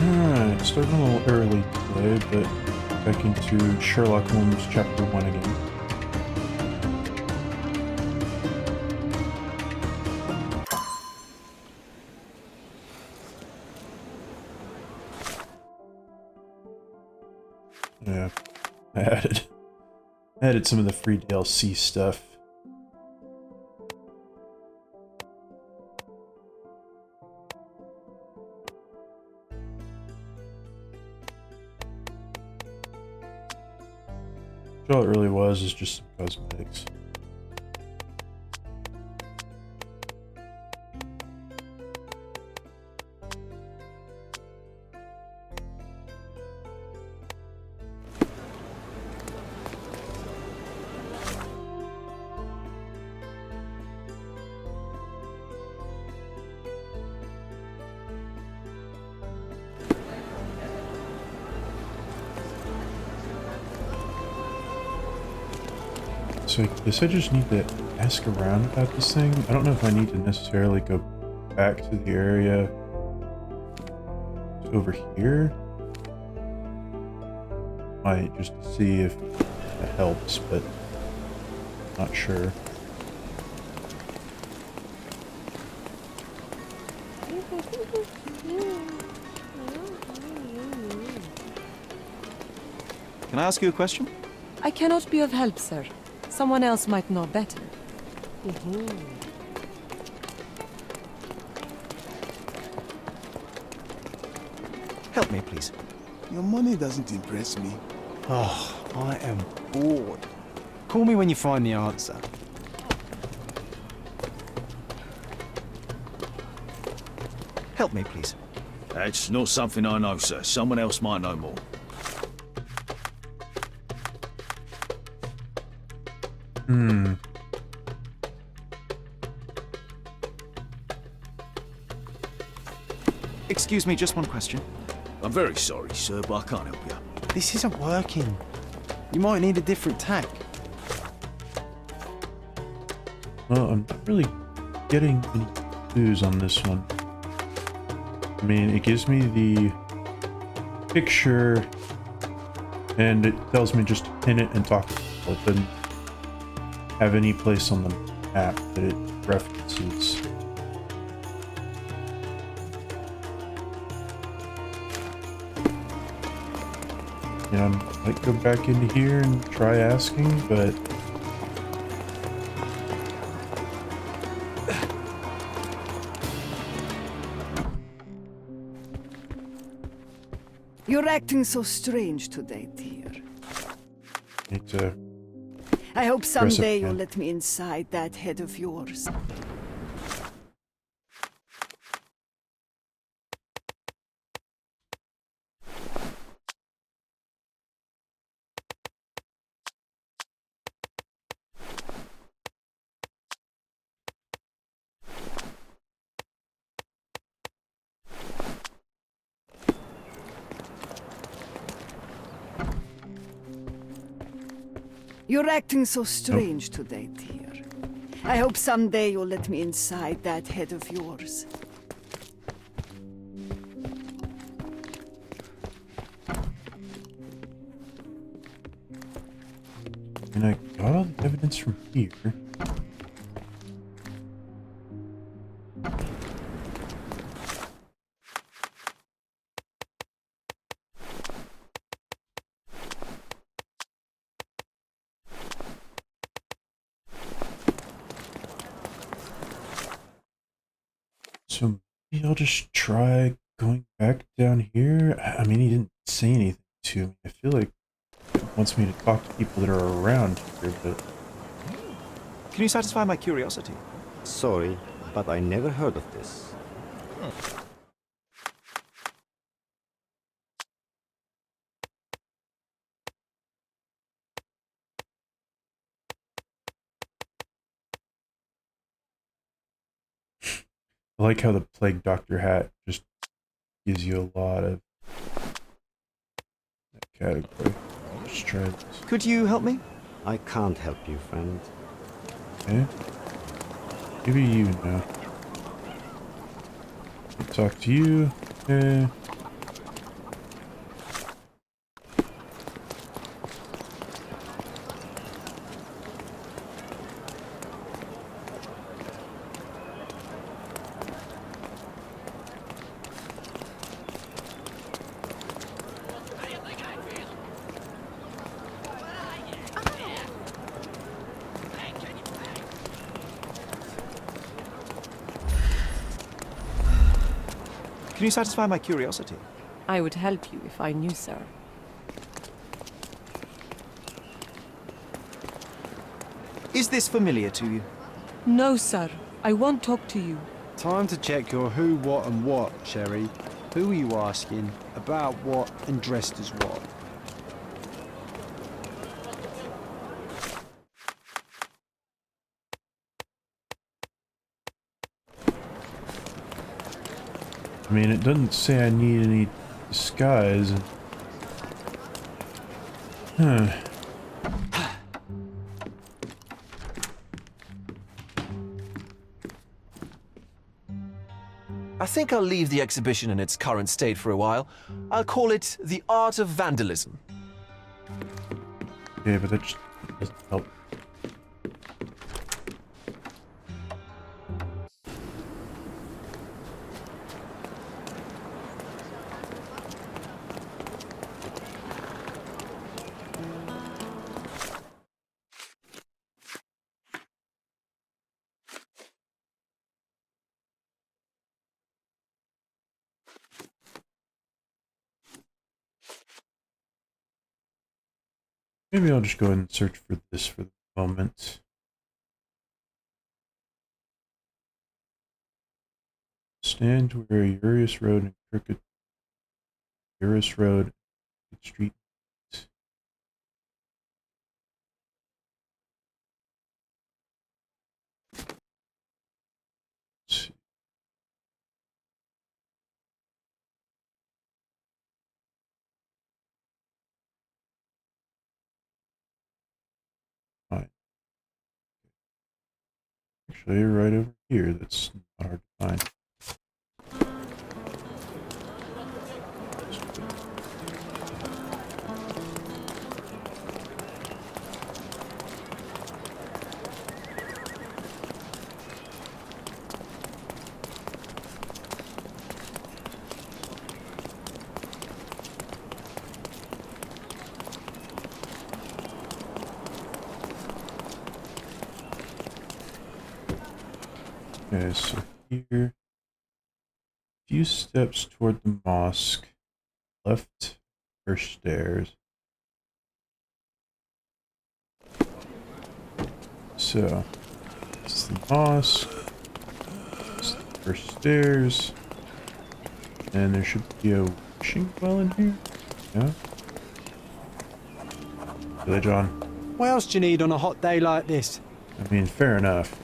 Starting a little early today, but back into Sherlock Holmes Chapter 1 again. Yeah, I added some of the free DLC stuff. All it really was is just some cosmetics. So I guess I just need to ask around about this thing. I don't know if I need to necessarily go back to the area over here. Might just to see if it helps, but not sure. Can I ask you a question? I cannot be of help, sir. Someone else might know better. Help me, please. Your money doesn't impress me. Oh, I am bored. Call me when you find the answer. Help me, please. That's not something I know, sir. Someone else might know more. Excuse me, just one question. I'm very sorry, sir, but I can't help you. This isn't working. You might need a different tack. Well, I'm not really getting any clues on this one. I mean, it gives me the picture and it tells me just to pin it and talk about it. It doesn't have any place on the map that it references. You know, I might go back into here and try asking, but You're acting so strange today, dear. need to. I hope someday again. you'll let me inside that head of yours. You're acting so strange today, dear. I hope someday you'll let me inside that head of yours. And I got all the evidence from here. So maybe I'll just try going back down here. I mean, he didn't say anything to me. I feel like it wants me to talk to people that are around here, but Can you satisfy my curiosity? Sorry, but I never heard of this. I like how the Plague Doctor hat just gives you a lot of that category. Just try this. Could you help me? I can't help you, friend. Okay. Maybe you know. Talk to you. Okay. Can you satisfy my curiosity? I would help you if I knew, sir. Is this familiar to you? No, sir. I won't talk to you. Time to check your who, what, and what, Sherry. Who are you asking? About what, and dressed as what? I mean, it doesn't say I need any disguise. Huh. I think I'll leave the exhibition in its current state for a while. I'll call it The Art of Vandalism. Okay, but that just doesn't help. Maybe I'll just go ahead and search for this for the moment. Stand where Urias Road and Crooked Street. Let's see. Fine. Actually, right over here. That's not hard to find. Okay, so here, a few steps toward the mosque, left first stairs. So, it's the mosque, it's the first stairs, and there should be a wishing well in here. Yeah. Really, John? What else do you need on a hot day like this? I mean, fair enough.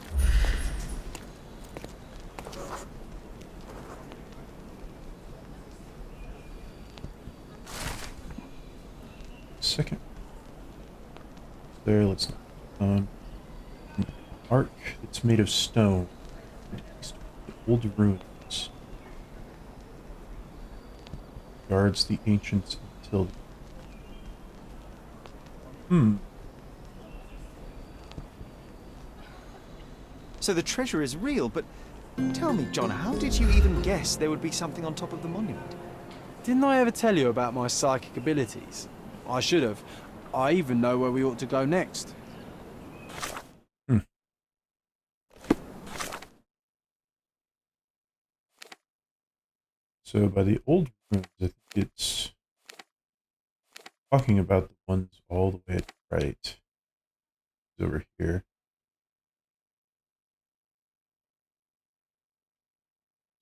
Second. There, let's an ark that's made of stone. Old ruins. Guards the ancients until. So the treasure is real, but tell me, John, how did you even guess there would be something on top of the monument? Didn't I ever tell you about my psychic abilities? I should have. I even know where we ought to go next. So by the old ruins, I think it's talking about the ones all the way at the right. It's over here.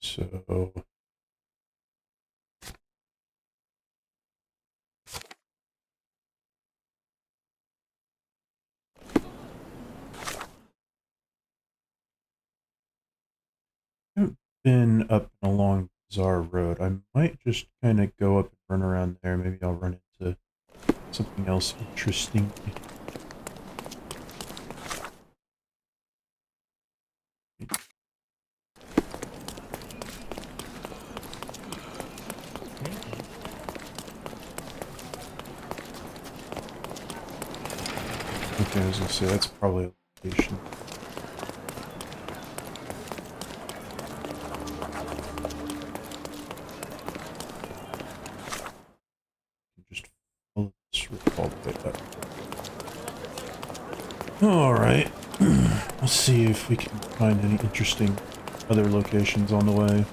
So I haven't been up and along Bizarre Road. I might just kind of go up and run around there. Maybe I'll run into something else interesting. Okay, I was gonna say that's probably a location. Just follow this route all the way up. Alright. Let's see if we can find any interesting other locations on the way.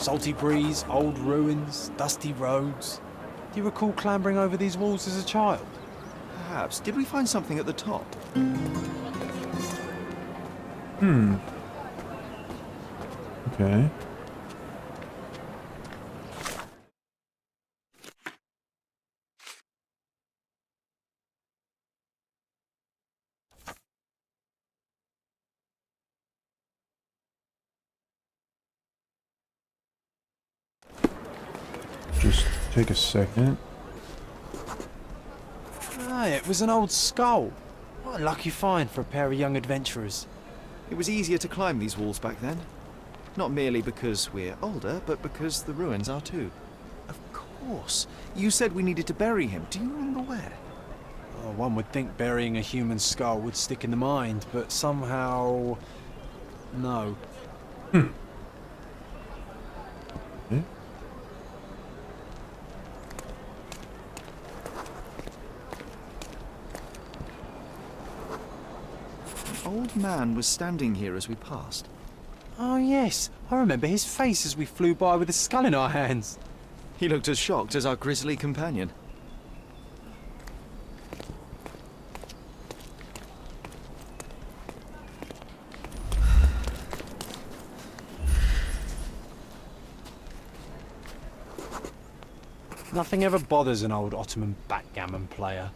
Salty breeze, old ruins, dusty roads. Do you recall clambering over these walls as a child? Perhaps. Did we find something at the top? Okay. Just take a second. Ah, it was an old skull. What a lucky find for a pair of young adventurers. It was easier to climb these walls back then. Not merely because we're older, but because the ruins are too. Of course. You said we needed to bury him. Do you remember where? Oh, one would think burying a human skull would stick in the mind, but somehow... no. Okay. An old man was standing here as we passed. Oh yes, I remember his face as we flew by with a skull in our hands. He looked as shocked as our grisly companion. Nothing ever bothers an old Ottoman backgammon player.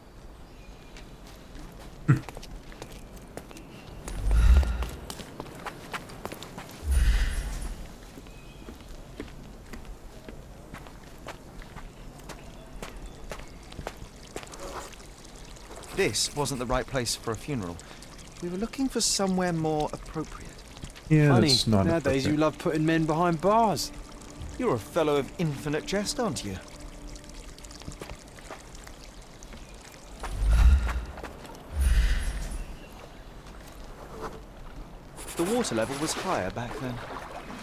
This wasn't the right place for a funeral. We were looking for somewhere more appropriate. Yeah, Funny, that's not nowadays you appropriate. love putting men behind bars. You're a fellow of infinite jest, aren't you? The water level was higher back then.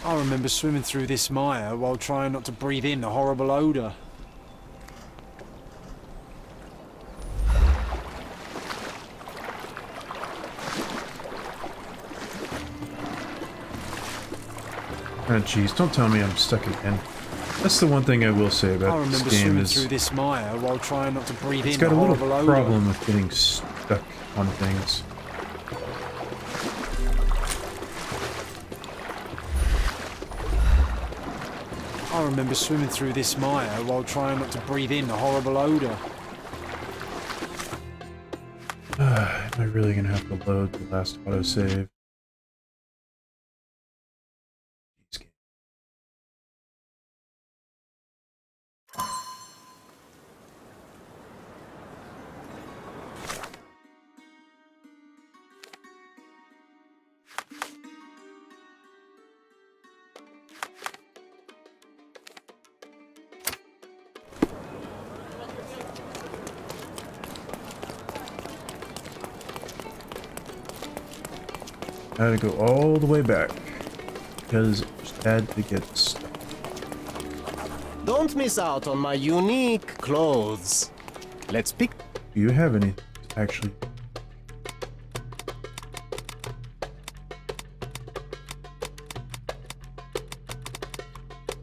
I remember swimming through this mire while trying not to breathe in the horrible odour. Oh jeez, don't tell me I'm stuck again. That's the one thing I will say I about remember this game swimming is through this mire while trying not to breathe it's in got the a little horrible odour. problem with getting stuck on things. I remember swimming through this mire while trying not to breathe in the horrible odour. Am I really gonna have to load the last autosave? I had to go all the way back because I just had to get stuck. Don't miss out on my unique clothes. Let's pick. Do you have any actually?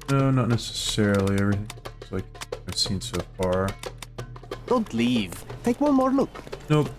No, not necessarily. Everything looks like I've seen so far. Don't leave. Take one more look. Nope.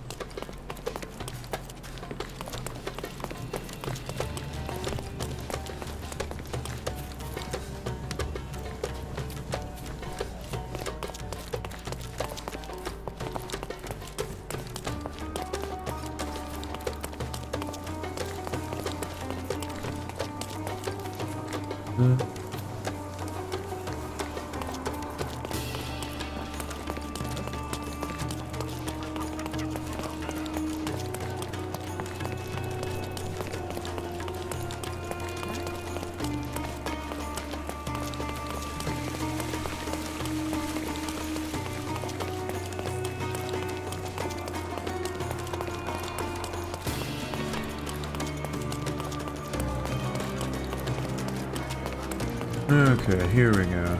Okay, here we go.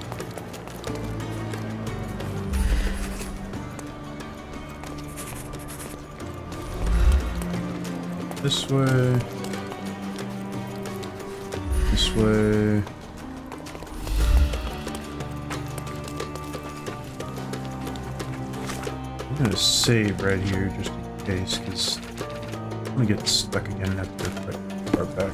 This way. This way. gonna save right here just in case, because I'm gonna get stuck again and have to go far back.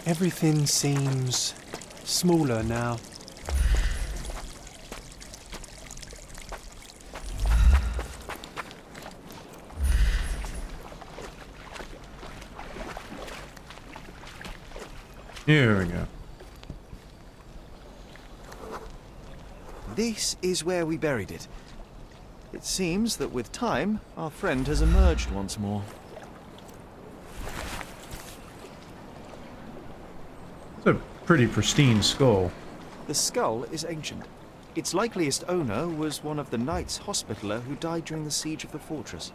Everything seems smaller now. Here we go. This is where we buried it. It seems that with time, our friend has emerged once more. It's a pretty pristine skull. The skull is ancient. Its likeliest owner was one of the Knights Hospitaller who died during the siege of the fortress.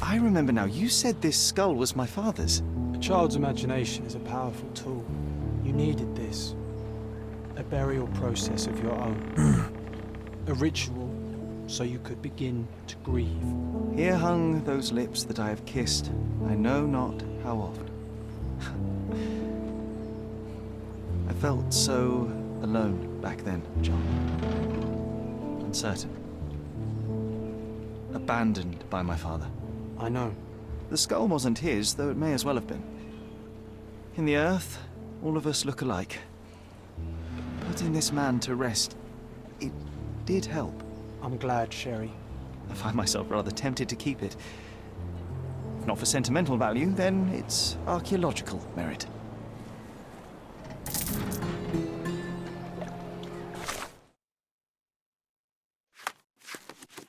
I remember now, you said this skull was my father's. A child's imagination is a powerful tool. You needed this. A burial process of your own. A ritual so you could begin to grieve. Here hung those lips that I have kissed, I know not how oft. I felt so alone back then, John. Uncertain. Abandoned by my father. I know. The skull wasn't his, though it may as well have been. In the earth, all of us look alike. Putting this man to rest, it did help. I'm glad, Sherry. I find myself rather tempted to keep it. If not for sentimental value, then it's archaeological merit.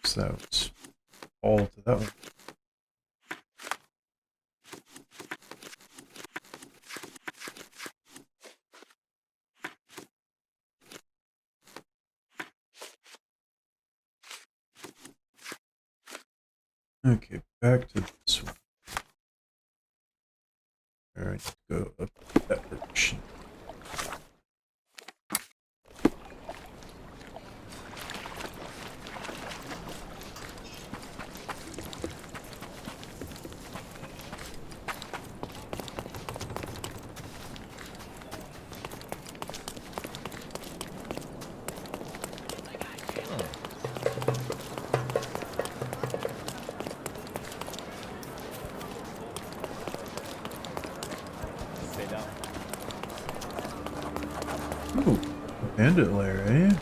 So that was all to that one. Okay, back to this one. Alright, go up that direction. Ooh, bandit lair, eh?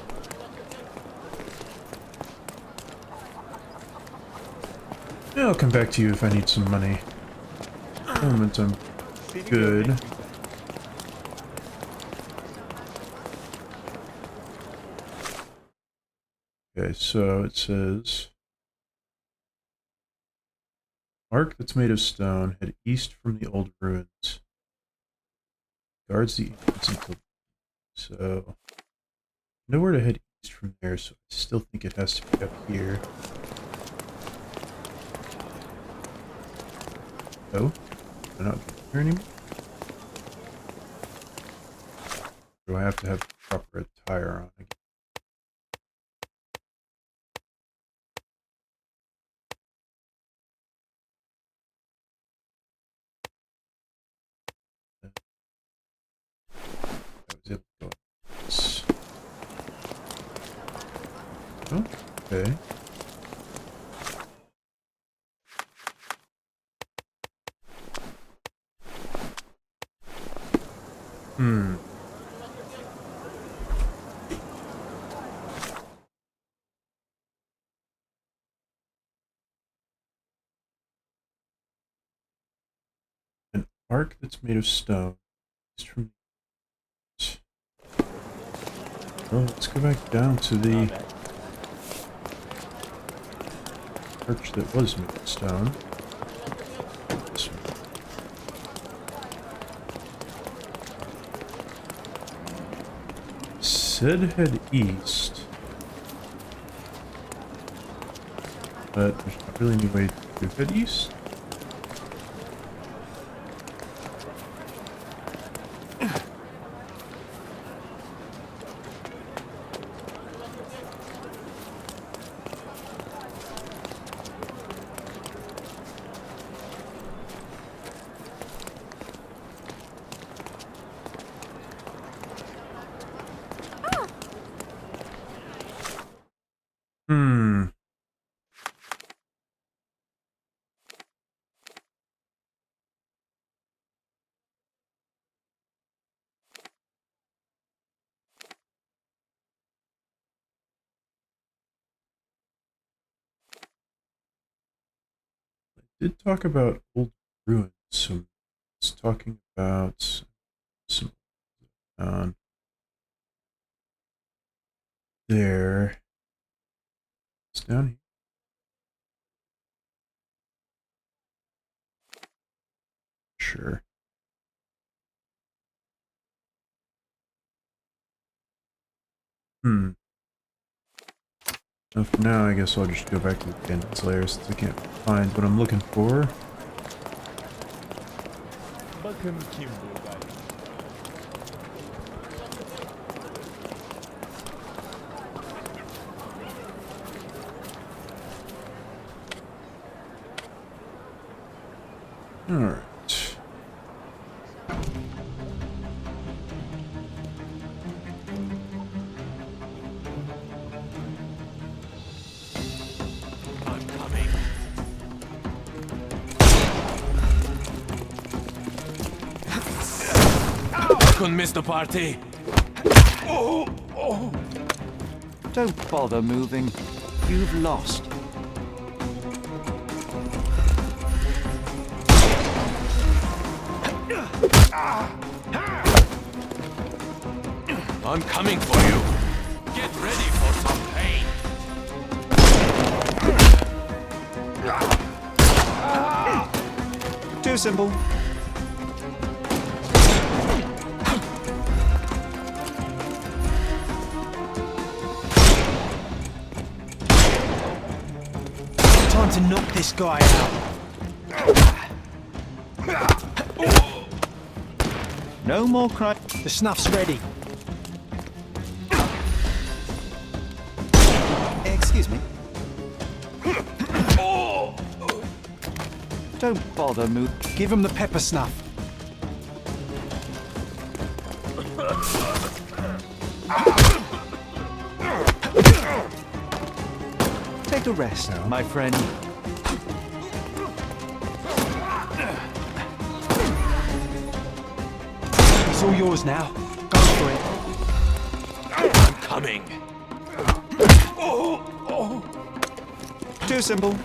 Yeah, I'll come back to you if I need some money. At the moment, I'm good. Okay, so it says... Ark that's made of stone, head east from the old ruins. Guards the entrance until... So... Nowhere to head east from there, so I still think it has to be up here. Oh? I'm not here anymore? Do I have to have the proper attire on again? I was able to go like this. Oh, okay. An ark that's made of stone. Well, let's go back down to the... arch that was made of stone. This one. Said head east, but there's not really any way to head east. Did talk about old ruins, so it's talking about some there. It's down here. Sure. Well, for now, I guess I'll just go back to the Bandit's lair since I can't find what I'm looking for. Alright. Couldn't miss the party. Don't bother moving. You've lost. I'm coming for you. Get ready for some pain. Too simple. Time to knock this guy out. No more cry. The snuff's ready. Excuse me. Don't bother move. Give him the pepper snuff. Take a rest, my friend. It's all yours now. Go for it. I'm coming. Too simple.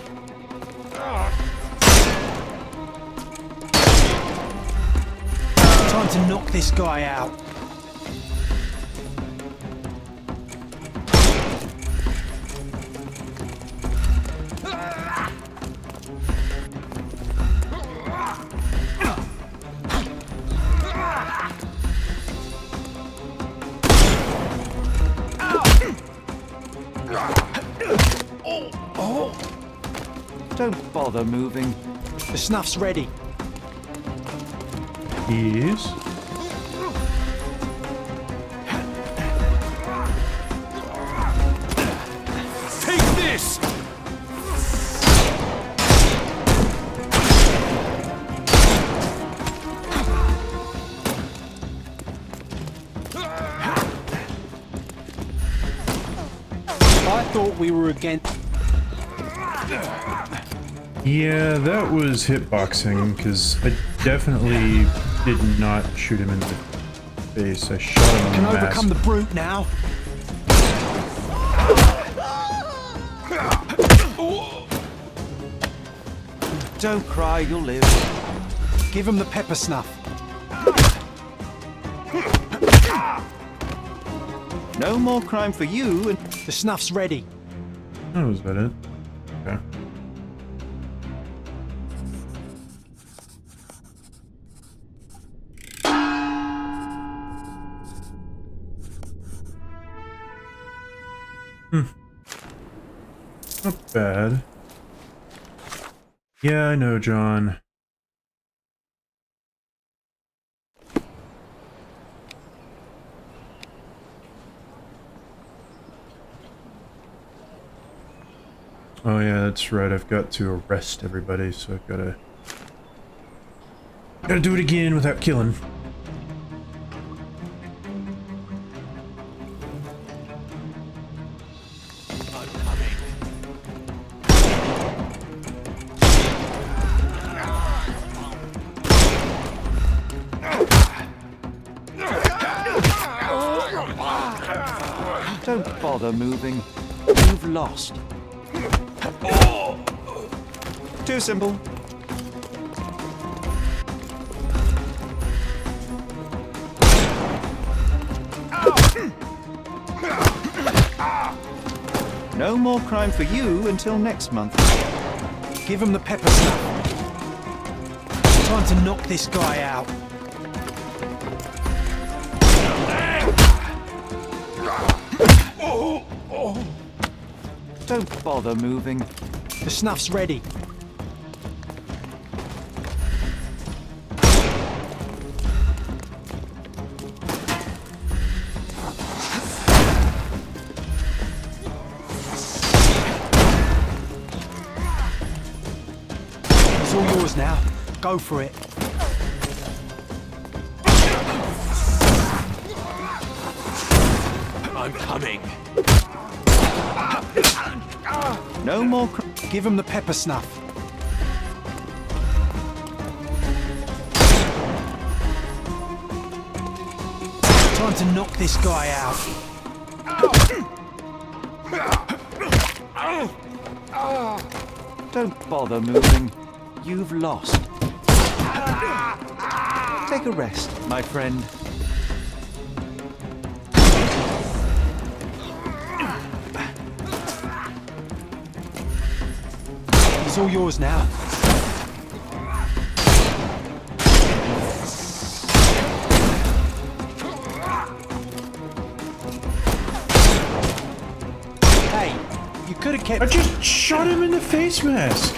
Time to knock this guy out. Don't bother moving. The snuff's ready. Yes. Take this! I thought we were against... Yeah, that was hitboxing, because I definitely did not shoot him in the face. I shot him in Can the mask. overcome the brute now. Don't cry, you'll live. Give him the pepper snuff. No more crime for you and... The snuff's ready. Oh, was that it? Okay. Not bad. Yeah, I know, John. Oh yeah, that's right. I've got to arrest everybody, so I've gotta do it again without killing. Don't bother moving. You've lost. Too simple. No more crime for you until next month. Give him the pepper stuff. Time to knock this guy out. Don't bother moving. The snuff's ready. It's all yours now. Go for it. I'm coming. No more Give him the pepper snuff. Time to knock this guy out. Don't bother moving. You've lost. Take a rest, my friend. It's all yours now. Hey, you could have kept... I just shot him in the face mask.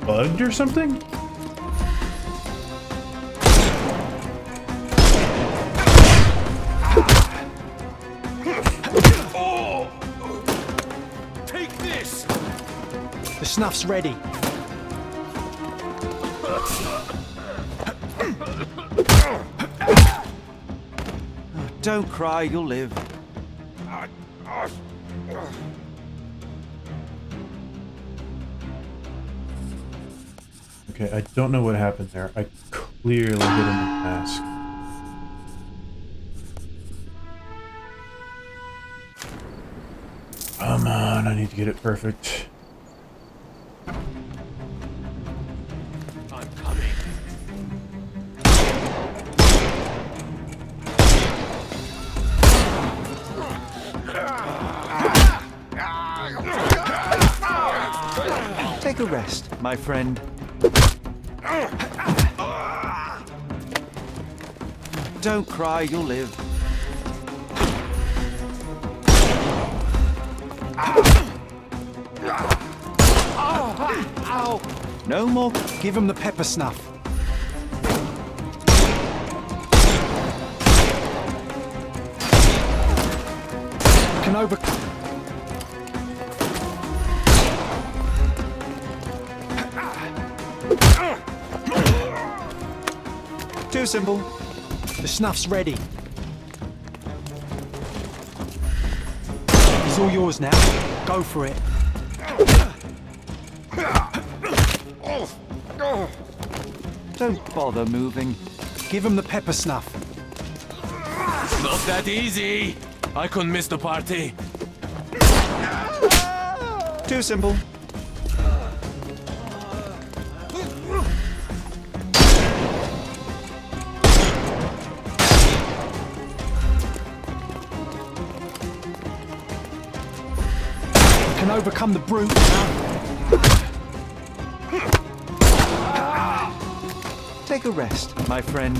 Bugged or something? Take this! The snuff's ready. Don't cry, you'll live. Okay, I don't know what happened there. I clearly hit him with the mask. Come on, I need to get it perfect. I'm coming. Take a rest, my friend. Don't cry, you'll live. No more. Give him the pepper snuff. Can over... Too simple. The snuff's ready. It's all yours now. Go for it. Don't bother moving. Give him the pepper snuff. Not that easy. I couldn't miss the party. Too simple. Can overcome the brute. Take a rest, my friend.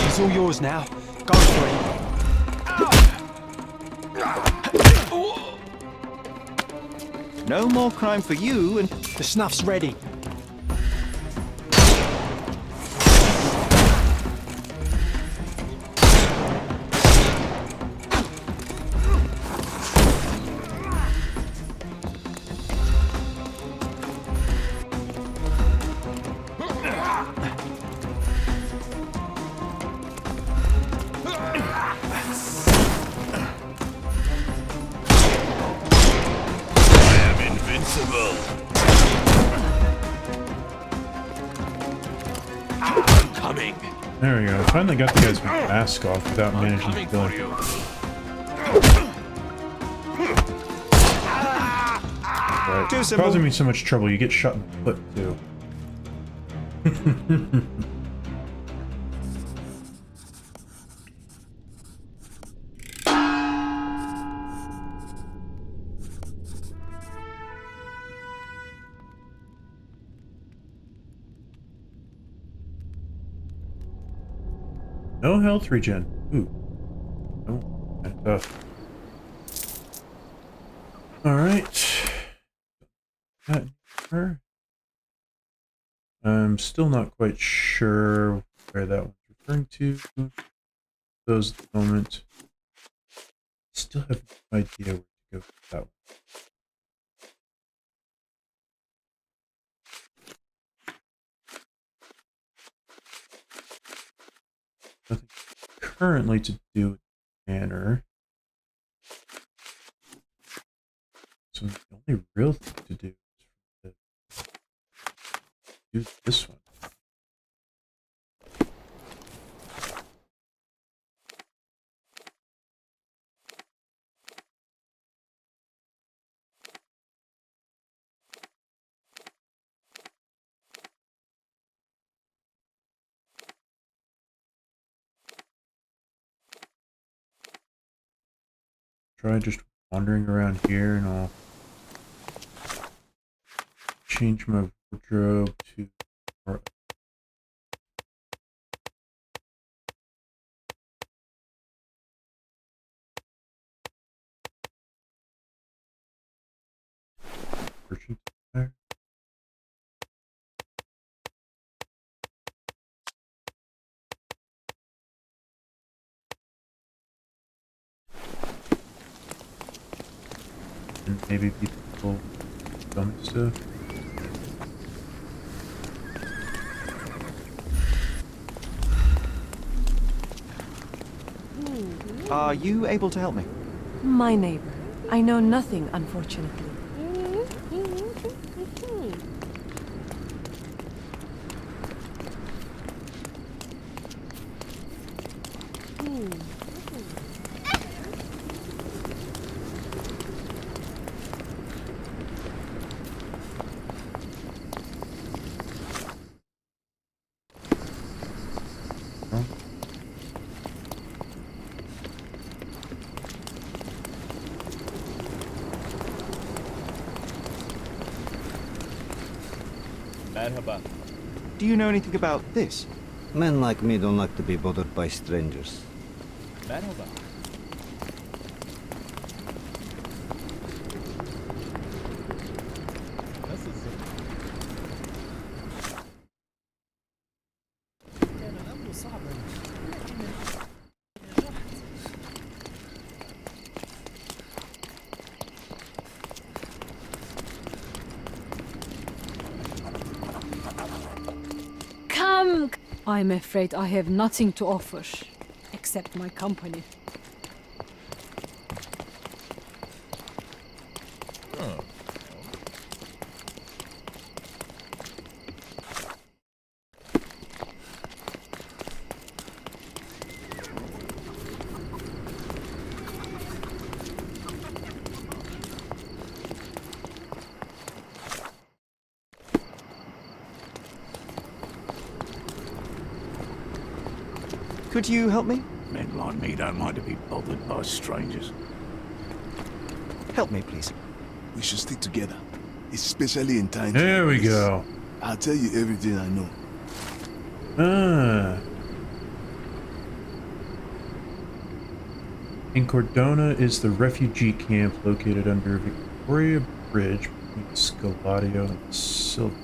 It's all yours now. Go for it. No more crime for you and... The snuff's ready. There we go. I finally got the guy's mask off without managing to kill him. Right. It's causing me so much trouble. You get shot in the foot too. No health regen. Ooh. Oh, that's tough. Alright. I'm still not quite sure where that was referring to. Those at the moment. Still have no idea where to go with that one. Nothing currently to do with the banner. So the only real thing to do is do this one. Try just wandering around here and I'll change my wardrobe to more. Merchant there. And maybe people dumb stuff. Are you able to help me? My neighbor. I know nothing, unfortunately. Do you know anything about this? Men like me don't like to be bothered by strangers. Come! I'm afraid I have nothing to offer, except my company. Could you help me? Men like me don't like to be bothered by strangers. Help me, please. We should stick together, especially in times. There we like this. go. I'll tell you everything I know. Ah. In Cordona is the refugee camp located under Victoria Bridge between Scaladio and Silver.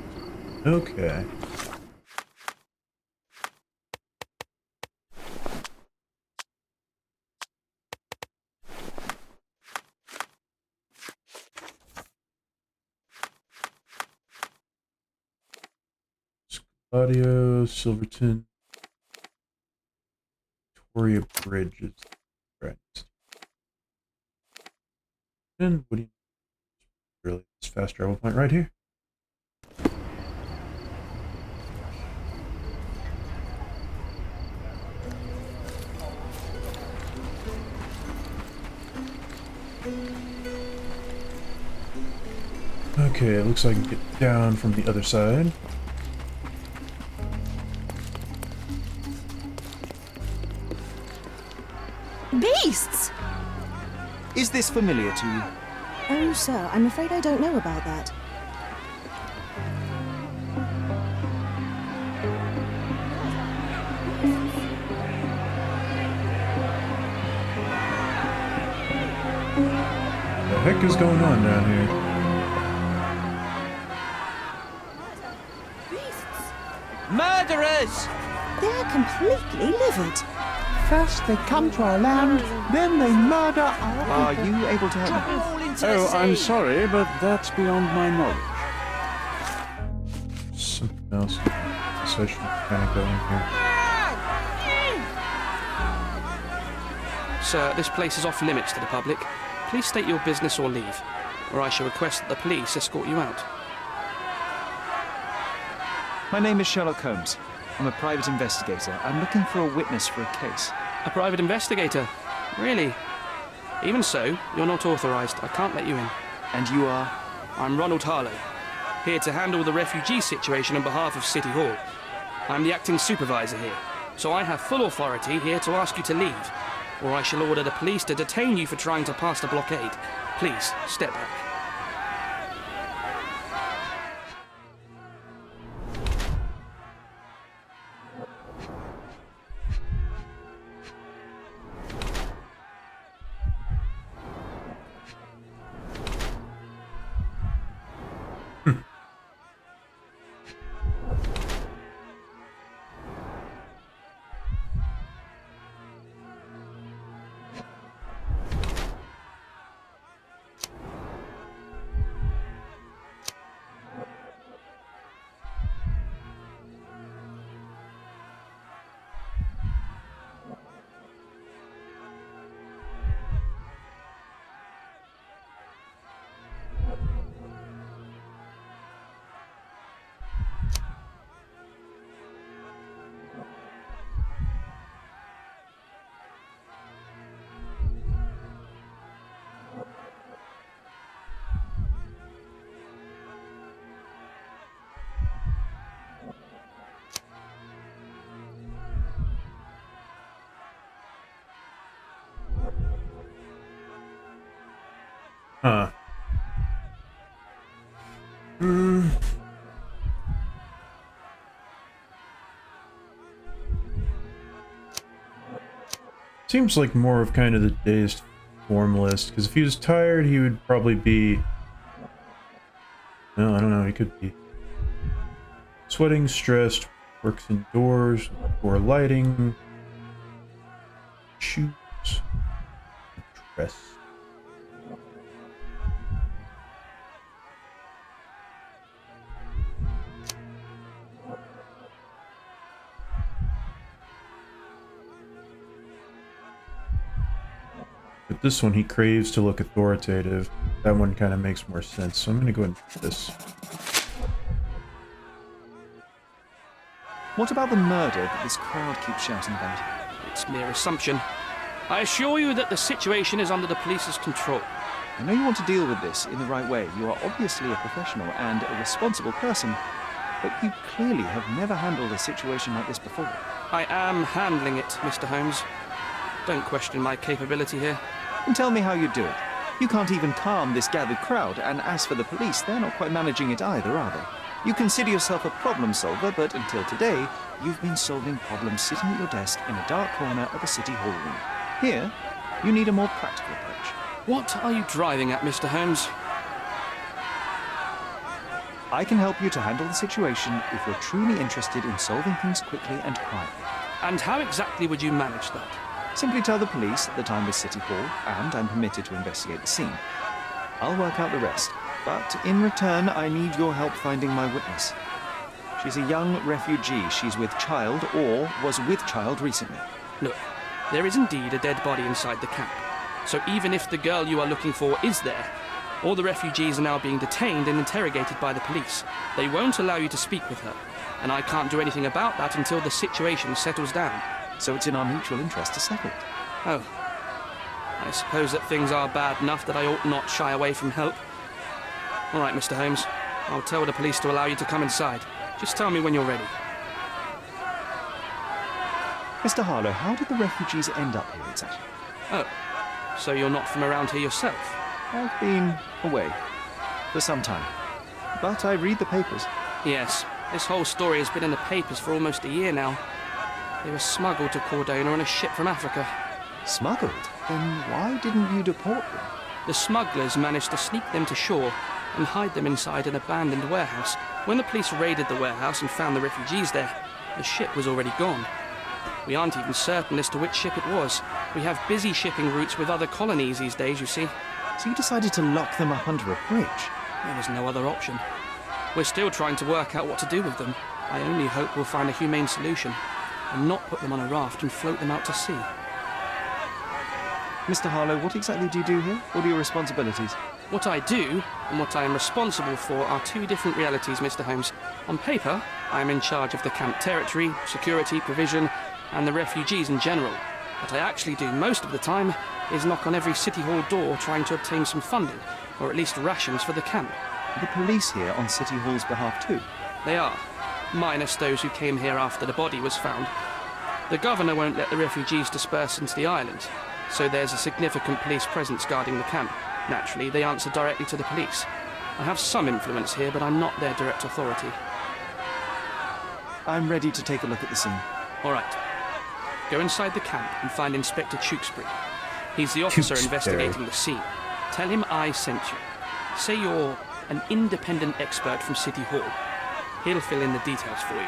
Okay. Scaladio, Silverton, Victoria Bridge is right. And what do you really this fast travel point right here? Okay, it looks like I can get down from the other side. Beasts! Is this familiar to you? Oh, sir, I'm afraid I don't know about that. What the heck is going on down here? Murderers! They're completely livid. First they come to our land, then they murder our Are you able to help me? Oh, I'm sorry, but that's beyond my knowledge. Something else. So I should kind of go in here. Sir, this place is off limits to the public. Please state your business or leave, or I shall request that the police escort you out. My name is Sherlock Holmes. I'm a private investigator. I'm looking for a witness for a case. A private investigator? Really? Even so, you're not authorized. I can't let you in. And you are? I'm Ronald Harlow, here to handle the refugee situation on behalf of City Hall. I'm the acting supervisor here, so I have full authority here to ask you to leave, or I shall order the police to detain you for trying to pass the blockade. Please, step back. Huh. Seems like more of kind of the dazed formalist, because if he was tired, he would probably be... No, I don't know, he could be sweating, stressed, works indoors, poor lighting, shoes, dress. But this one, he craves to look authoritative. That one kind of makes more sense, so I'm going to go ahead and do this. What about the murder that this crowd keeps shouting about? It's mere assumption. I assure you that the situation is under the police's control. I know you want to deal with this in the right way. You are obviously a professional and a responsible person, but you clearly have never handled a situation like this before. I am handling it, Mr. Holmes. Don't question my capability here. And tell me how you do it. You can't even calm this gathered crowd, and as for the police, they're not quite managing it either, are they? You consider yourself a problem solver, but until today, you've been solving problems sitting at your desk in a dark corner of a city hall room. Here, You need a more practical approach. What are you driving at, Mr. Holmes? I can help you to handle the situation if you're truly interested in solving things quickly and quietly. And how exactly would you manage that? Simply tell the police that I'm with City Hall and I'm permitted to investigate the scene. I'll work out the rest, but in return, I need your help finding my witness. She's a young refugee. She's with child or was with child recently. Look, there is indeed a dead body inside the camp. So even if the girl you are looking for is there, all the refugees are now being detained and interrogated by the police. They won't allow you to speak with her, and I can't do anything about that until the situation settles down. So it's in our mutual interest to settle it. Oh. I suppose that things are bad enough that I ought not shy away from help. All right, Mr. Holmes. I'll tell the police to allow you to come inside. Just tell me when you're ready. Mr. Harlow, how did the refugees end up here exactly? Oh, so you're not from around here yourself? I've been away for some time, but I read the papers. Yes, this whole story has been in the papers for almost a year now. They were smuggled to Cordona on a ship from Africa. Smuggled? Then why didn't you deport them? The smugglers managed to sneak them to shore and hide them inside an abandoned warehouse. When the police raided the warehouse and found the refugees there, the ship was already gone. We aren't even certain as to which ship it was. We have busy shipping routes with other colonies these days, you see. So you decided to lock them up under a bridge? There was no other option. We're still trying to work out what to do with them. I only hope we'll find a humane solution and not put them on a raft and float them out to sea. Mr. Harlow, what exactly do you do here? What are your responsibilities? What I do and what I am responsible for are two different realities, Mr. Holmes. On paper, I am in charge of the camp territory, security, provision, and the refugees in general. What I actually do most of the time is knock on every City Hall door trying to obtain some funding, or at least rations for the camp. Are the police here on City Hall's behalf too? They are, minus those who came here after the body was found. The governor won't let the refugees disperse into the island, so there's a significant police presence guarding the camp. Naturally, they answer directly to the police. I have some influence here, but I'm not their direct authority. I'm ready to take a look at the scene. All right. Go inside the camp and find Inspector Tewkesbury. He's the officer investigating the scene. Tell him I sent you. Say you're an independent expert from City Hall. He'll fill in the details for you.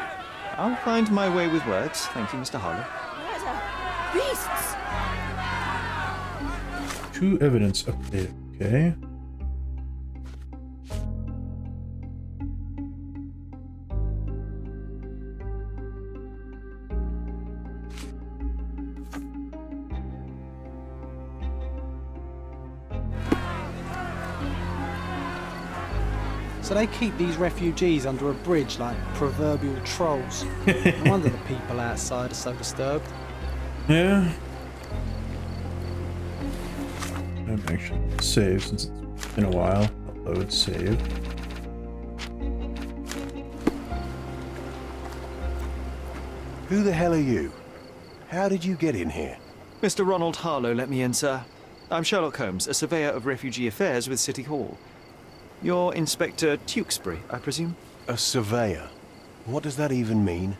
I'll find my way with words. Thank you, Mr. Harlow. Beasts! True evidence update. Okay. So they keep these refugees under a bridge like proverbial trolls. No wonder the people outside are so disturbed. Yeah. I'm actually gonna save since it's been a while. Upload, save. Who the hell are you? How did you get in here? Mr. Ronald Harlow let me in, sir. I'm Sherlock Holmes, a surveyor of refugee affairs with City Hall. You're Inspector Tewkesbury, I presume? A surveyor? What does that even mean?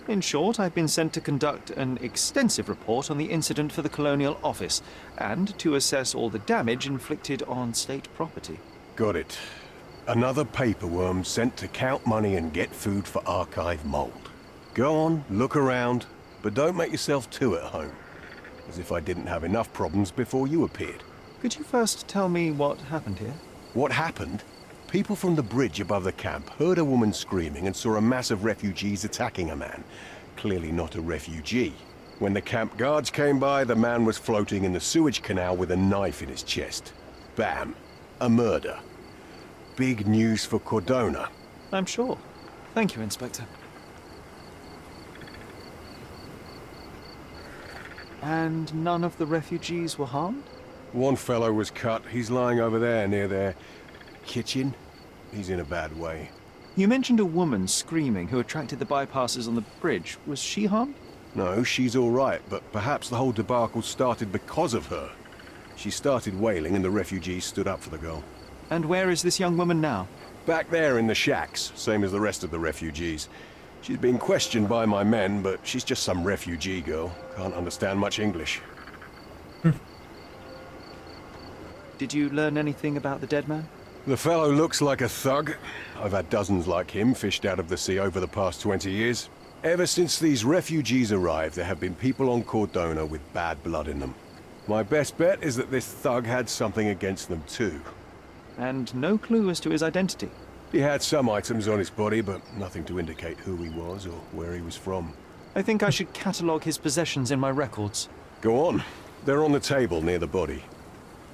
In short, I've been sent to conduct an extensive report on the incident for the Colonial Office and to assess all the damage inflicted on state property. Got it. Another paperworm sent to count money and get food for archive mold. Go on, look around, but don't make yourself too at home. As if I didn't have enough problems before you appeared. Could you first tell me what happened here? What happened? People from the bridge above the camp heard a woman screaming and saw a mass of refugees attacking a man. Clearly not a refugee. When the camp guards came by, the man was floating in the sewage canal with a knife in his chest. Bam. A murder. Big news for Cordona. I'm sure. Thank you, Inspector. And none of the refugees were harmed? One fellow was cut. He's lying over there near their kitchen. He's in a bad way. You mentioned a woman screaming who attracted the bypassers on the bridge. Was she harmed? No, she's all right, but perhaps the whole debacle started because of her. She started wailing and the refugees stood up for the girl. And where is this young woman now? Back there in the shacks, same as the rest of the refugees. She's been questioned by my men, but she's just some refugee girl. Can't understand much English. Did you learn anything about the dead man? The fellow looks like a thug. I've had dozens like him fished out of the sea over the past 20 years. Ever since these refugees arrived, there have been people on Cordona with bad blood in them. My best bet is that this thug had something against them too. And no clue as to his identity? He had some items on his body, but nothing to indicate who he was or where he was from. I think I should catalogue his possessions in my records. Go on. They're on the table near the body.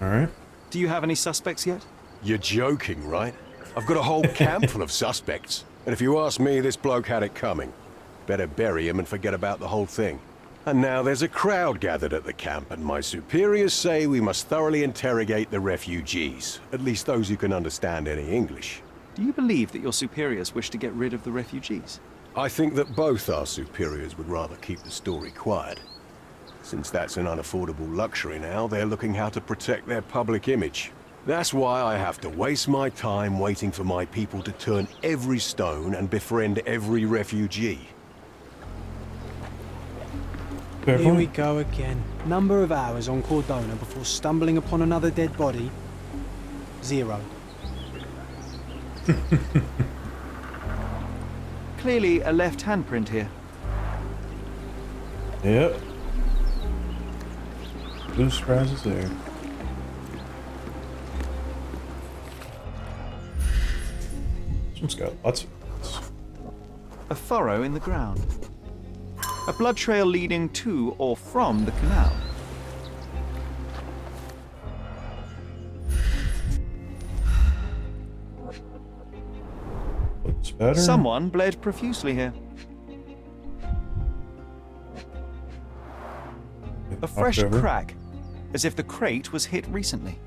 Alright. Do you have any suspects yet? You're joking, right? I've got a whole camp full of suspects. And if you ask me, this bloke had it coming. Better bury him and forget about the whole thing. And now there's a crowd gathered at the camp, and my superiors say we must thoroughly interrogate the refugees. At least those who can understand any English. Do you believe that your superiors wish to get rid of the refugees? I think that both our superiors would rather keep the story quiet. Since that's an unaffordable luxury now, they're looking how to protect their public image. That's why I have to waste my time waiting for my people to turn every stone and befriend every refugee. Here we go again. Number of hours on Cordona before stumbling upon another dead body? 0. Clearly a left handprint here. Yep. Blue surprise is there. This one's got lots of things. A furrow in the ground. A blood trail leading to or from the canal. Looks better. Someone bled profusely here. A fresh crack, as if the crate was hit recently.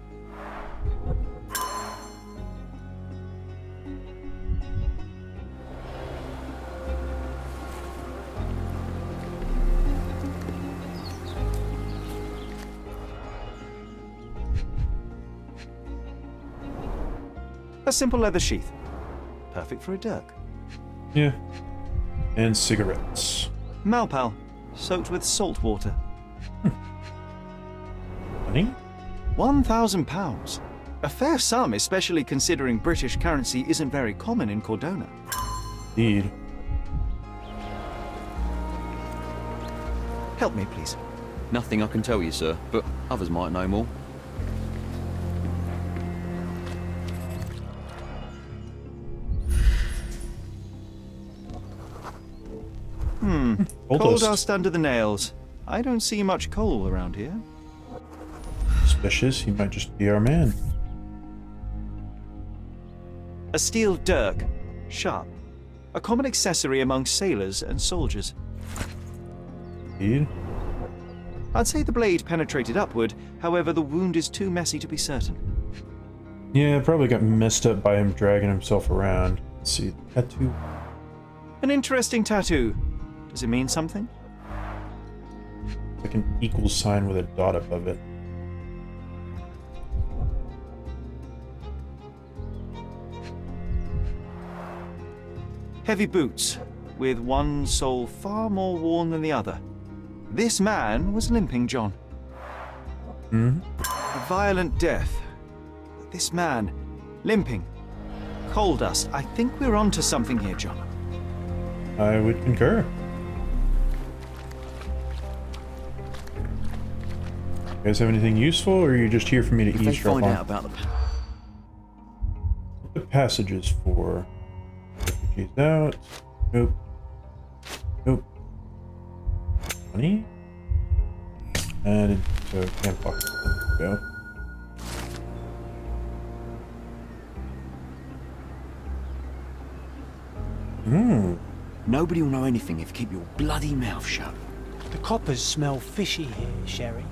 A simple leather sheath. Perfect for a dirk. Yeah. And cigarettes. Malpal, soaked with salt water. Money? £1,000. A fair sum, especially considering British currency isn't very common in Cordona. Indeed. Help me, please. Nothing I can tell you, sir, but others might know more. Coal dust under the nails. I don't see much coal around here. Suspicious, he might just be our man. A steel dirk. Sharp. A common accessory among sailors and soldiers. Indeed. I'd say the blade penetrated upward, however the wound is too messy to be certain. Yeah, probably got messed up by him dragging himself around. Let's see, tattoo. An interesting tattoo. Does it mean something? It's like an equal sign with a dot above it. Heavy boots, with one sole far more worn than the other. This man was limping, John. A violent death. This man, limping. Coal dust. I think we're onto something here, John. I would concur. You guys have anything useful, or are you just here for me to eavesdrop on? Find out about The passages for refugees out. Nope. Nope. Money. And so camp box. There we go. Nobody will know anything if you keep your bloody mouth shut. The coppers smell fishy here, Sherry.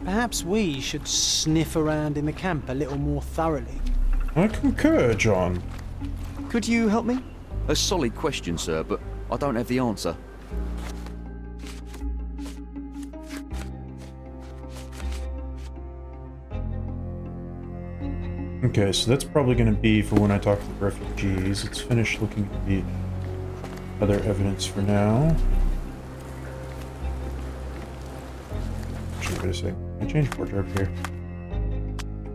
Perhaps we should sniff around in the camp a little more thoroughly. I concur, John. Could you help me? A solid question, sir, but I don't have the answer. Okay, so that's probably going to be for when I talk to the refugees. Let's finish looking at the other evidence for now. Actually, wait a second. Can I change wardrobe here? I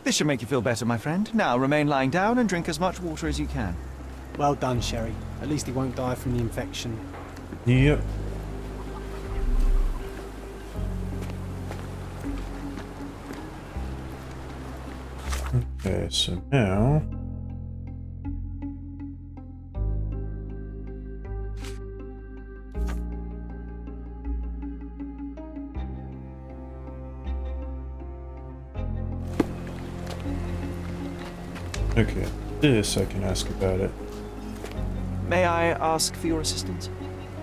This should make you feel better, my friend. Now remain lying down and drink as much water as you can. Well done, Sherry. At least he won't die from the infection. Yep. Okay, so now... Okay, this I can ask about it. May I ask for your assistance?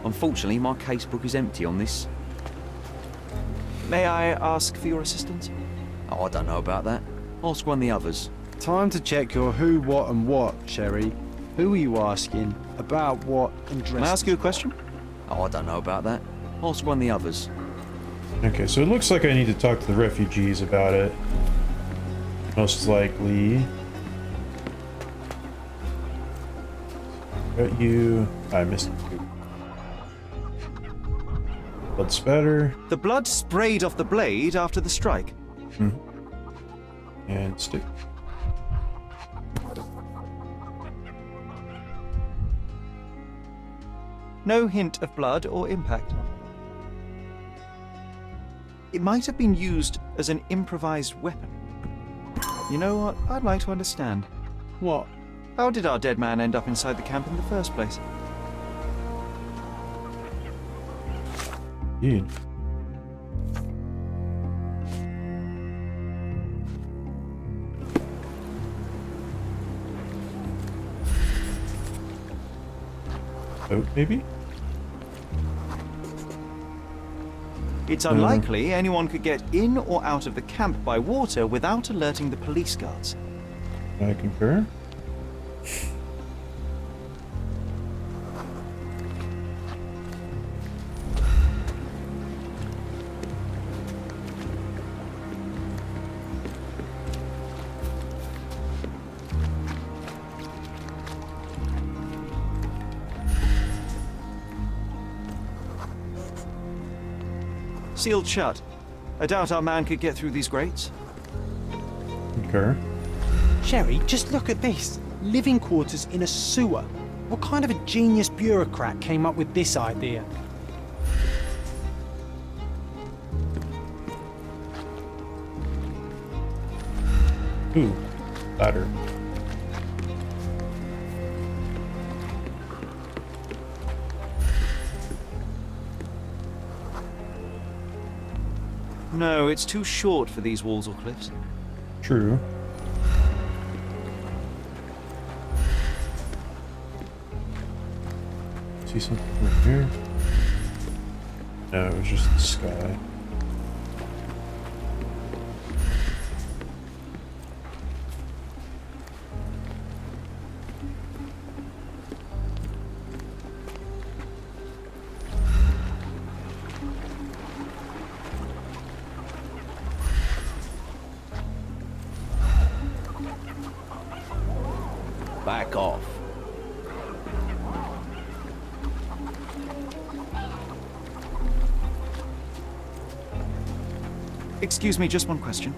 Unfortunately, my casebook is empty on this. May I ask for your assistance? Oh, I don't know about that. Ask one of the others. Time to check your who, what, and what, Sherry. Who are you asking? About what and dress? May I ask you a question? Oh, I don't know about that. Ask one of the others. Okay, so it looks like I need to talk to the refugees about it. Most likely. Got you. I missed you. Blood spatter. The blood sprayed off the blade after the strike. And stick. No hint of blood or impact. It might have been used as an improvised weapon. You know what? I'd like to understand. What? How did our dead man end up inside the camp in the first place? Indeed. Boat, maybe? It's unlikely anyone could get in or out of the camp by water without alerting the police guards. I concur. Sealed shut. I doubt our man could get through these grates. Concur. Sherry, just look at this. Living quarters in a sewer. What kind of a genius bureaucrat came up with this idea? Ooh, ladder. No, it's too short for these walls or cliffs. True. See something over here? No, it was just the sky. Back off. Excuse me, just one question.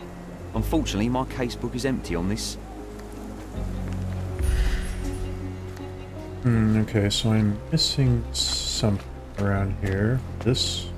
Unfortunately, my casebook is empty on this. Okay, so I'm missing something around here. This.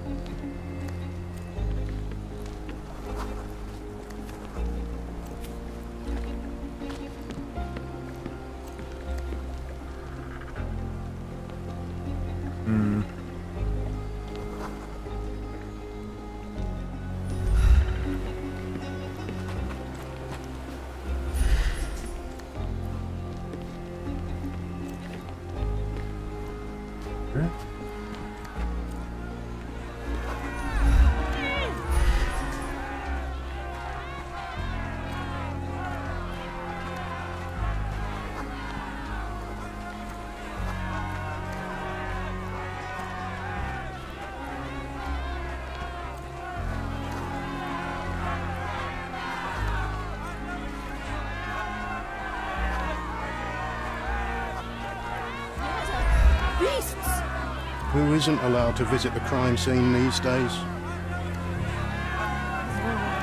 Who isn't allowed to visit the crime scene these days?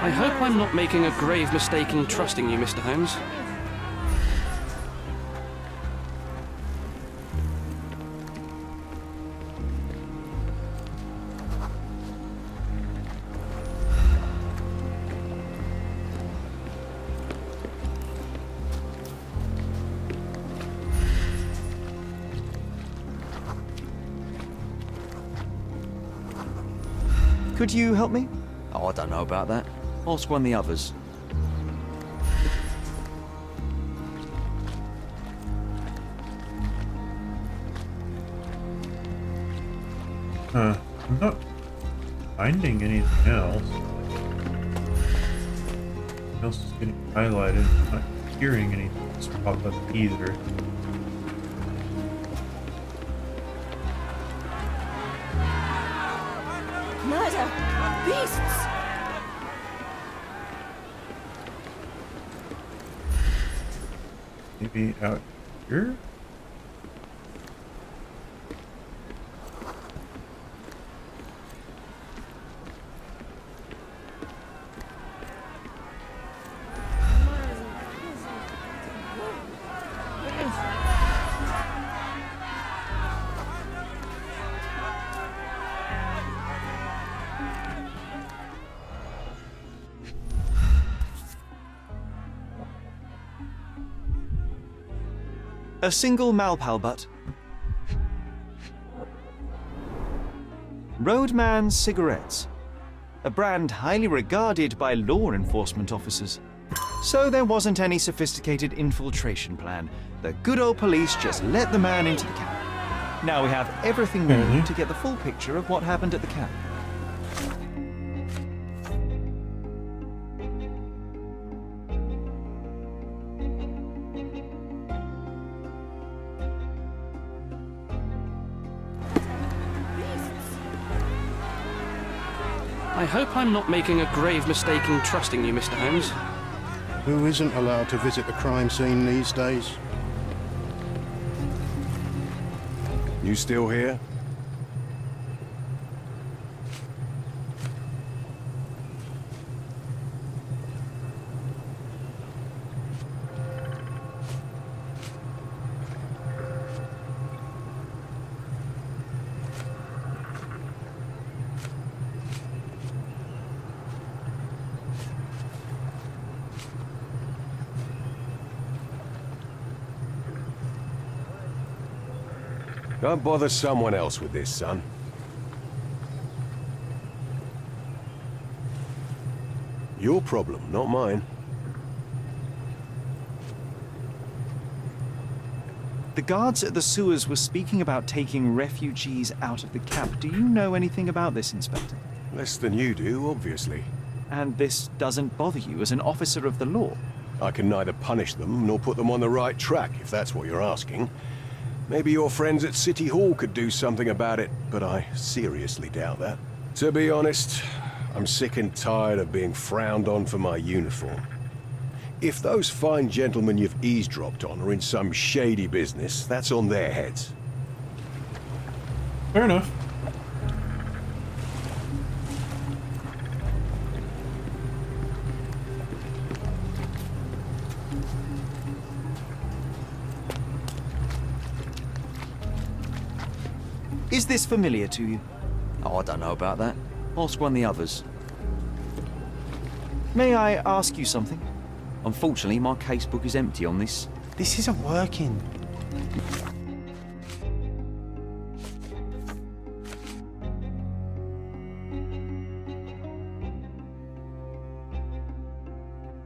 I hope I'm not making a grave mistake in trusting you, Mr. Holmes. Could you help me? Oh, I don't know about that. Ask one of the others. I'm not finding anything else. Nothing else is getting highlighted. I'm not hearing anything else pop up either. Murder! Beasts! Maybe out here? A single Malpal butt. Roadman cigarettes. A brand highly regarded by law enforcement officers. So there wasn't any sophisticated infiltration plan. The good old police just let the man into the camp. Now we have everything we need to get the full picture of what happened at the camp. I hope I'm not making a grave mistake in trusting you, Mr. Holmes. Who isn't allowed to visit the crime scene these days? You still here? Don't bother someone else with this, son. Your problem, not mine. The guards at the sewers were speaking about taking refugees out of the camp. Do you know anything about this, Inspector? Less than you do, obviously. And this doesn't bother you as an officer of the law? I can neither punish them nor put them on the right track, if that's what you're asking. Maybe your friends at City Hall could do something about it, but I seriously doubt that. To be honest, I'm sick and tired of being frowned on for my uniform. If those fine gentlemen you've eavesdropped on are in some shady business, that's on their heads. Fair enough. Is this familiar to you? Oh, I don't know about that. Ask one of the others. May I ask you something? Unfortunately, my casebook is empty on this. This isn't working.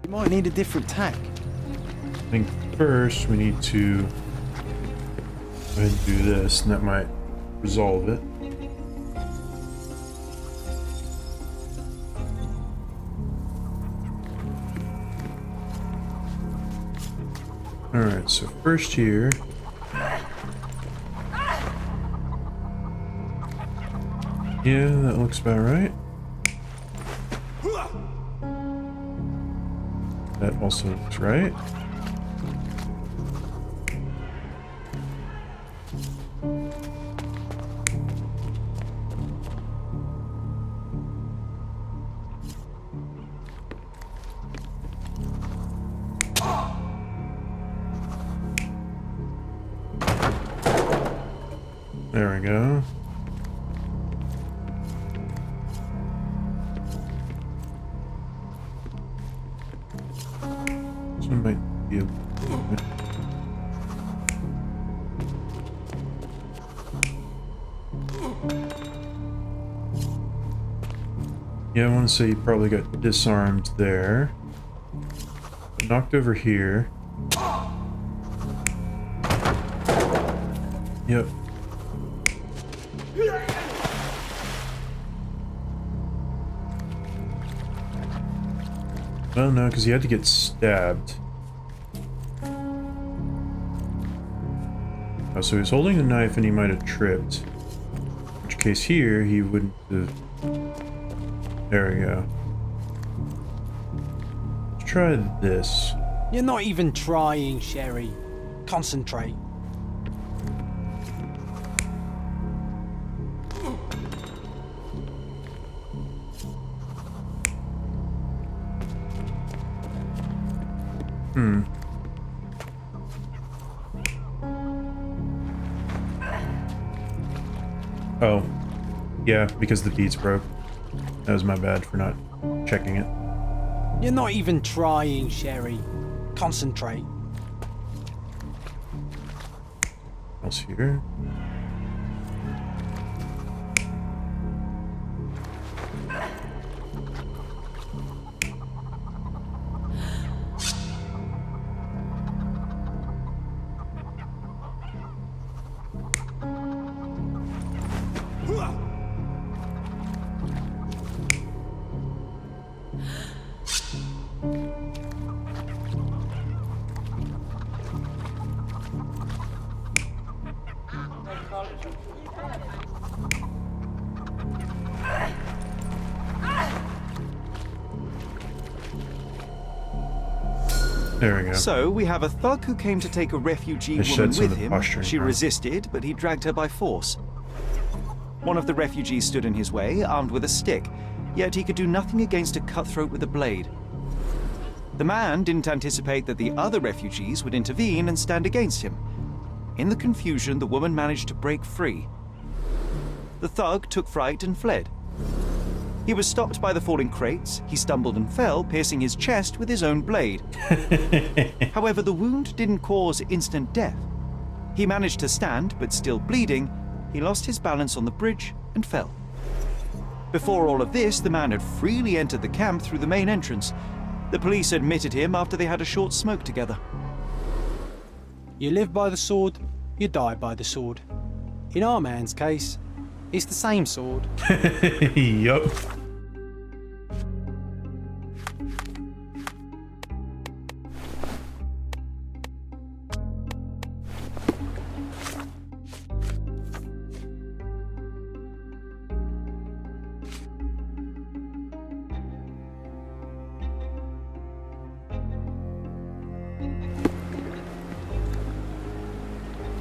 You might need a different tack. I think first we need to go ahead and do this, and that might resolve it. Alright, so first here. Yeah, that looks about right. That also looks right. There we go. This one might be a little bit. Yeah, I want to say you probably got disarmed there. Knocked over here. Yep. Well, no, because he had to get stabbed. Oh, so he was holding a knife and he might have tripped. In which case here, he wouldn't have... There we go. Let's try this. You're not even trying, Sherry. Concentrate. Oh. Yeah, because the beads broke. That was my bad for not checking it. You're not even trying, Sherry. Concentrate. Else here? There we go. So, we have a thug who came to take a refugee This woman sheds some with of the him. posturing She now. resisted, but he dragged her by force. One of the refugees stood in his way, armed with a stick, yet he could do nothing against a cutthroat with a blade. The man didn't anticipate that the other refugees would intervene and stand against him. In the confusion, the woman managed to break free. The thug took fright and fled. He was stopped by the falling crates. He stumbled and fell, piercing his chest with his own blade. However, the wound didn't cause instant death. He managed to stand, but still bleeding, he lost his balance on the bridge and fell. Before all of this, the man had freely entered the camp through the main entrance. The police admitted him after they had a short smoke together. You live by the sword, you die by the sword. In our man's case, it's the same sword. Yup.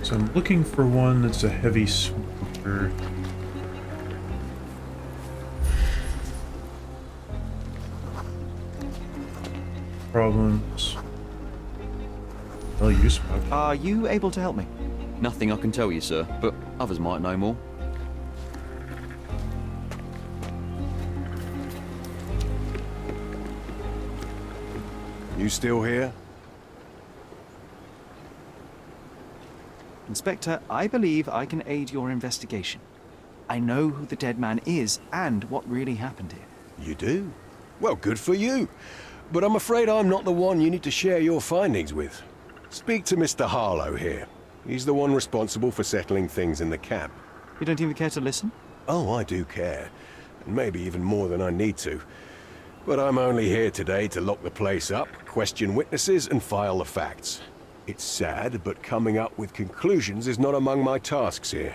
So I'm looking for one that's a heavy smoker. Problems. Well, you smoke. Are you able to help me? Nothing I can tell you, sir, but others might know more. You still here? Inspector, I believe I can aid your investigation. I know who the dead man is and what really happened here. You do? Well, good for you. But I'm afraid I'm not the one you need to share your findings with. Speak to Mr. Harlow here. He's the one responsible for settling things in the camp. You don't even care to listen? Oh, I do care. And maybe even more than I need to. But I'm only here today to lock the place up, question witnesses, and file the facts. It's sad, but coming up with conclusions is not among my tasks here.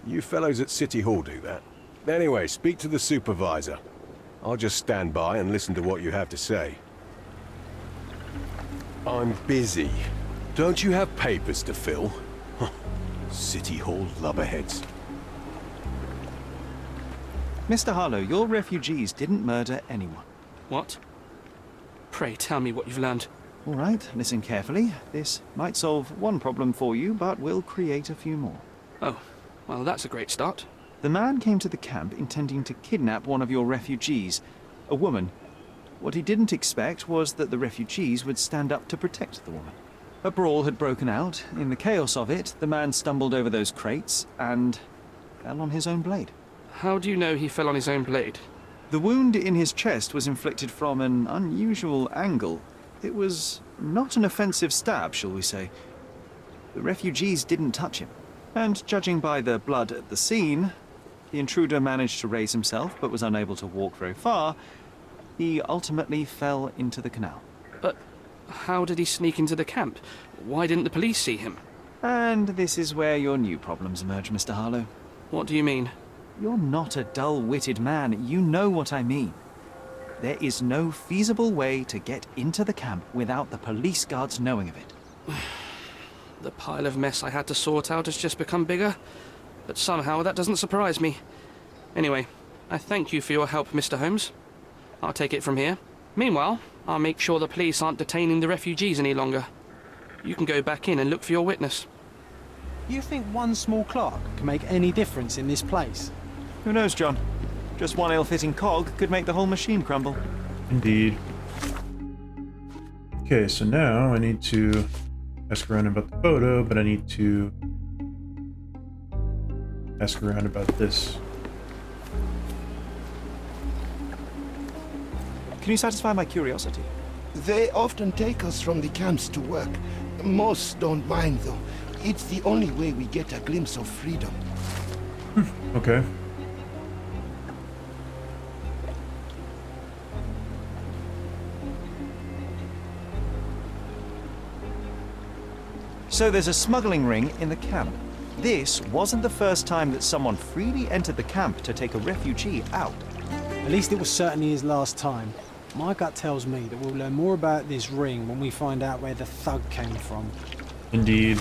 You fellows at City Hall do that. Anyway, speak to the supervisor. I'll just stand by and listen to what you have to say. I'm busy. Don't you have papers to fill? City Hall lubberheads. Mr. Harlow, your refugees didn't murder anyone. What? Pray tell me what you've learned. All right, listen carefully. This might solve one problem for you, but will create a few more. Oh, Well, that's a great start. The man came to the camp intending to kidnap one of your refugees, a woman. What he didn't expect was that the refugees would stand up to protect the woman. A brawl had broken out. In the chaos of it, the man stumbled over those crates and fell on his own blade. How do you know he fell on his own blade? The wound in his chest was inflicted from an unusual angle. It was not an offensive stab, shall we say. The refugees didn't touch him. And judging by the blood at the scene, the intruder managed to raise himself but was unable to walk very far. He ultimately fell into the canal. But how did he sneak into the camp? Why didn't the police see him? And this is where your new problems emerge, Mr. Harlow. What do you mean? You're not a dull-witted man. You know what I mean. There is no feasible way to get into the camp without the police guards knowing of it. The pile of mess I had to sort out has just become bigger, but somehow that doesn't surprise me. Anyway, I thank you for your help, Mr. Holmes. I'll take it from here. Meanwhile, I'll make sure the police aren't detaining the refugees any longer. You can go back in and look for your witness. You think one small clerk can make any difference in this place? Who knows, John? Just one ill-fitting cog could make the whole machine crumble. Indeed. Okay, so now I need to ask around about the photo, but I need to ask around about this. Can you satisfy my curiosity? They often take us from the camps to work. Most don't mind, though. It's the only way we get a glimpse of freedom. Okay. So there's a smuggling ring in the camp. This wasn't the first time that someone freely entered the camp to take a refugee out. At least it was certainly his last time. My gut tells me that we'll learn more about this ring when we find out where the thug came from. Indeed.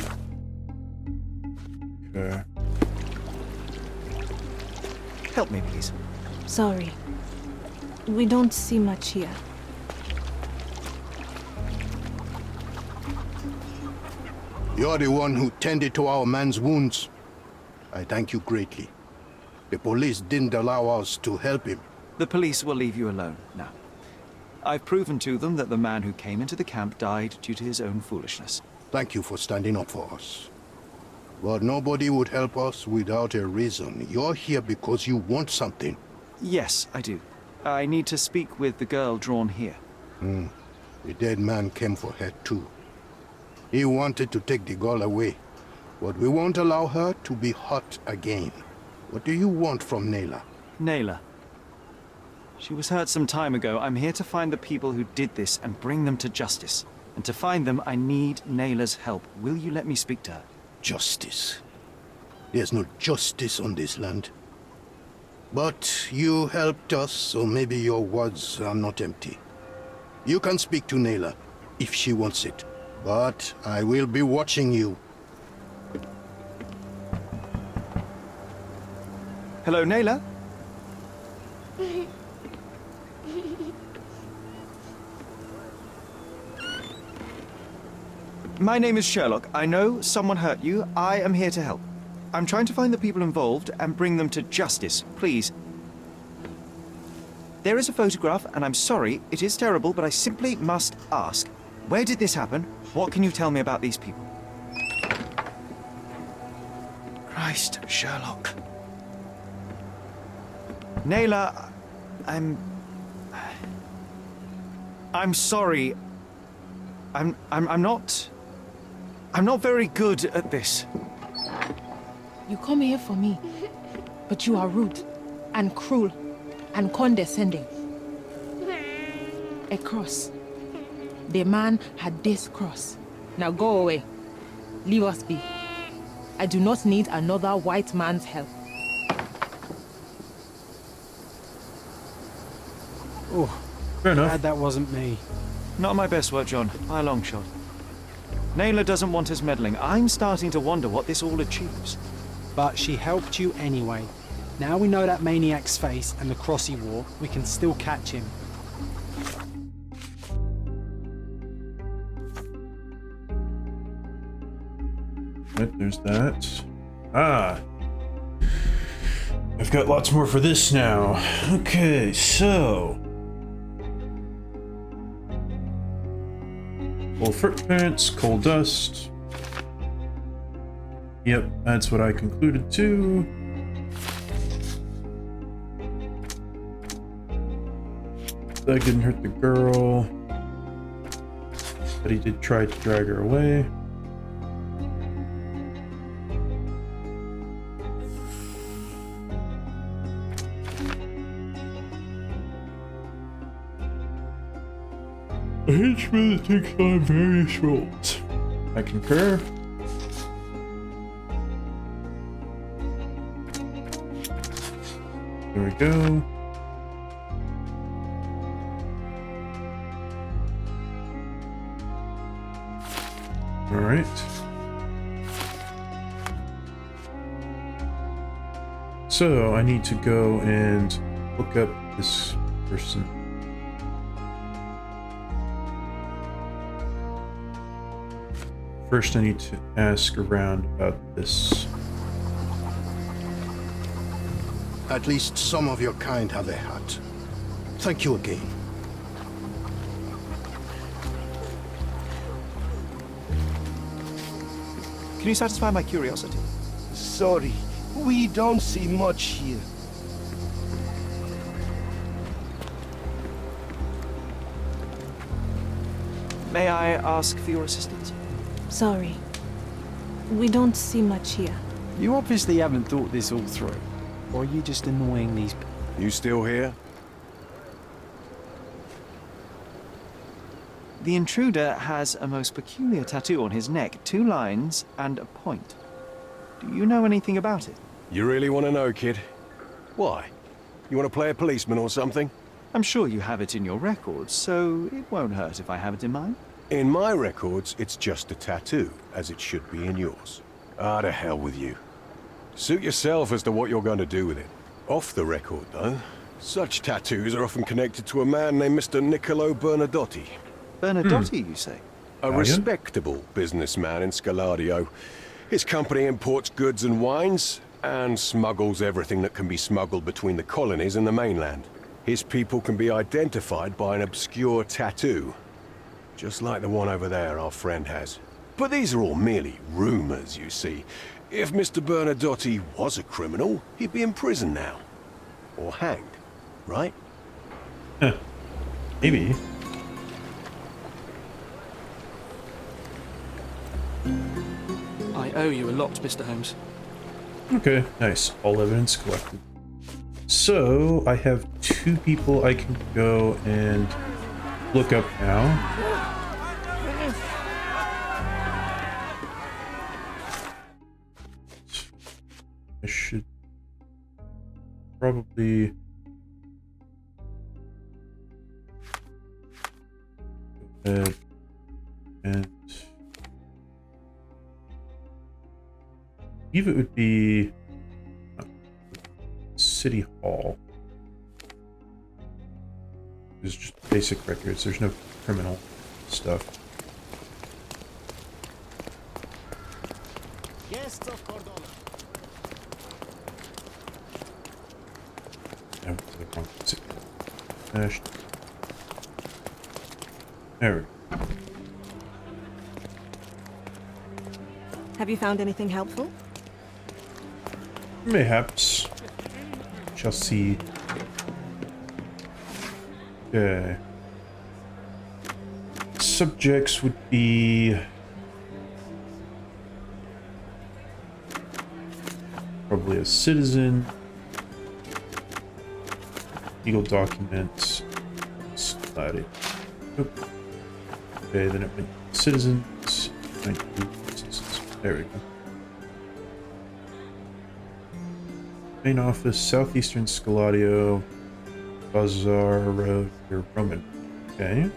Okay. Help me, please. Sorry. We don't see much here. You're the one who tended to our man's wounds. I thank you greatly. The police didn't allow us to help him. The police will leave you alone now. I've proven to them that the man who came into the camp died due to his own foolishness. Thank you for standing up for us. But nobody would help us without a reason. You're here because you want something. Yes, I do. I need to speak with the girl drawn here. The dead man came for her too. He wanted to take the girl away, but we won't allow her to be hurt again. What do you want from Nayla? Nayla. She was hurt some time ago. I'm here to find the people who did this and bring them to justice. And to find them, I need Nayla's help. Will you let me speak to her? Justice. There's no justice on this land. But you helped us, so maybe your words are not empty. You can speak to Nayla, if she wants it. But I will be watching you. Hello, Nayla? My name is Sherlock. I know someone hurt you. I am here to help. I'm trying to find the people involved and bring them to justice. Please. There is a photograph, and I'm sorry, it is terrible, but I simply must ask. Where did this happen? What can you tell me about these people? Christ, Sherlock. Nayla, I'm sorry. I'm not very good at this. You come here for me, but you are rude and cruel and condescending. A cross. The man had this cross. Now go away. Leave us be. I do not need another white man's help. Oh, fair enough. Glad that wasn't me. Not my best work, John, by a long shot. Nayla doesn't want us meddling. I'm starting to wonder what this all achieves. But she helped you anyway. Now we know that maniac's face and the cross he wore, we can still catch him. Right, there's that. Ah, I've got lots more for this now. Okay, so... Coal footprints, coal dust. Yep, that's what I concluded too. That didn't hurt the girl. But he did try to drag her away. A henchman that takes on various roles. I concur. There we go. All right. So I need to go and look up this person. First, I need to ask around about this. At least some of your kind have a hat. Thank you again. Can you satisfy my curiosity? Sorry, we don't see much here. May I ask for your assistance? Sorry. We don't see much here. You obviously haven't thought this all through. Or are you just annoying these... You still here? The intruder has a most peculiar tattoo on his neck, 2 lines and a point. Do you know anything about it? You really want to know, kid? Why? You want to play a policeman or something? I'm sure you have it in your records, so it won't hurt if I have it in mine. In my records, it's just a tattoo, as it should be in yours. Ah, to hell with you. Suit yourself as to what you're going to do with it. Off the record, though, such tattoos are often connected to a man named Mr. Niccolo Bernadotti. Bernadotti, you say? A respectable businessman in Scaladio. His company imports goods and wines, and smuggles everything that can be smuggled between the colonies and the mainland. His people can be identified by an obscure tattoo, just like the one over there our friend has. But these are all merely rumors, you see. If Mr. Bernadotti was a criminal, he'd be in prison now. Or hanged, right? Maybe. I owe you a lot, Mr. Holmes. Okay, nice. All evidence collected. So, I have 2 people I can go and look up now. I should probably... go ahead and... I believe it would be... City Hall. There's just basic records. There's no criminal stuff. Guests of Cordova. No, the wrong city. There we go. Have you found anything helpful? Mayhaps. Shall see. Okay. Subjects would be probably a citizen. Legal documents. Study. Okay, then it went citizens. There we go. Main office, southeastern Scaladio, Bazaar Road, your Roman. Okay.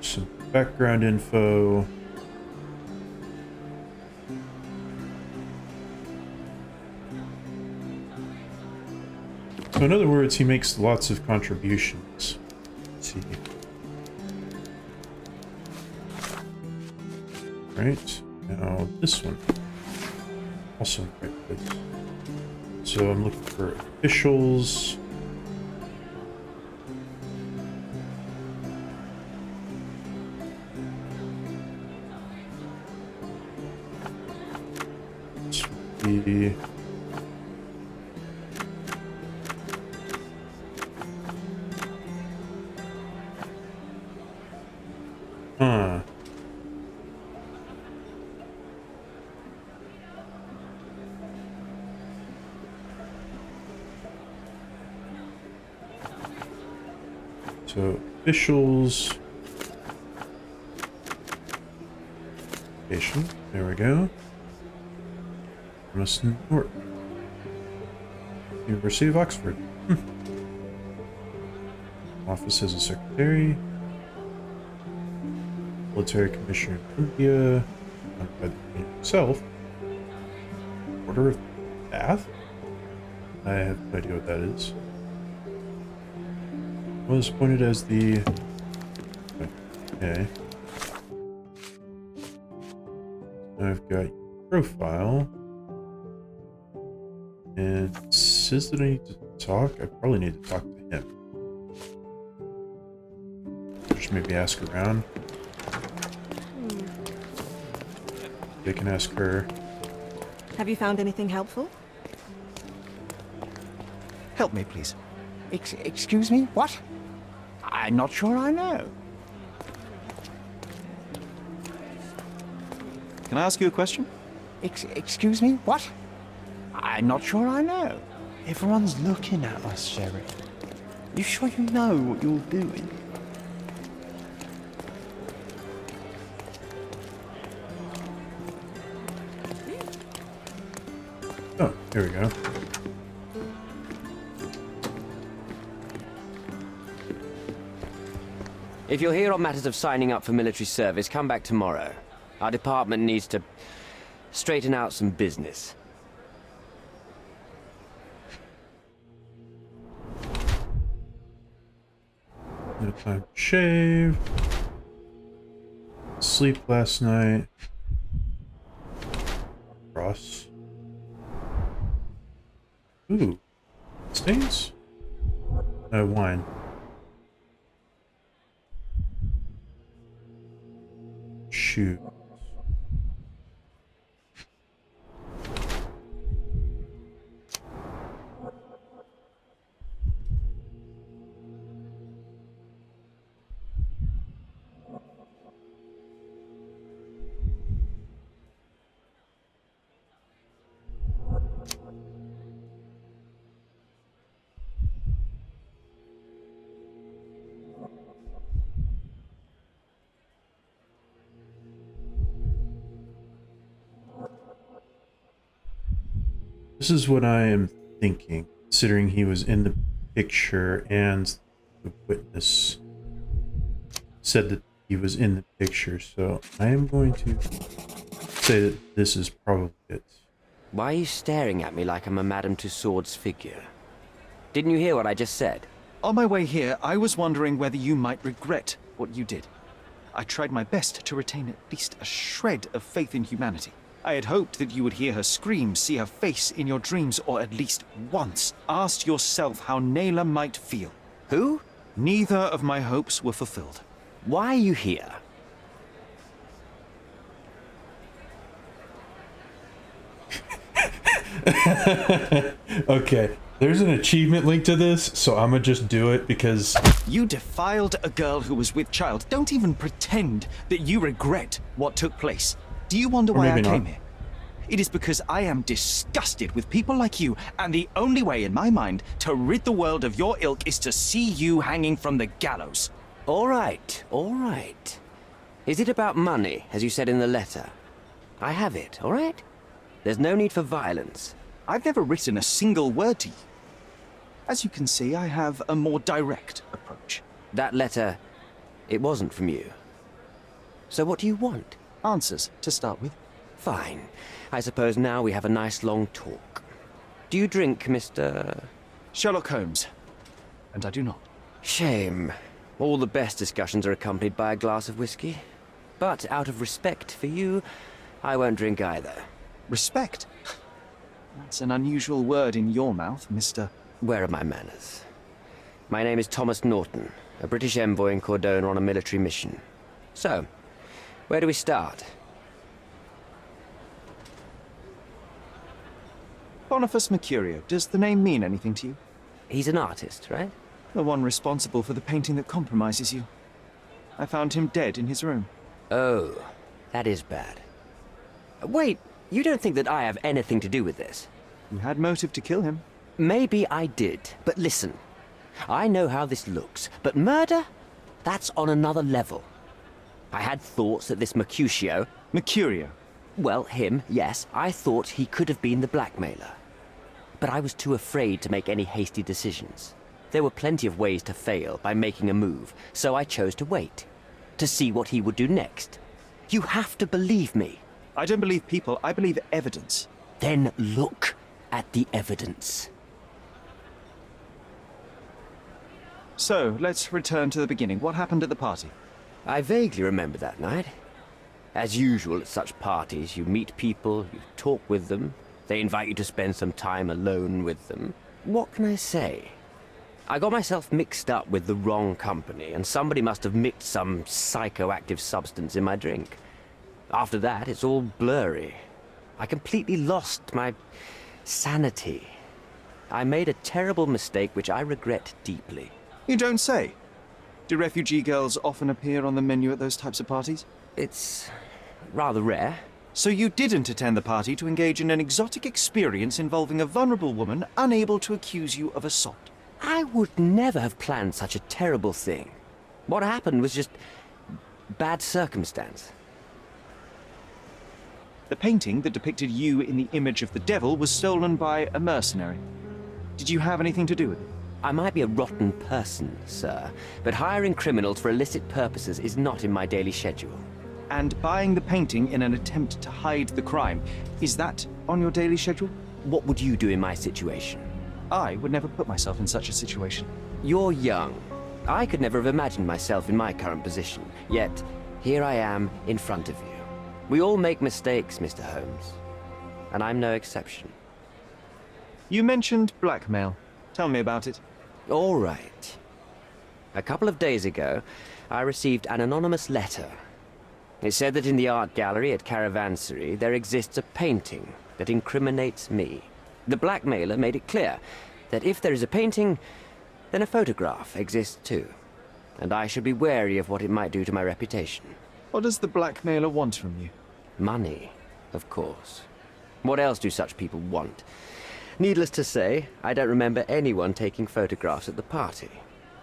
Some background info. So in other words, he makes lots of contributions. Let's see. Right. Now this one. Also in the right place. So I'm looking for officials. This would be... Huh. So, officials. Station. There we go. Thomas Norton. University of Oxford. Office as a secretary. Military Commissioner in India. Not by the Queen himself. Order of Bath? I have no idea what that is. Was appointed as the... Okay. Now I've got your profile. And it says that I need to talk. I probably need to talk to him. Just maybe ask around. They can ask her. Have you found anything helpful? Help me, please. Excuse me? What? I'm not sure I know. Can I ask you a question? Excuse me? What? I'm not sure I know. Everyone's looking at us, Sherry. You sure you know what you're doing? Oh, here we go. If you're here on matters of signing up for military service, come back tomorrow. Our department needs to straighten out some business. No time to shave. Sleep last night. Cross. Ooh. Stains? Wine. Shoes. This is what I am thinking, considering he was in the picture and the witness said that he was in the picture. So I am going to say that this is probably it. Why are you staring at me like I'm a Madame Tussauds figure? Didn't you hear what I just said? On my way here, I was wondering whether you might regret what you did. I tried my best to retain at least a shred of faith in humanity. I had hoped that you would hear her scream, see her face in your dreams, or at least once ask yourself how Naylor might feel. Who? Neither of my hopes were fulfilled. Why are you here? Okay, there's an achievement link to this, so I'm gonna just do it because... You defiled a girl who was with child. Don't even pretend that you regret what took place. Do you wonder why I came here? It is because I am disgusted with people like you, and the only way in my mind to rid the world of your ilk is to see you hanging from the gallows. All right, all right. Is it about money, as you said in the letter? I have it, all right? There's no need for violence. I've never written a single word to you. As you can see, I have a more direct approach. That letter, it wasn't from you. So what do you want? Answers, to start with. Fine. I suppose now we have a nice long talk. Do you drink, Mr... Sherlock Holmes. And I do not. Shame. All the best discussions are accompanied by a glass of whiskey. But out of respect for you, I won't drink either. Respect? That's an unusual word in your mouth, Mr. Where are my manners? My name is Thomas Norton, a British envoy in Cordona on a military mission. So, where do we start? Boniface Mercurio. Does the name mean anything to you? He's an artist, right? The one responsible for the painting that compromises you. I found him dead in his room. Oh, that is bad. Wait, you don't think that I have anything to do with this? You had motive to kill him. Maybe I did, but listen. I know how this looks, but murder? That's on another level. I had thoughts that this Mercutio... Mercurio? Well, him, yes. I thought he could have been the blackmailer. But I was too afraid to make any hasty decisions. There were plenty of ways to fail by making a move, so I chose to wait. To see what he would do next. You have to believe me. I don't believe people, I believe evidence. Then look at the evidence. So, let's return to the beginning. What happened at the party? I vaguely remember that night. As usual at such parties, you meet people, you talk with them, they invite you to spend some time alone with them. What can I say? I got myself mixed up with the wrong company, and somebody must have mixed some psychoactive substance in my drink. After that, it's all blurry. I completely lost my sanity. I made a terrible mistake which I regret deeply. You don't say. Do refugee girls often appear on the menu at those types of parties? It's rather rare. So you didn't attend the party to engage in an exotic experience involving a vulnerable woman unable to accuse you of assault? I would never have planned such a terrible thing. What happened was just bad circumstance. The painting that depicted you in the image of the devil was stolen by a mercenary. Did you have anything to do with it? I might be a rotten person, sir, but hiring criminals for illicit purposes is not in my daily schedule. And buying the painting in an attempt to hide the crime, is that on your daily schedule? What would you do in my situation? I would never put myself in such a situation. You're young. I could never have imagined myself in my current position, yet here I am in front of you. We all make mistakes, Mr. Holmes, and I'm no exception. You mentioned blackmail. Tell me about it. All right. A couple of days ago, I received an anonymous letter. It said that in the art gallery at Caravansary there exists a painting that incriminates me. The blackmailer made it clear that if there is a painting, then a photograph exists too. And I should be wary of what it might do to my reputation. What does the blackmailer want from you? Money, of course. What else do such people want? Needless to say, I don't remember anyone taking photographs at the party.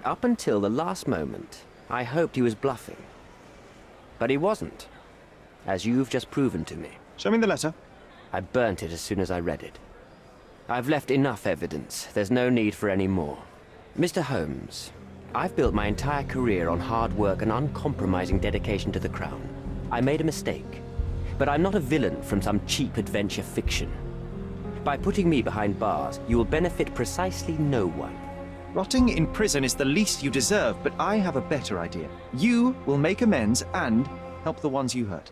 Up until the last moment, I hoped he was bluffing. But he wasn't, as you've just proven to me. Show me the letter. I burnt it as soon as I read it. I've left enough evidence. There's no need for any more. Mr. Holmes, I've built my entire career on hard work and uncompromising dedication to the Crown. I made a mistake, but I'm not a villain from some cheap adventure fiction. By putting me behind bars, you will benefit precisely no one. Rotting in prison is the least you deserve, but I have a better idea. You will make amends and help the ones you hurt.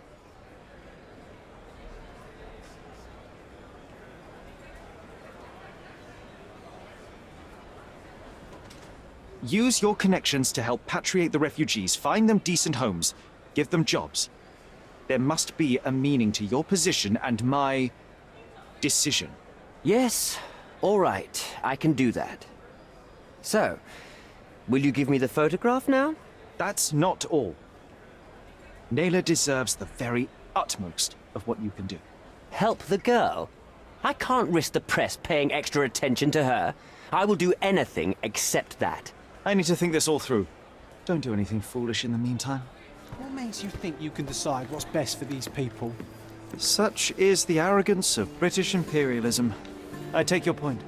Use your connections to help patriate the refugees, find them decent homes, give them jobs. There must be a meaning to your position and my decision. Yes, all right, I can do that. So, will you give me the photograph now? That's not all. Naylor deserves the very utmost of what you can do. Help the girl? I can't risk the press paying extra attention to her. I will do anything except that. I need to think this all through. Don't do anything foolish in the meantime. What makes you think you can decide what's best for these people? Such is the arrogance of British imperialism. I take your point.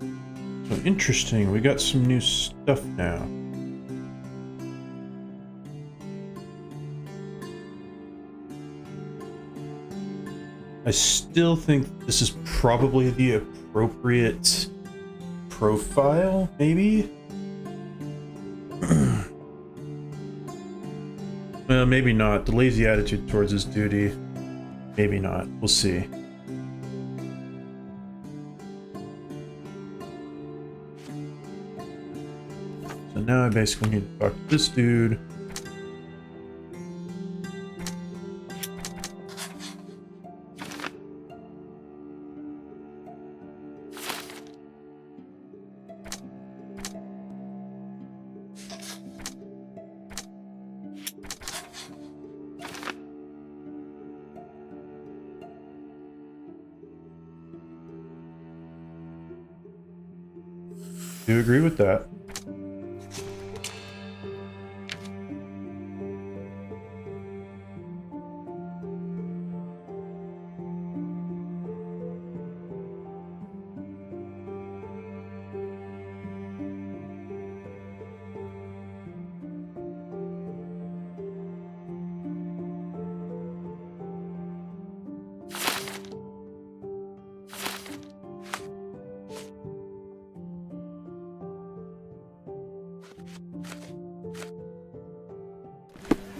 So interesting, we got some new stuff now. I still think this is probably the appropriate profile, maybe? Well, maybe not. The lazy attitude towards his duty. Maybe not. We'll see. So now I basically need to talk to this dude. Do you agree with that?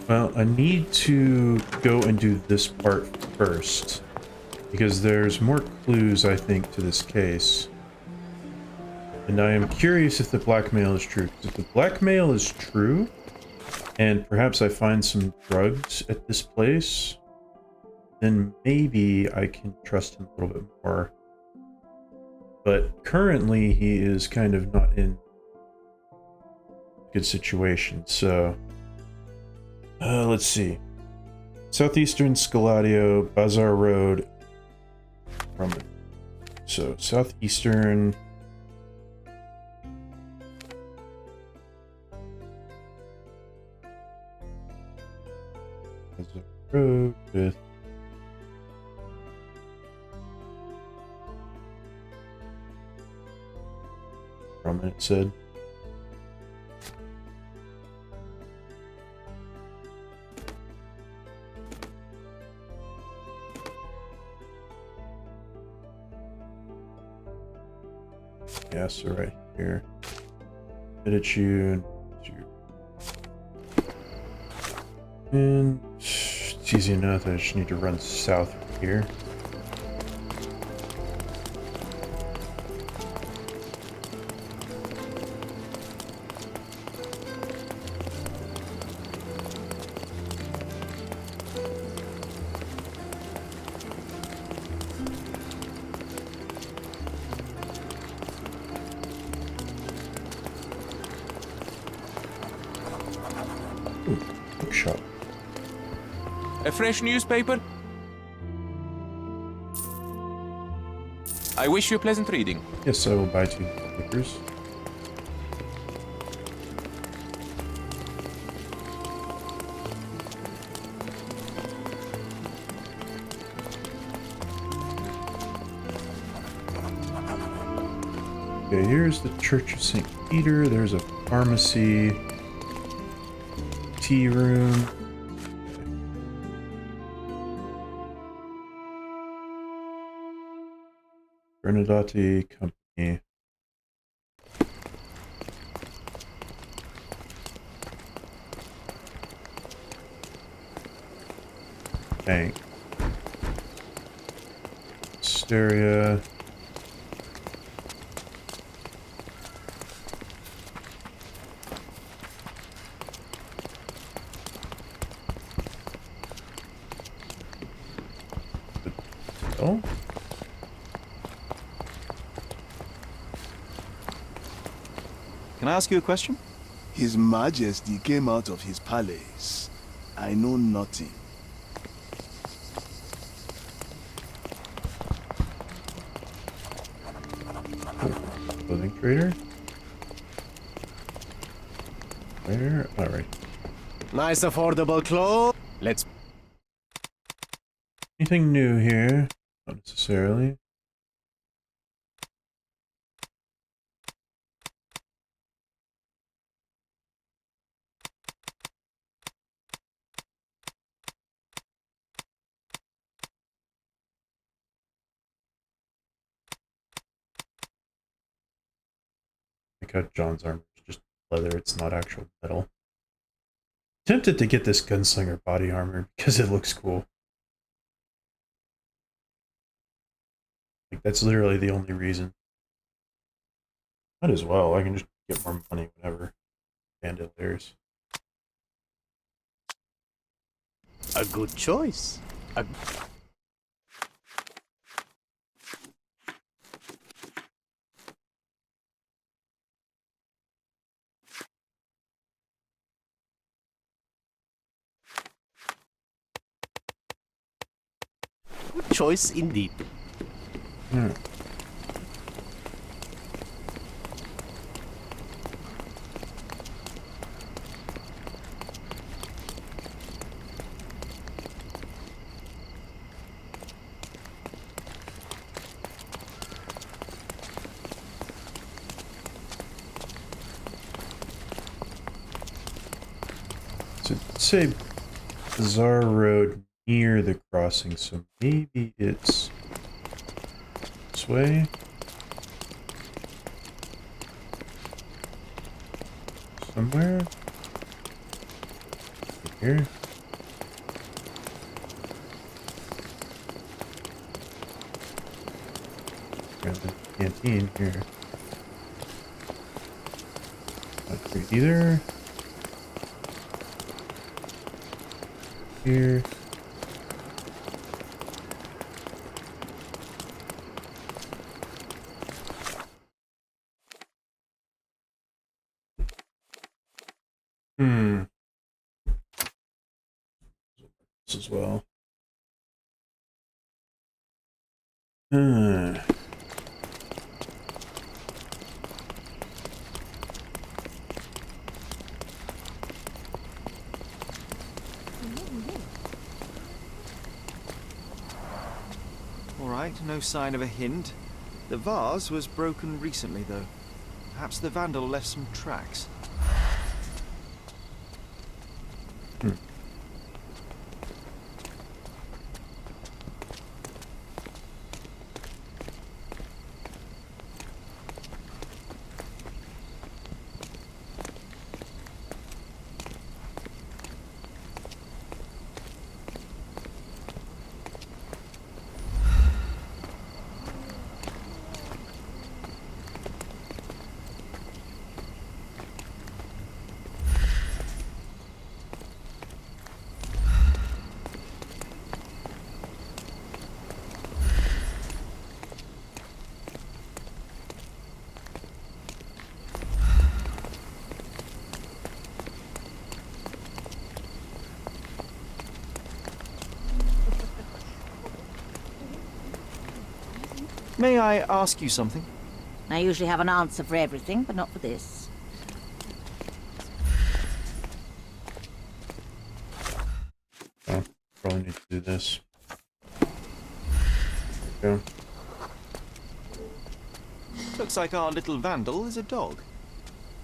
Well, I need to go and do this part first, because there's more clues, I think, to this case. And I am curious if the blackmail is true. If the blackmail is true, and perhaps I find some drugs at this place, then maybe I can trust him a little bit more. But currently, he is kind of not in a good situation, so... let's see. Southeastern Scaladio, Bazaar Road. So, southeastern. Bazaar Road with. It said. Yeah, so right here. Edit you. And it's easy enough. I just need to run south here. Bookshop. A fresh newspaper? I wish you pleasant reading. Yes, I will buy 2 papers. Okay, here's the Church of St. Peter. There's a pharmacy. Tea room. Bernadette Company. Bank. Hysteria. Oh. Can I ask you a question? His Majesty came out of his palace. I know nothing. Clothing trader. Where? Alright. Nice affordable clothes. Let's... Anything new here? Not necessarily. I got John's armor. It's just leather. It's not actual metal. tempted to get this gunslinger body armor because it looks cool. Like, that's literally the only reason. Might as well. I can just get more money whenever. Bandoliers. A good choice. Good choice indeed. So say Bazaar Road near the crossing, so maybe it's this way. Somewhere here. Got the canteen here. Not great either. Here. This as well. Alright, no sign of a hint. The vase was broken recently, though. Perhaps the vandal left some tracks. May I ask you something? I usually have an answer for everything, but not for this. Oh, probably need to do this. There we go. Looks like our little vandal is a dog.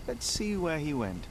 Let's see where he went.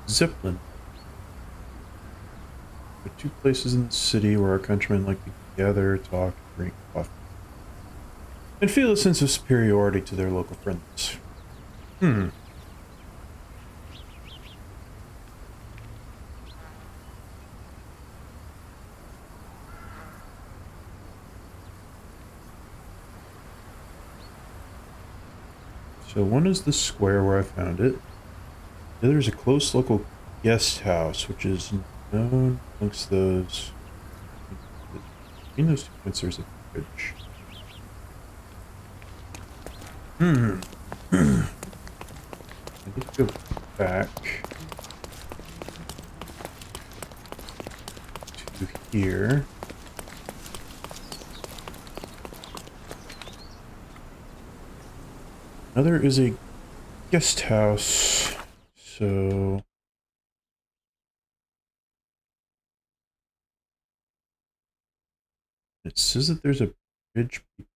Zeppelin. There are two places in the city where our countrymen like to gather, talk, drink coffee, and feel a sense of superiority to their local friends. So one is the square where I found it. The other is a close local guest house, which is known amongst those. In those two points, there's a bridge. I need to go back to here. Now there is a guest house, so it says that there's a bridge between.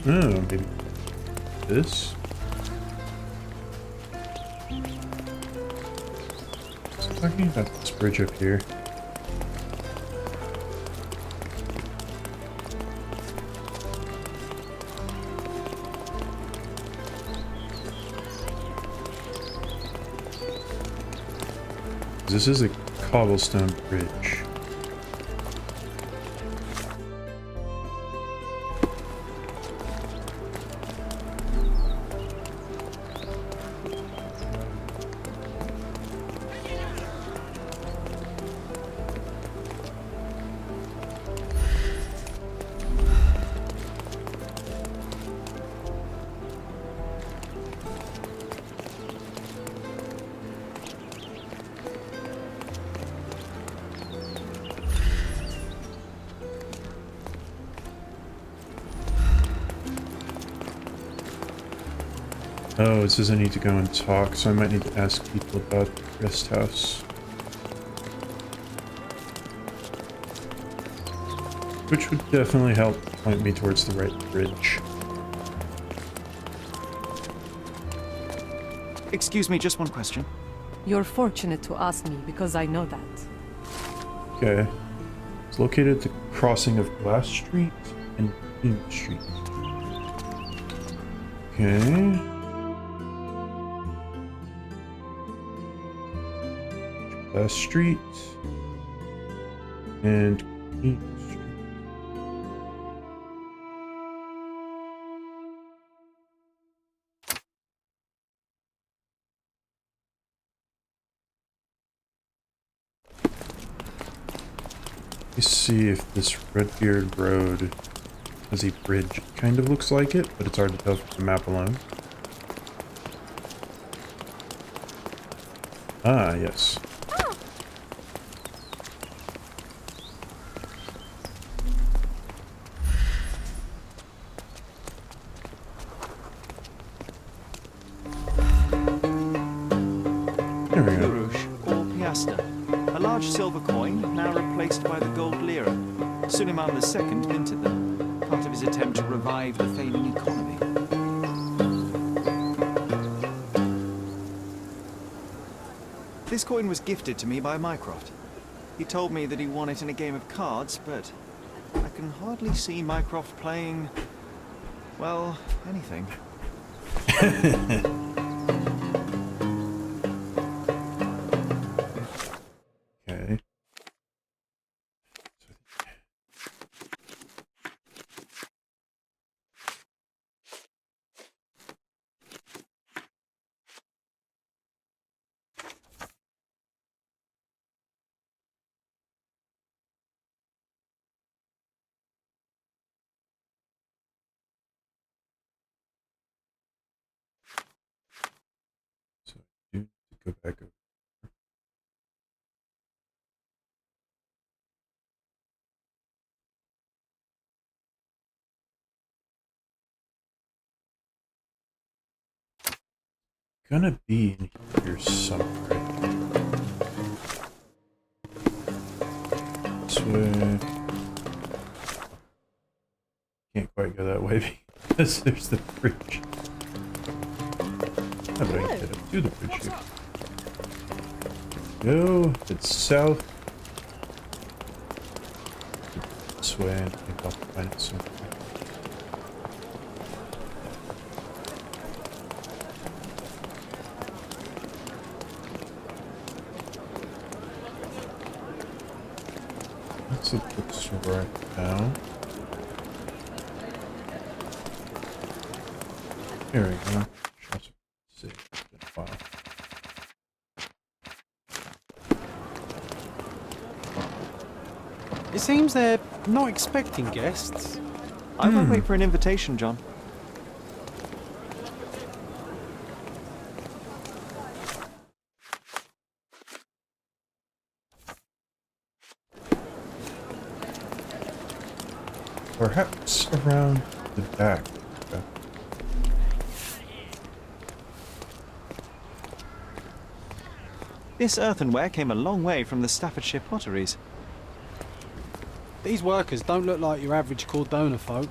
Oh, maybe this. I'm talking about this bridge up here. This is a cobblestone bridge. Oh, it says I need to go and talk, so I might need to ask people about the rest house. Which would definitely help point me towards the right bridge. Excuse me, just one question. You're fortunate to ask me because I know that. Okay. It's located at the crossing of Glass Street and Queen Street. Okay. Glass Street and Queen Street. Let me see if this Redbeard Road has a bridge. It kind of looks like it, but it's hard to tell from the map alone. Ah, yes. There we go. Kurush, or piaster. A large silver coin, now replaced by the gold lira. Suleiman II minted them, part of his attempt to revive the failing economy. This coin was gifted to me by Mycroft. He told me that he won it in a game of cards, but I can hardly see Mycroft playing, well, anything. Okay. So I do need to go back over. Gonna be in here somewhere. This way. Can't quite go that way because there's the bridge. How about I get up to the bridge here? Go. It's south. this way and I think I'll find it soon. That's the bookstore right now. There we go. See, it's been a while. It seems they're not expecting guests. I won't wait for an invitation, John. Perhaps around the back. This earthenware came a long way from the Staffordshire potteries. These workers don't look like your average Cordona folk.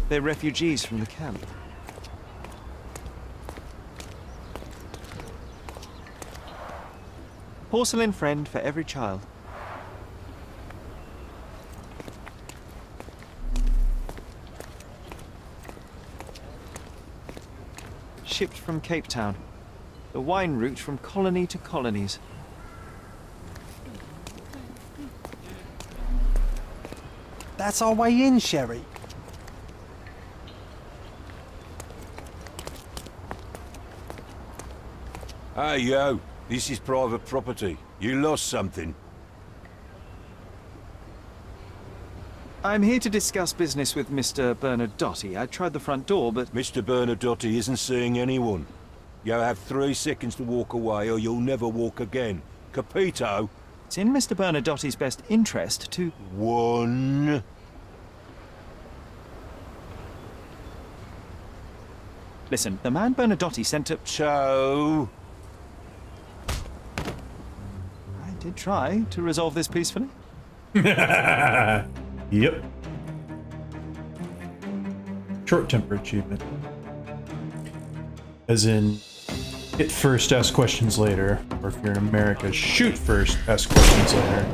They're refugees from the camp. Porcelain friend for every child. Shipped from Cape Town. The wine route from colony to colonies. That's our way in, Sherry. Hey, yo. This is private property. You lost something. I'm here to discuss business with Mr. Bernadotte. I tried the front door, but... Mr. Bernadotte isn't seeing anyone. You have 3 seconds to walk away or you'll never walk again. Capito? It's in Mr. Bernadotte's best interest to... 1... Listen, the man Bernadotte sent up... 2... I did try to resolve this peacefully. Yep. Short temper achievement. As in, hit first, ask questions later. Or if you're in America, shoot first, ask questions later.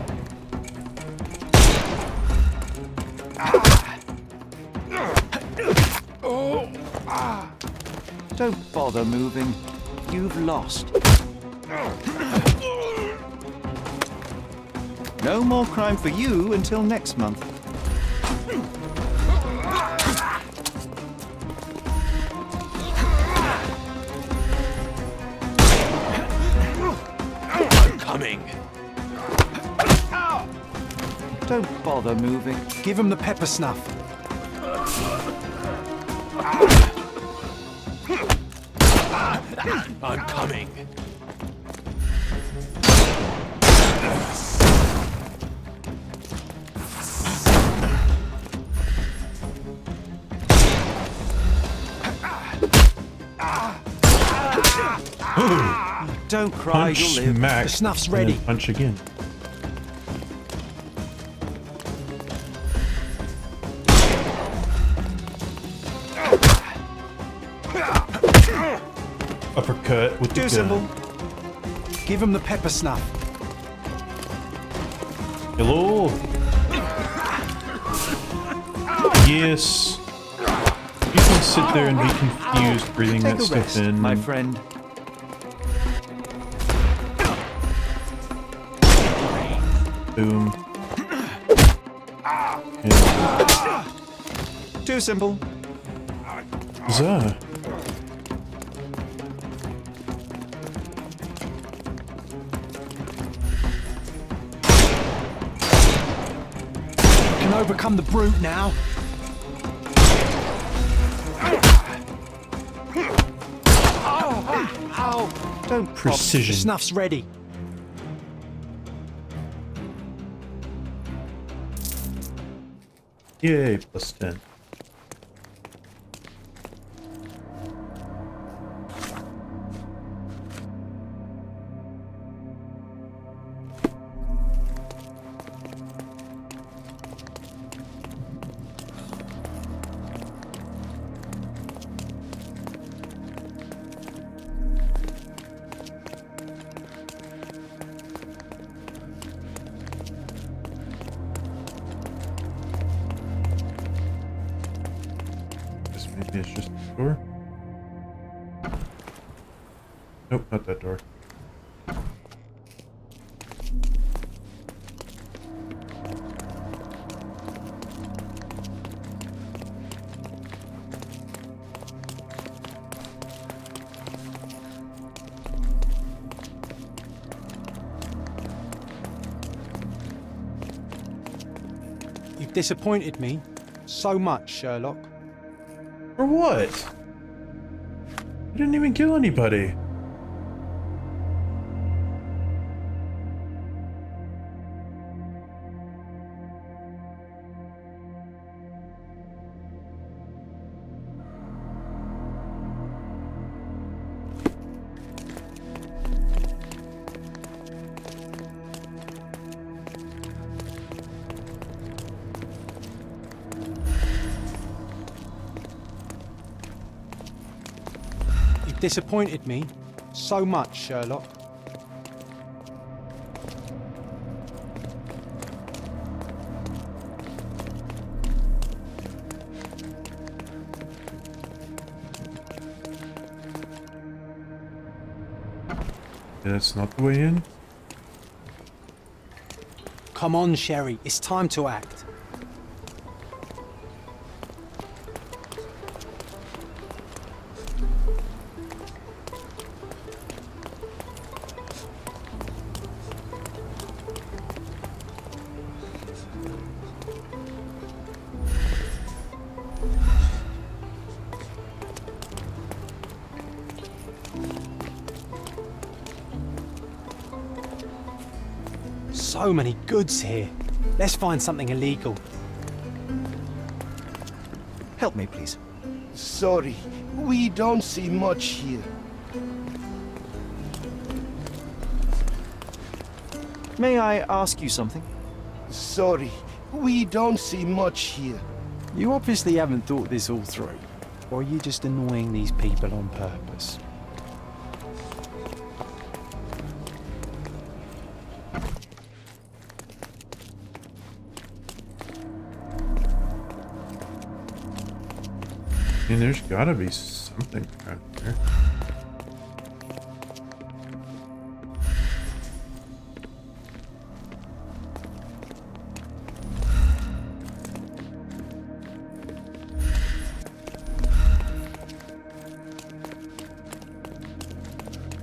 Don't bother moving. You've lost. No more crime for you until next month. I'm coming. Don't bother moving. Give him the pepper snuff. I'm coming. Don't cry, Punch, you'll live. smack, The snuff's and ready. then punch again. Uppercut with the gun. Simple. Give him the pepper snuff. Hello. Yes. You can sit there and be confused breathing Take that a stuff rest, in. my friend. Boom. Too simple. Huzzah. Can overcome the brute now. Don't Precision. The snuff's ready. Yay, plus 10. It's just the door. Nope, not that door. You've disappointed me so much, Sherlock. For what? I didn't even kill anybody. You've disappointed me so much, Sherlock. That's not the way in. Come on, Sherry. It's time to act. So many goods here. Let's find something illegal. Help me, please. Sorry, we don't see much here. May I ask you something? Sorry, we don't see much here. You obviously haven't thought this all through. Or are you just annoying these people on purpose? I mean, there's gotta be something around here.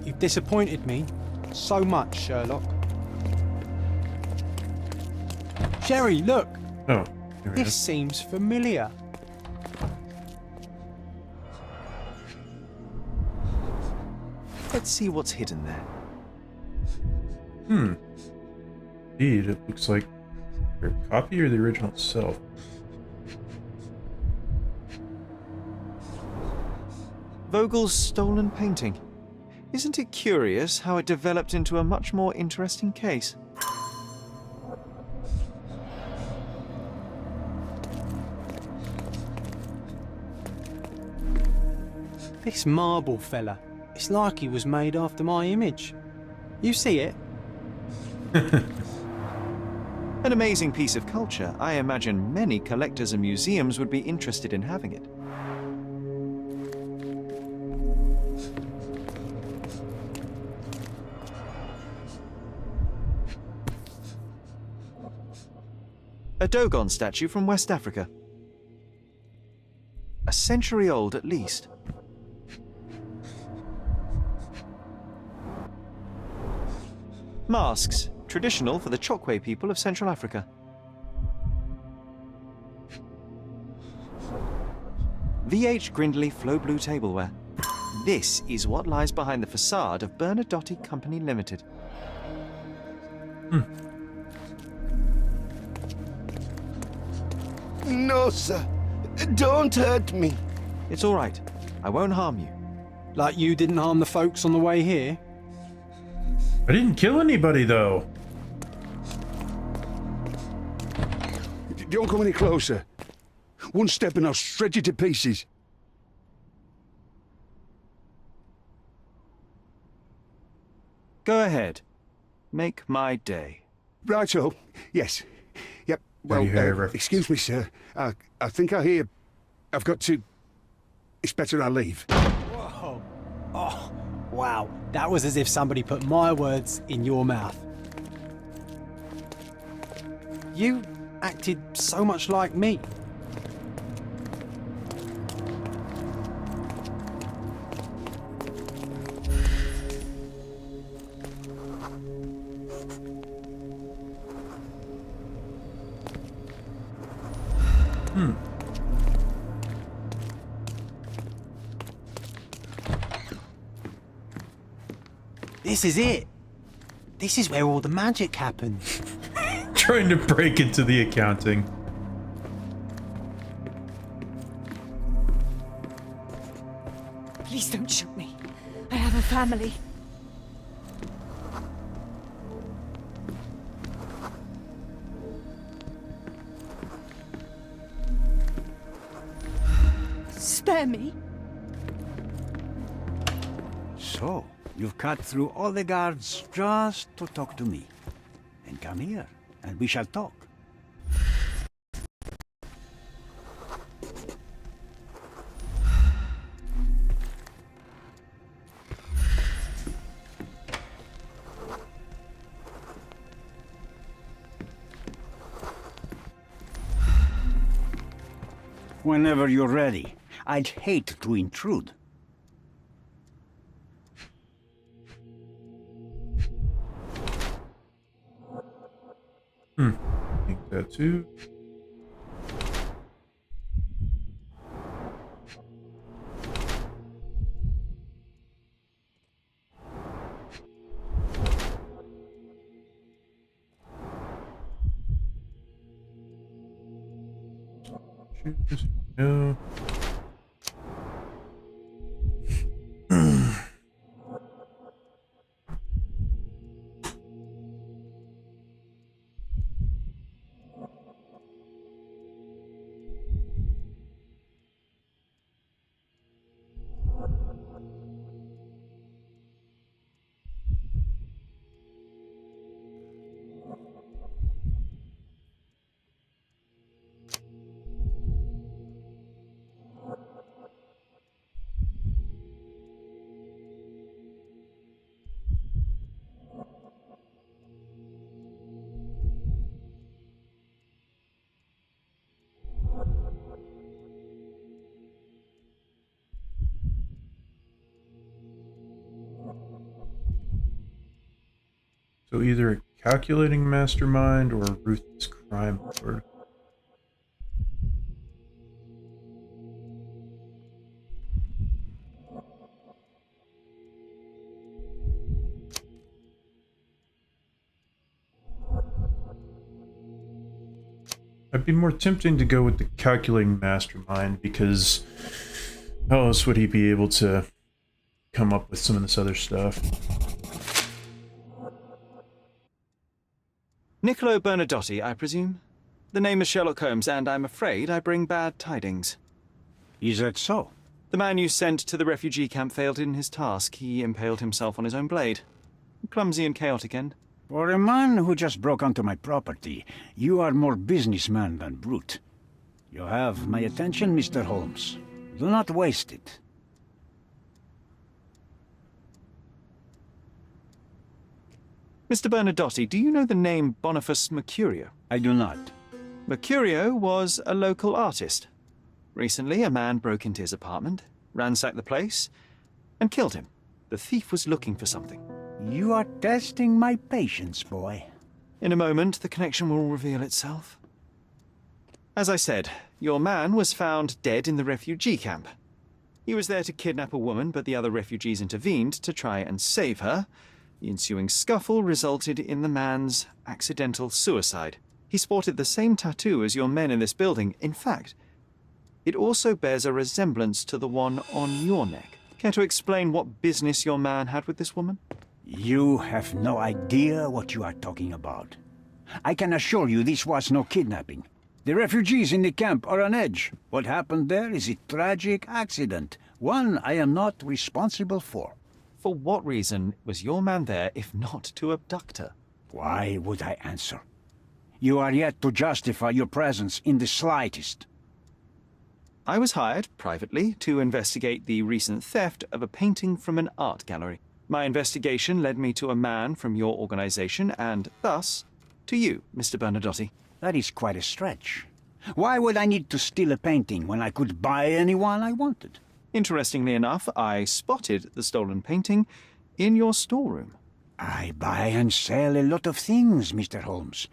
You've disappointed me so much, Sherlock. Sherry, look! Oh, this seems familiar. Let's see what's hidden there. Indeed, it looks like a copy or the original itself. Vogel's stolen painting. Isn't it curious how it developed into a much more interesting case? This marble fella, it's like he was made after my image. You see it? An amazing piece of culture. I imagine many collectors and museums would be interested in having it. A Dogon statue from West Africa. A century old at least. Masks, traditional for the Chokwe people of Central Africa. VH Grindley Flow Blue tableware. This is what lies behind the facade of Bernadotte Company Limited. No, sir. Don't hurt me. It's all right. I won't harm you. Like you didn't harm the folks on the way here? I didn't kill anybody, though. Don't come any closer. One step and I'll shred you to pieces. Go ahead. Make my day. Righto. Yes. Yep. Well, excuse me, sir. I think I hear... I've got to... It's better I leave. Whoa. Oh, wow. That was as if somebody put my words in your mouth. You acted so much like me. This is it. This is where all the magic happens. Trying to break into the accounting. Please don't shoot me. I have a family. Spare me. So, you've cut through all the guards just to talk to me. Then come here, and we shall talk. Whenever you're ready. I'd hate to intrude. I think that too. No. So either a calculating mastermind or a ruthless crime lord. I'd be more tempting to go with the calculating mastermind because how else would he be able to come up with some of this other stuff? Niccolo Bernadotti, I presume? The name is Sherlock Holmes, and I'm afraid I bring bad tidings. Is that so? The man you sent to the refugee camp failed in his task. He impaled himself on his own blade. Clumsy and chaotic end. For a man who just broke onto my property, you are more businessman than brute. You have my attention, Mr. Holmes. Do not waste it. Mr. Bernadotti, do you know the name Boniface Mercurio? I do not. Mercurio was a local artist. Recently, a man broke into his apartment, ransacked the place, and killed him. The thief was looking for something. You are testing my patience, boy. In a moment, the connection will reveal itself. As I said, your man was found dead in the refugee camp. He was there to kidnap a woman, but the other refugees intervened to try and save her. The ensuing scuffle resulted in the man's accidental suicide. He sported the same tattoo as your men in this building. In fact, it also bears a resemblance to the one on your neck. Care to explain what business your man had with this woman? You have no idea what you are talking about. I can assure you this was no kidnapping. The refugees in the camp are on edge. What happened there is a tragic accident, one I am not responsible for. For what reason was your man there if not to abduct her? Why would I answer? You are yet to justify your presence in the slightest. I was hired, privately, to investigate the recent theft of a painting from an art gallery. My investigation led me to a man from your organization, and thus, to you, Mr. Bernadotti. That is quite a stretch. Why would I need to steal a painting when I could buy anyone I wanted? Interestingly enough, I spotted the stolen painting in your storeroom. I buy and sell a lot of things, Mr. Holmes.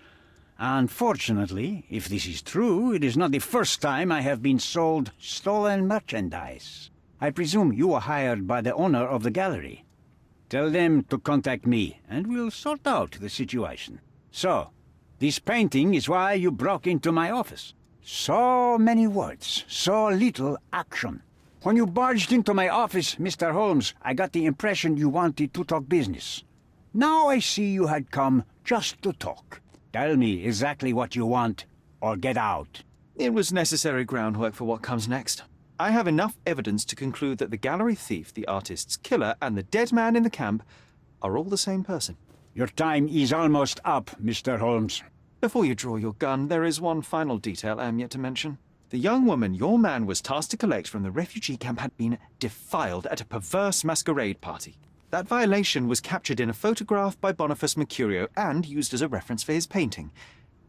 Unfortunately, if this is true, it is not the first time I have been sold stolen merchandise. I presume you were hired by the owner of the gallery. Tell them to contact me, and we'll sort out the situation. So, this painting is why you broke into my office. So many words, so little action. When you barged into my office, Mr. Holmes, I got the impression you wanted to talk business. Now I see you had come just to talk. Tell me exactly what you want, or get out. It was necessary groundwork for what comes next. I have enough evidence to conclude that the gallery thief, the artist's killer, and the dead man in the camp are all the same person. Your time is almost up, Mr. Holmes. Before you draw your gun, there is one final detail I am yet to mention. The young woman your man was tasked to collect from the refugee camp had been defiled at a perverse masquerade party. That violation was captured in a photograph by Boniface Mercurio and used as a reference for his painting.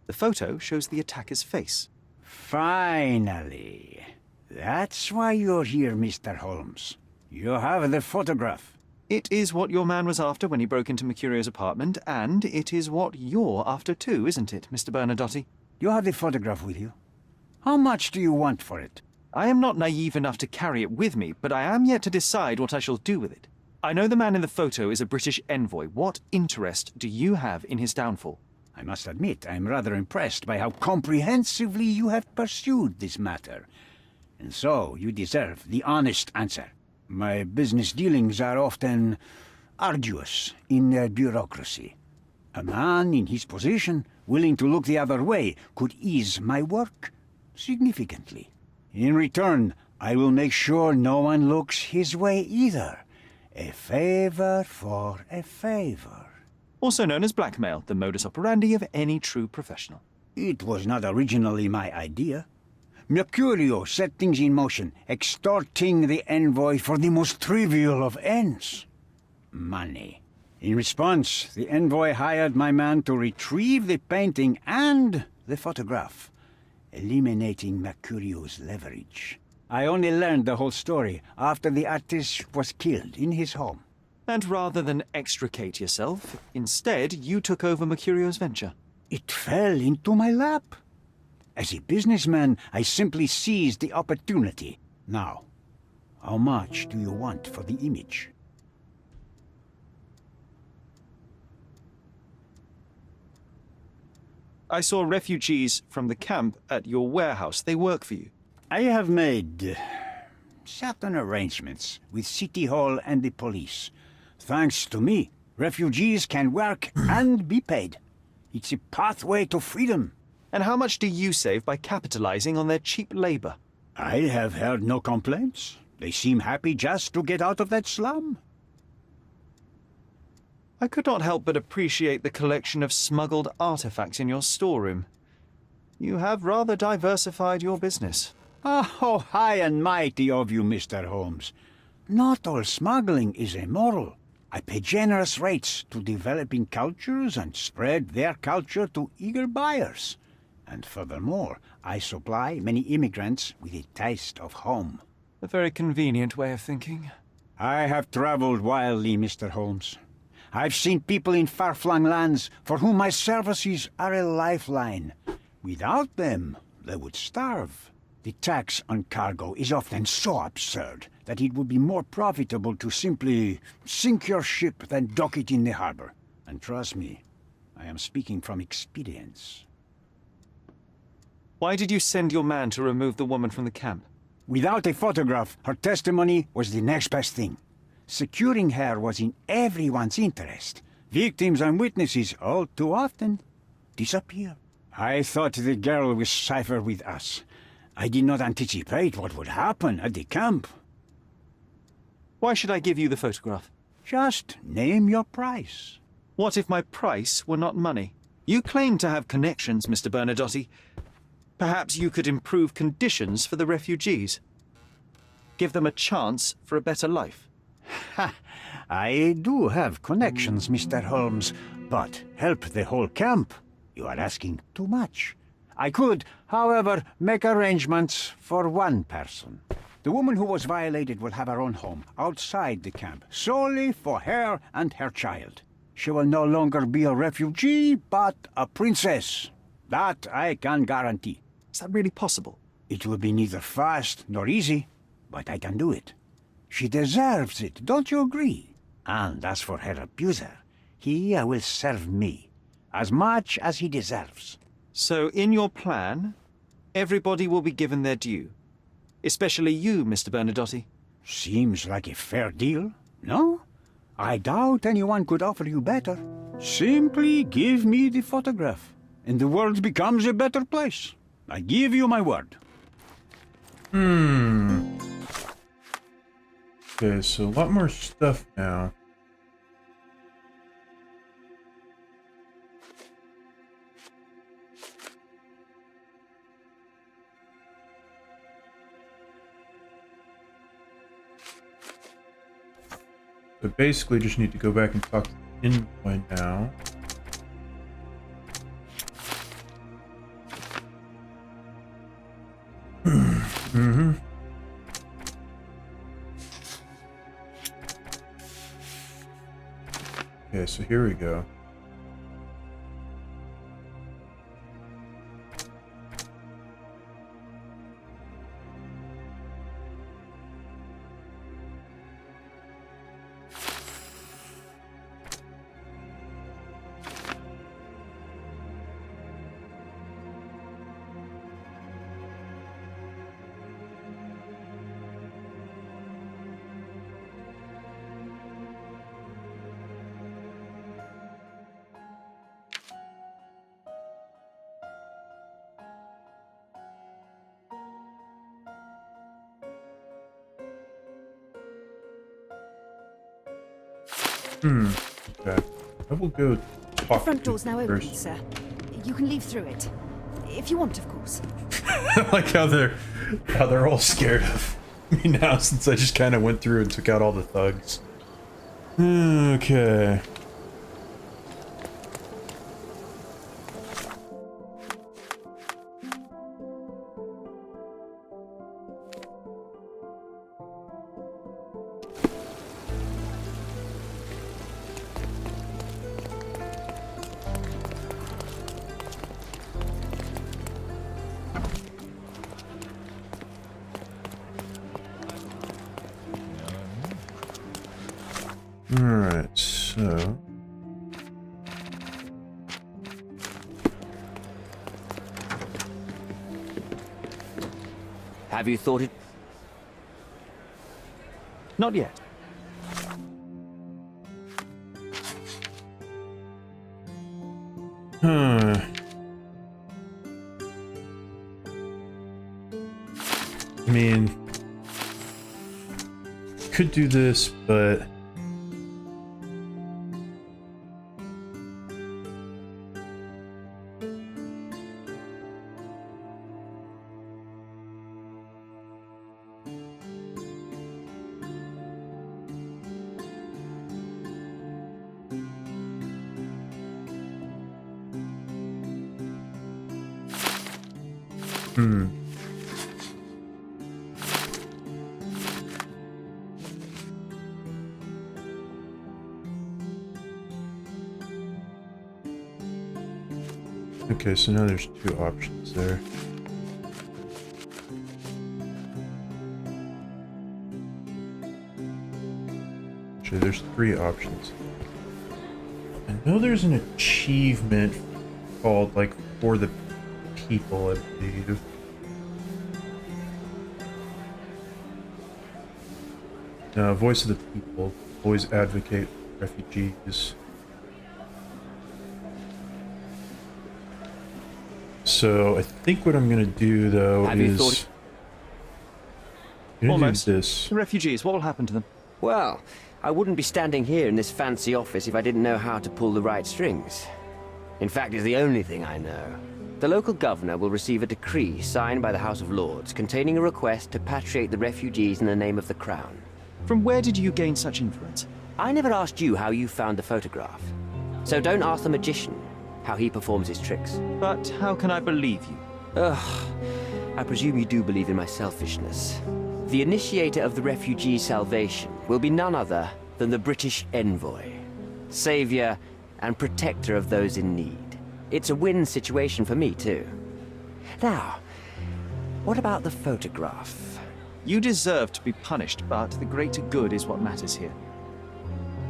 The photo shows the attacker's face. Finally. That's why you're here, Mr. Holmes. You have the photograph. It is what your man was after when he broke into Mercurio's apartment, and it is what you're after too, isn't it, Mr. Bernadotti? You have the photograph with you? How much do you want for it? I am not naive enough to carry it with me, but I am yet to decide what I shall do with it. I know the man in the photo is a British envoy. What interest do you have in his downfall? I must admit, I am rather impressed by how comprehensively you have pursued this matter. And so, you deserve the honest answer. My business dealings are often arduous in their bureaucracy. A man in his position, willing to look the other way, could ease my work significantly. In return, I will make sure no one looks his way either. A favor for a favor. Also known as blackmail, the modus operandi of any true professional. It was not originally my idea. Mercurio set things in motion, extorting the envoy for the most trivial of ends. Money. In response, the envoy hired my man to retrieve the painting and the photograph, eliminating Mercurio's leverage. I only learned the whole story after the artist was killed in his home. And rather than extricate yourself, instead you took over Mercurio's venture. It fell into my lap. As a businessman, I simply seized the opportunity. Now, how much do you want for the image? I saw refugees from the camp at your warehouse. They work for you. I have made certain arrangements with City Hall and the police. Thanks to me, refugees can work and be paid. It's a pathway to freedom. And how much do you save by capitalizing on their cheap labor? I have heard no complaints. They seem happy just to get out of that slum. I could not help but appreciate the collection of smuggled artifacts in your storeroom. You have rather diversified your business. How high and mighty of you, Mr. Holmes. Not all smuggling is immoral. I pay generous rates to developing cultures and spread their culture to eager buyers. And furthermore, I supply many immigrants with a taste of home. A very convenient way of thinking. I have traveled wildly, Mr. Holmes. I've seen people in far-flung lands for whom my services are a lifeline. Without them, they would starve. The tax on cargo is often so absurd that it would be more profitable to simply sink your ship than dock it in the harbor. And trust me, I am speaking from experience. Why did you send your man to remove the woman from the camp? Without a photograph, her testimony was the next best thing. Securing her was in everyone's interest. Victims and witnesses all too often disappear. I thought the girl was safer with us. I did not anticipate what would happen at the camp. Why should I give you the photograph? Just name your price. What if my price were not money? You claim to have connections, Mr. Bernadotti. Perhaps you could improve conditions for the refugees. Give them a chance for a better life. Ha! I do have connections, Mr. Holmes, but help the whole camp? You are asking too much. I could, however, make arrangements for one person. The woman who was violated will have her own home outside the camp, solely for her and her child. She will no longer be a refugee, but a princess. That I can guarantee. Is that really possible? It will be neither fast nor easy, but I can do it. She deserves it, don't you agree? And as for her abuser, he will serve me, as much as he deserves. So, in your plan, everybody will be given their due. Especially you, Mr. Bernadotte. Seems like a fair deal, no? I doubt anyone could offer you better. Simply give me the photograph, and the world becomes a better place. I give you my word. Okay, so a lot more stuff now. So basically just need to go back and talk to the envoy now. Okay, so here we go. Okay. I will go talk The front to door's now first. open, sir. You can leave through it. If you want, of course. I like how they're all scared of me now, since I just kind of went through and took out all the thugs. Okay. Alright, so... Have you thought it? Not yet. I mean... could do this, but... Okay, so now there's two options there. Actually, there's three options. I know there's an achievement called, like, for the people, I believe. Voice of the people. Always advocate for refugees. So I think what I'm gonna do though is almost this. The refugees. What will happen to them? Well, I wouldn't be standing here in this fancy office if I didn't know how to pull the right strings. In fact, it's the only thing I know. The local governor will receive a decree signed by the House of Lords containing a request to patriate the refugees in the name of the Crown. From where did you gain such influence? I never asked you how you found the photograph. So don't ask the magician how he performs his tricks. But how can I believe you? Ugh, I presume you do believe in my selfishness. The initiator of the refugee salvation will be none other than the British envoy, savior and protector of those in need. It's a win situation for me, too. Now, what about the photograph? You deserve to be punished, but the greater good is what matters here.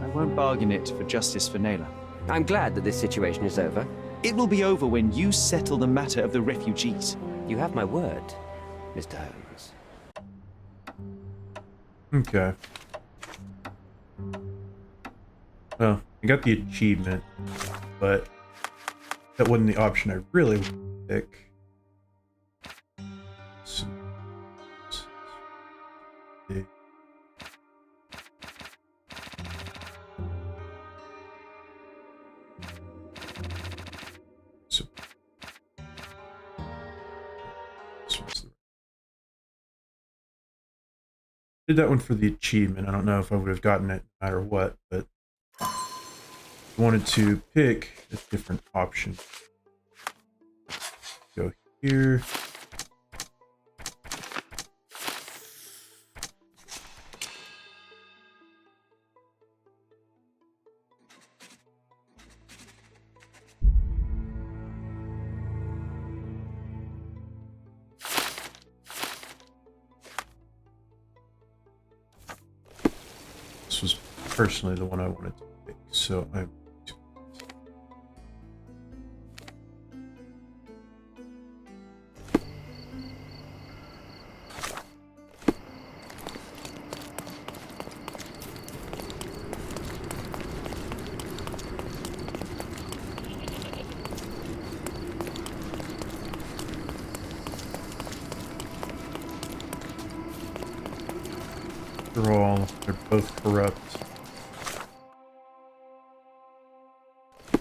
I won't bargain it for justice for Naylor. I'm glad that this situation is over. It will be over when you settle the matter of the refugees. You have my word, Mr. Holmes. Okay. Well, I got the achievement, but that wasn't the option I really wanted to pick. Did that one for the achievement. I don't know if I would have gotten it no matter what, but I wanted to pick a different option. Go here. This was personally the one I wanted to pick, so I'm they're both corrupt.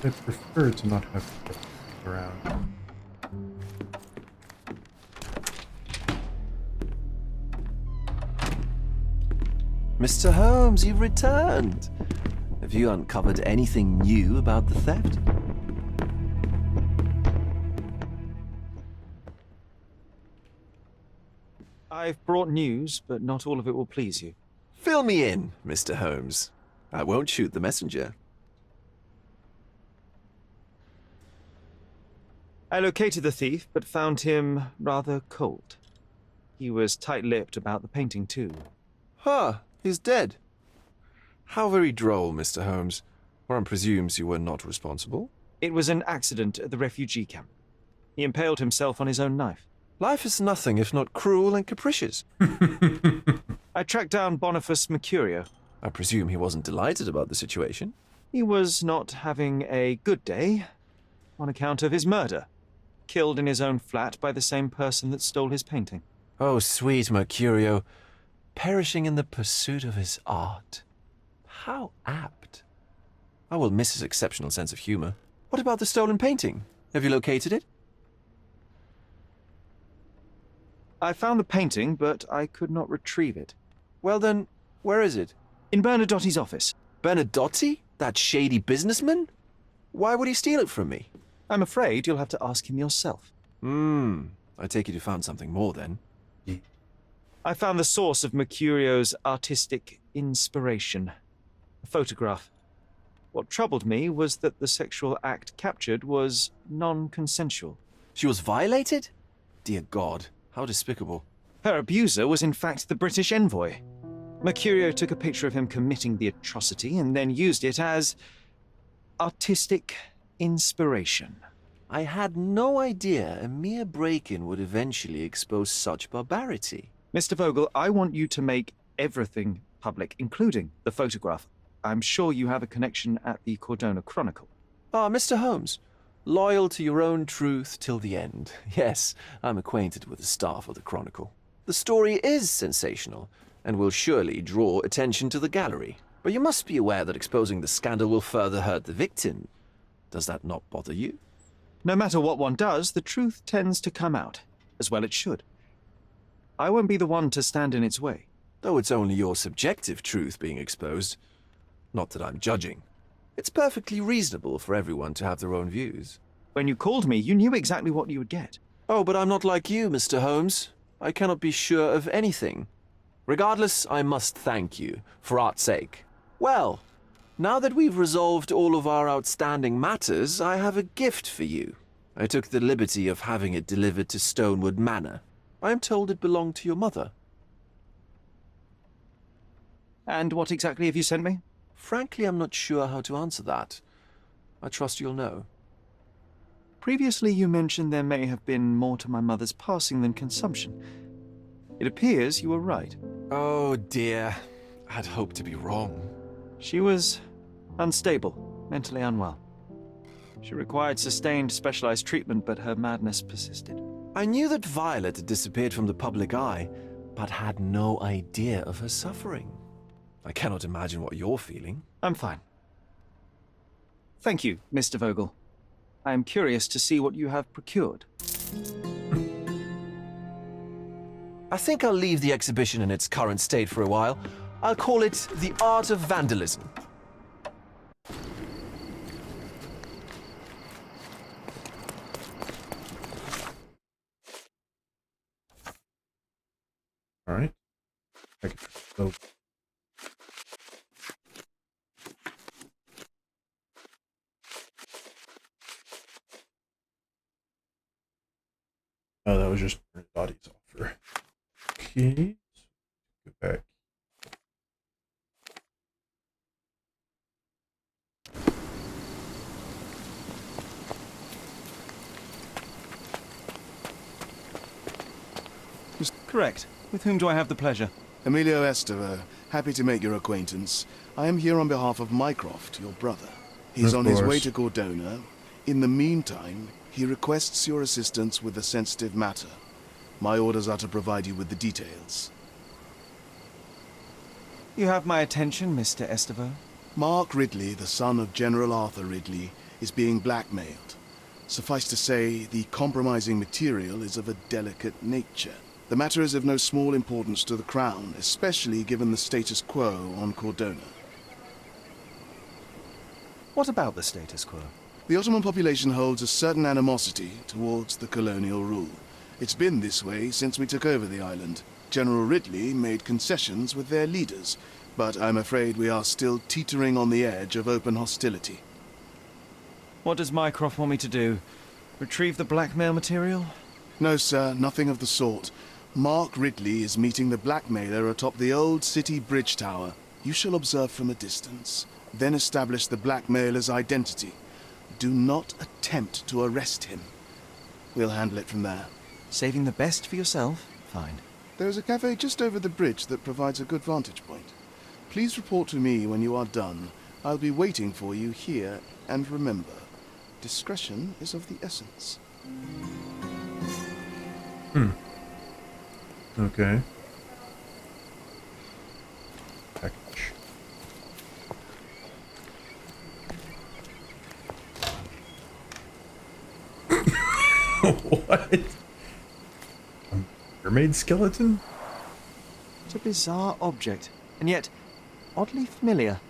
I prefer to not have corrupt around. Mr. Holmes, you've returned. Have you uncovered anything new about the theft? I've brought news, but not all of it will please you. Fill me in, Mr. Holmes. I won't shoot the messenger. I located the thief, but found him rather cold. He was tight-lipped about the painting, too. Huh, he's dead. How very droll, Mr. Holmes. One presumes you were not responsible. It was an accident at the refugee camp. He impaled himself on his own knife. Life is nothing if not cruel and capricious. I tracked down Boniface Mercurio. I presume he wasn't delighted about the situation. He was not having a good day on account of his murder. Killed in his own flat by the same person that stole his painting. Oh, sweet Mercurio. Perishing in the pursuit of his art. How apt. I will miss his exceptional sense of humor. What about the stolen painting? Have you located it? I found the painting, but I could not retrieve it. Well then, where is it? In Bernadotti's office. Bernadotti? That shady businessman? Why would he steal it from me? I'm afraid you'll have to ask him yourself. I take it you found something more then. I found the source of Mercurio's artistic inspiration. A photograph. What troubled me was that the sexual act captured was non-consensual. She was violated? Dear God, how despicable. Her abuser was in fact the British envoy. Mercurio took a picture of him committing the atrocity and then used it as artistic inspiration. I had no idea a mere break-in would eventually expose such barbarity. Mr. Vogel, I want you to make everything public, including the photograph. I'm sure you have a connection at the Cordona Chronicle. Ah, Mr. Holmes. Loyal to your own truth till the end. Yes, I'm acquainted with the staff of the Chronicle. The story is sensational, and will surely draw attention to the gallery. But you must be aware that exposing the scandal will further hurt the victim. Does that not bother you? No matter what one does, the truth tends to come out, as well it should. I won't be the one to stand in its way. Though it's only your subjective truth being exposed. Not that I'm judging. It's perfectly reasonable for everyone to have their own views. When you called me, you knew exactly what you would get. Oh, but I'm not like you, Mr. Holmes. I cannot be sure of anything. Regardless, I must thank you, for art's sake. Well, now that we've resolved all of our outstanding matters, I have a gift for you. I took the liberty of having it delivered to Stonewood Manor. I am told it belonged to your mother. And what exactly have you sent me? Frankly, I'm not sure how to answer that. I trust you'll know. Previously, you mentioned there may have been more to my mother's passing than consumption. It appears you were right. Oh dear. I'd hoped to be wrong. She was unstable, mentally unwell. She required sustained, specialized treatment, but her madness persisted. I knew that Violet had disappeared from the public eye, but had no idea of her suffering. I cannot imagine what you're feeling. I'm fine. Thank you, Mr. Vogel. I am curious to see what you have procured. I think I'll leave the exhibition in its current state for a while. I'll call it The Art of Vandalism. All right. So. Oh, that was just body's offer. Okay. Go back. Correct. With whom do I have the pleasure? Emilio Esteva, happy to make your acquaintance. I am here on behalf of Mycroft, your brother. He's on his way to Cordona. In the meantime, he requests your assistance with a sensitive matter. My orders are to provide you with the details. You have my attention, Mr. Esteva. Mark Ridley, the son of General Arthur Ridley, is being blackmailed. Suffice to say, the compromising material is of a delicate nature. The matter is of no small importance to the Crown, especially given the status quo on Cordona. What about the status quo? The Ottoman population holds a certain animosity towards the colonial rule. It's been this way since we took over the island. General Ridley made concessions with their leaders, but I'm afraid we are still teetering on the edge of open hostility. What does Mycroft want me to do? Retrieve the blackmail material? No, sir, nothing of the sort. Mark Ridley is meeting the blackmailer atop the old city bridge tower. You shall observe from a distance, then establish the blackmailer's identity. Do not attempt to arrest him. We'll handle it from there. Saving the best for yourself? Fine. There's a cafe just over the bridge that provides a good vantage point. Please report to me when you are done. I'll be waiting for you here, and remember, discretion is of the essence. Okay. Package. What? A mermaid skeleton? It's a bizarre object, and yet oddly familiar.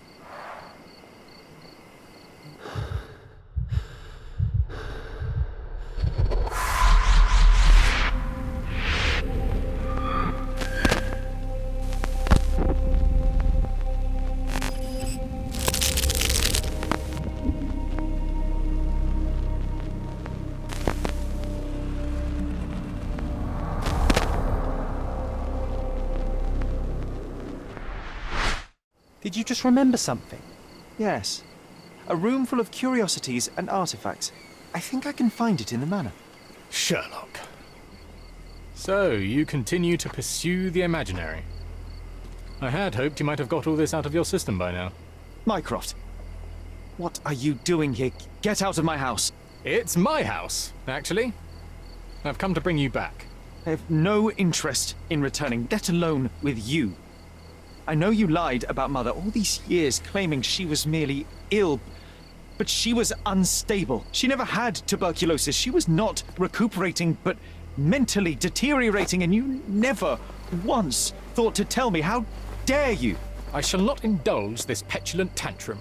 Did you just remember something? Yes. A room full of curiosities and artifacts. I think I can find it in the manor. Sherlock. So, you continue to pursue the imaginary. I had hoped you might have got all this out of your system by now. Mycroft, what are you doing here? Get out of my house! It's my house, actually. I've come to bring you back. I have no interest in returning, let alone with you. I know you lied about Mother all these years, claiming she was merely ill, But she was unstable. She never had tuberculosis. She was not recuperating, but mentally deteriorating, and you never once thought to tell me. How dare you? I shall not indulge this petulant tantrum.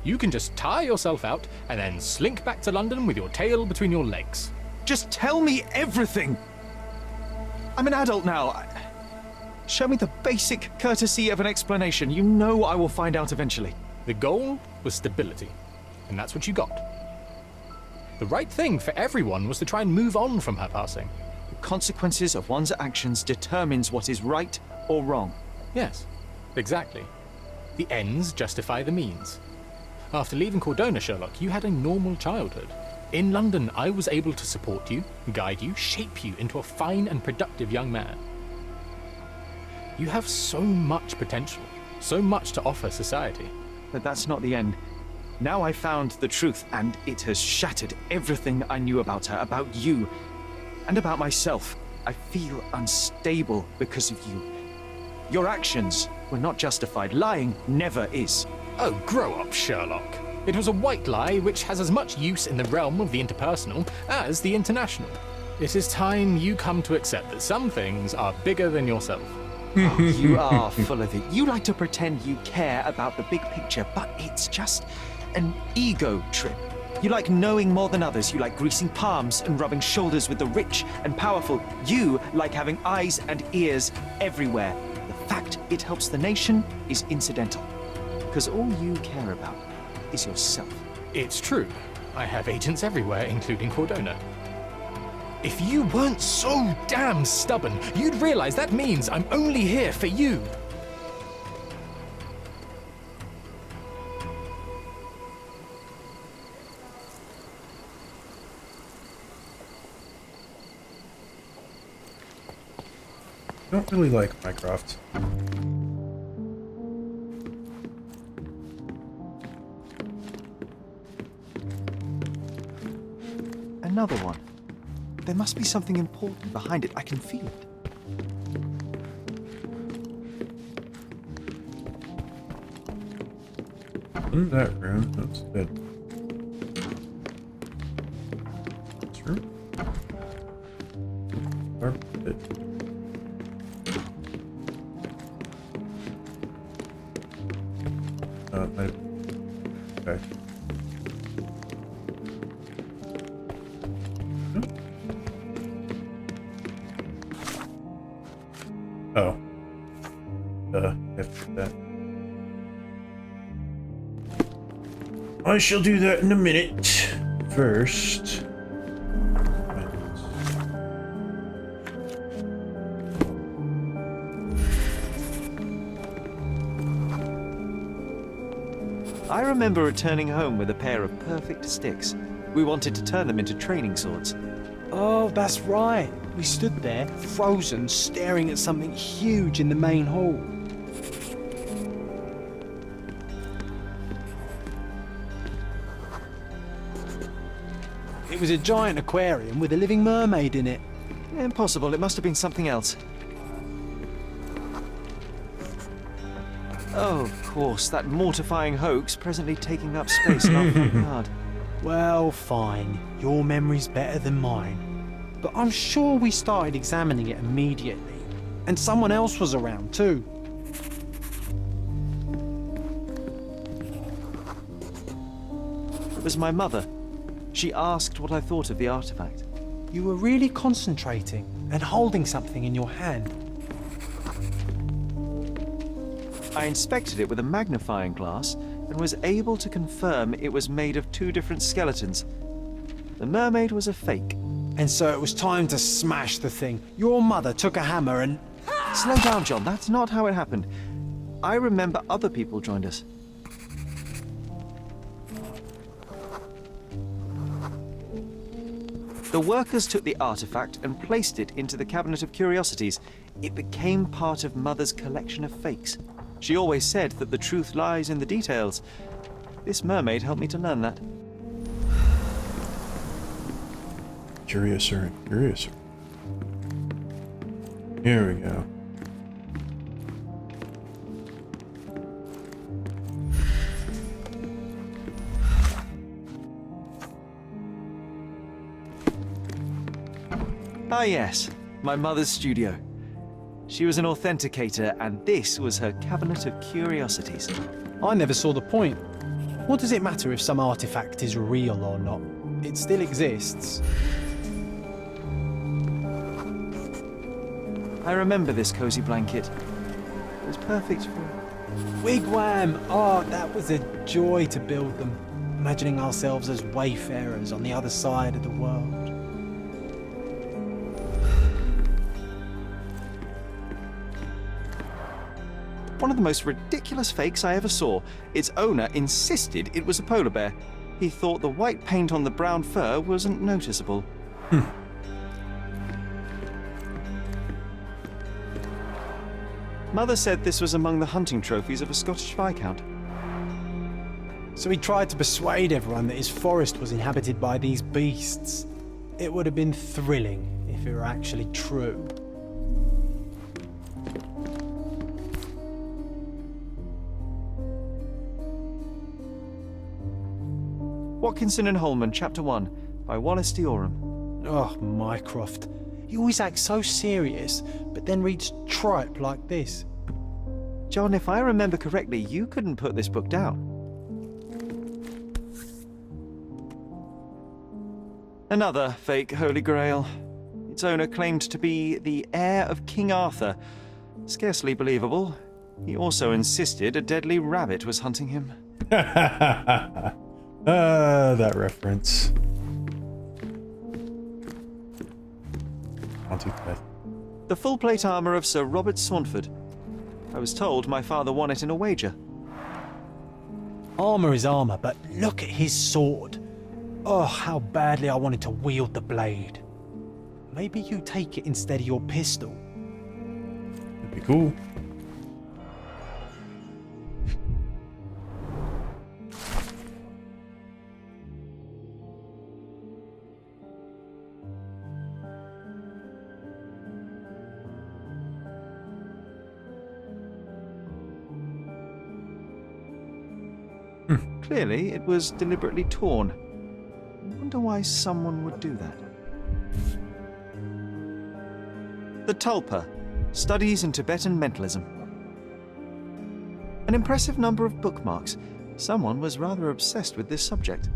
You can just tire yourself out and then slink back to London with your tail between your legs. Just tell me everything. I'm an adult now. Show me the basic courtesy of an explanation. You know I will find out eventually. The goal was stability, and that's what you got. The right thing for everyone was to try and move on from her passing. The consequences of one's actions determines what is right or wrong. Yes, exactly. The ends justify the means. After leaving Cordona, Sherlock, you had a normal childhood. In London, I was able to support you, guide you, shape you into a fine and productive young man. You have so much potential, so much to offer society. But that's not the end. Now I found the truth, and it has shattered everything I knew about her, about you, and about myself. I feel unstable because of you. Your actions were not justified. Lying never is. Oh, grow up, Sherlock. It was a white lie which has as much use in the realm of the interpersonal as the international. It is time you come to accept that some things are bigger than yourself. Oh, you are full of it. You like to pretend you care about the big picture, but it's just an ego trip. You like knowing more than others. You like greasing palms and rubbing shoulders with the rich and powerful. You like having eyes and ears everywhere. The fact it helps the nation is incidental, because all you care about is yourself. It's true. I have agents everywhere, including Cordona. If you weren't so damn stubborn, you'd realize that means I'm only here for you. I don't really like Minecraft. Another one. There must be something important behind it. I can feel it. In that room, that's good. This room? Carpet. Okay. Oh. After that. I shall do that in a minute. First. I remember returning home with a pair of perfect sticks. We wanted to turn them into training swords. Oh, that's right. We stood there, frozen, staring at something huge in the main hall. It was a giant aquarium with a living mermaid in it. Impossible. It must have been something else. Oh, of course, that mortifying hoax presently taking up space in our front yard. Well, fine. Your memory's better than mine. But I'm sure we started examining it immediately. And someone else was around too. It was my mother. She asked what I thought of the artifact. You were really concentrating and holding something in your hand. I inspected it with a magnifying glass and was able to confirm it was made of two different skeletons. The mermaid was a fake. And so it was time to smash the thing. Your mother took a hammer and... Slow down, John. That's not how it happened. I remember other people joined us. The workers took the artifact and placed it into the Cabinet of Curiosities. It became part of Mother's collection of fakes. She always said that the truth lies in the details. This mermaid helped me to learn that. Curiouser and curiouser. Here we go. Ah yes, my mother's studio. She was an authenticator, and this was her cabinet of curiosities. I never saw the point. What does it matter if some artifact is real or not? It still exists. I remember this cozy blanket. It was perfect for... Wigwam! Oh, that was a joy to build them. Imagining ourselves as wayfarers on the other side of the world. One of the most ridiculous fakes I ever saw. Its owner insisted it was a polar bear. He thought the white paint on the brown fur wasn't noticeable. Mother said this was among the hunting trophies of a Scottish Viscount. So he tried to persuade everyone that his forest was inhabited by these beasts. It would have been thrilling if it were actually true. Watkinson and Holman, Chapter 1, by Wallace D. Oram. Oh, Mycroft. He always acts so serious, but then reads tripe like this. John, if I remember correctly, you couldn't put this book down. Another fake Holy Grail. Its owner claimed to be the heir of King Arthur. Scarcely believable. He also insisted a deadly rabbit was hunting him. That reference. The full plate armor of Sir Robert Saunford. I was told my father won it in a wager. Armor is armor, but look at his sword. Oh, how badly I wanted to wield the blade. Maybe you take it instead of your pistol. That'd be cool. Clearly, it was deliberately torn. I wonder why someone would do that. The Tulpa, Studies in Tibetan Mentalism. An impressive number of bookmarks. Someone was rather obsessed with this subject.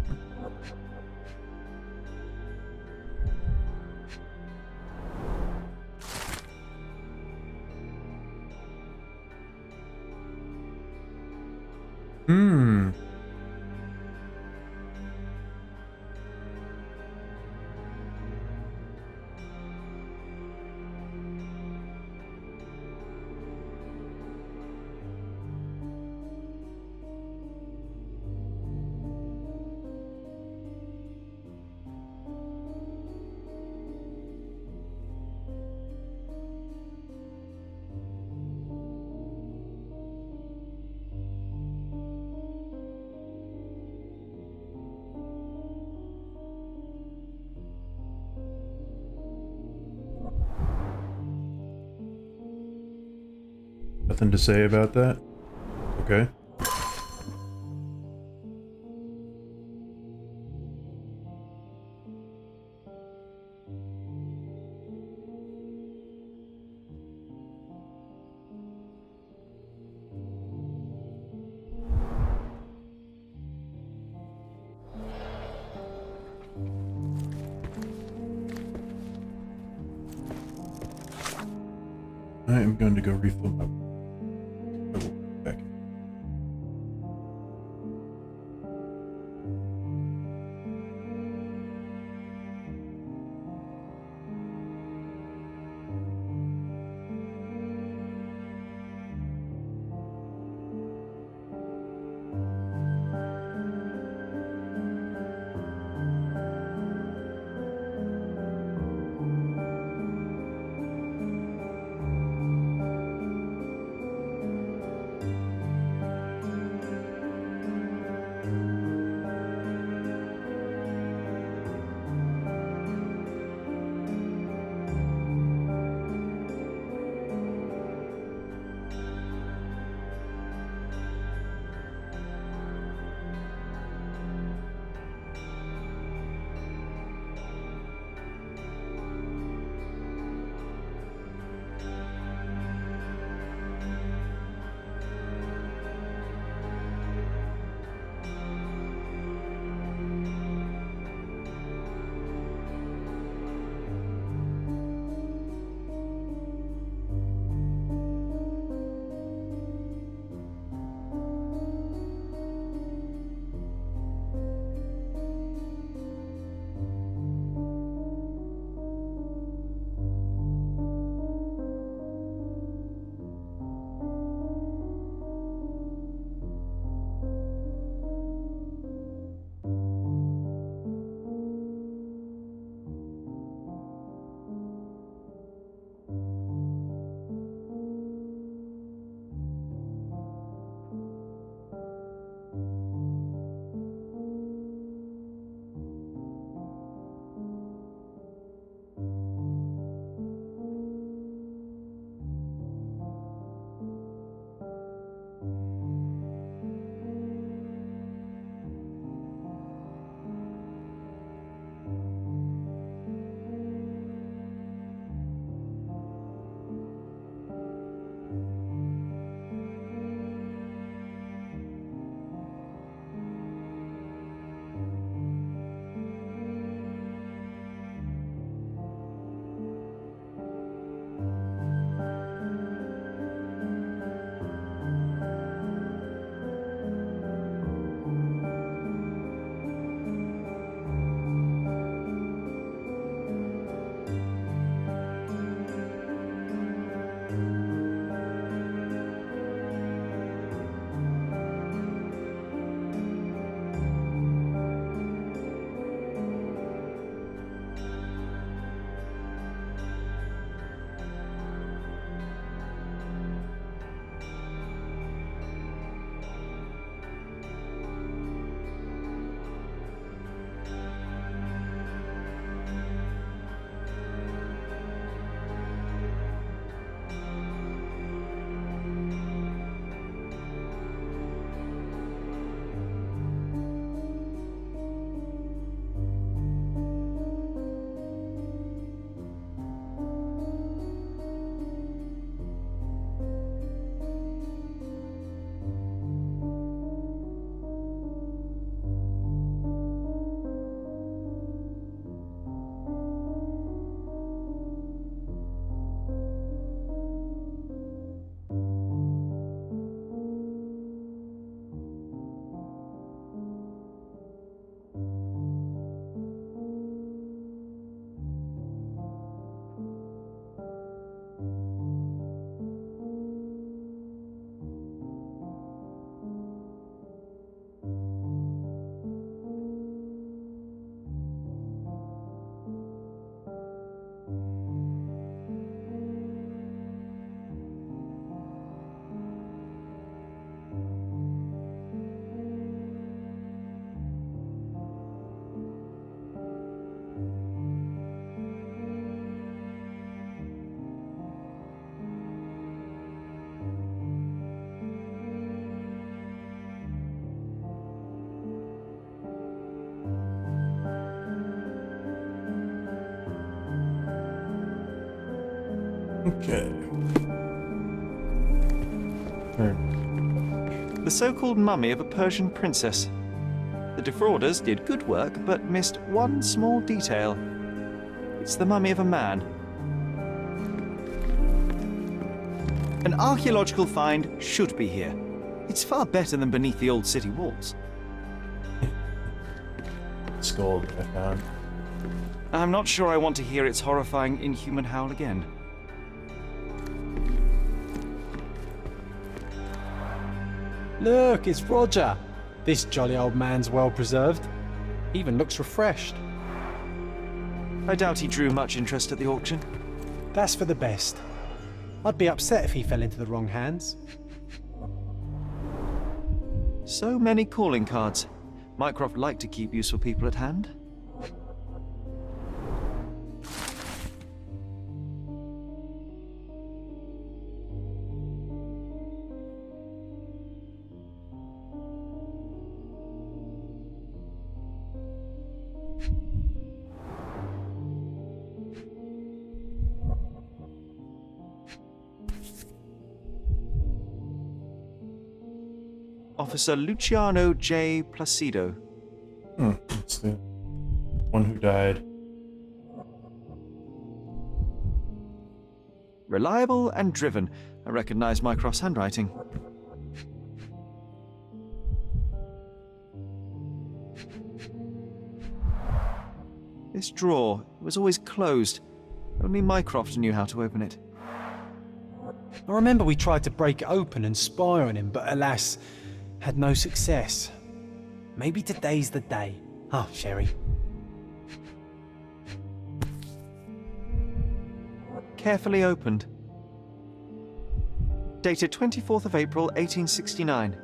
Nothing to say about that? Okay. I am going to go refill my... I will be back. Okay. The so-called mummy of a Persian princess. The defrauders did good work, but missed one small detail. It's the mummy of a man. An archaeological find should be here. It's far better than beneath the old city walls. Skull that I found. I'm not sure I want to hear its horrifying, inhuman howl again. Look, it's Roger. This jolly old man's well preserved. Even looks refreshed. I doubt he drew much interest at the auction. That's for the best. I'd be upset if he fell into the wrong hands. So many calling cards. Mycroft liked to keep useful people at hand. Officer Luciano J. Placido. That's the one who died. Reliable and driven. I recognize Mycroft's handwriting. This drawer was always closed. Only Mycroft knew how to open it. I remember we tried to break it open and spy on him, but alas, had no success. Maybe today's the day. Oh, Sherry. Carefully opened. Dated 24th of April, 1869.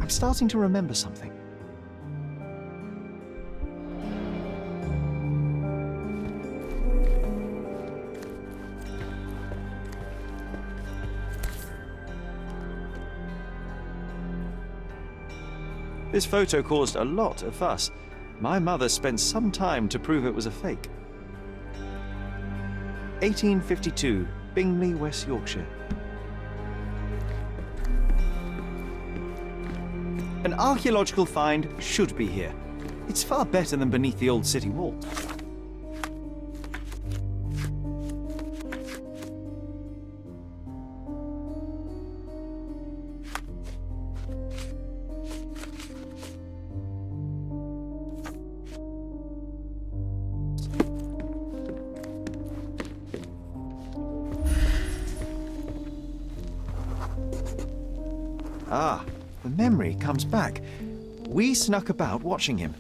I'm starting to remember something. This photo caused a lot of fuss. My mother spent some time to prove it was a fake. 1852, Bingley, West Yorkshire. An archaeological find should be here. It's far better than beneath the old city wall. Ah, the memory comes back. We snuck about watching him.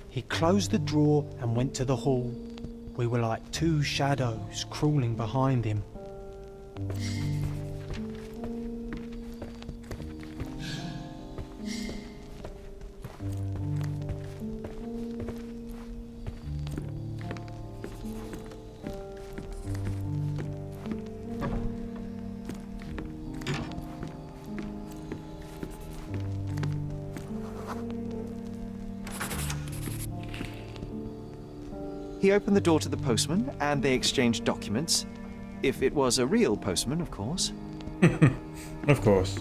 He closed the drawer and went to the hall. We were like two shadows crawling behind him. He opened the door to the postman, and they exchanged documents. If it was a real postman, of course. Of course.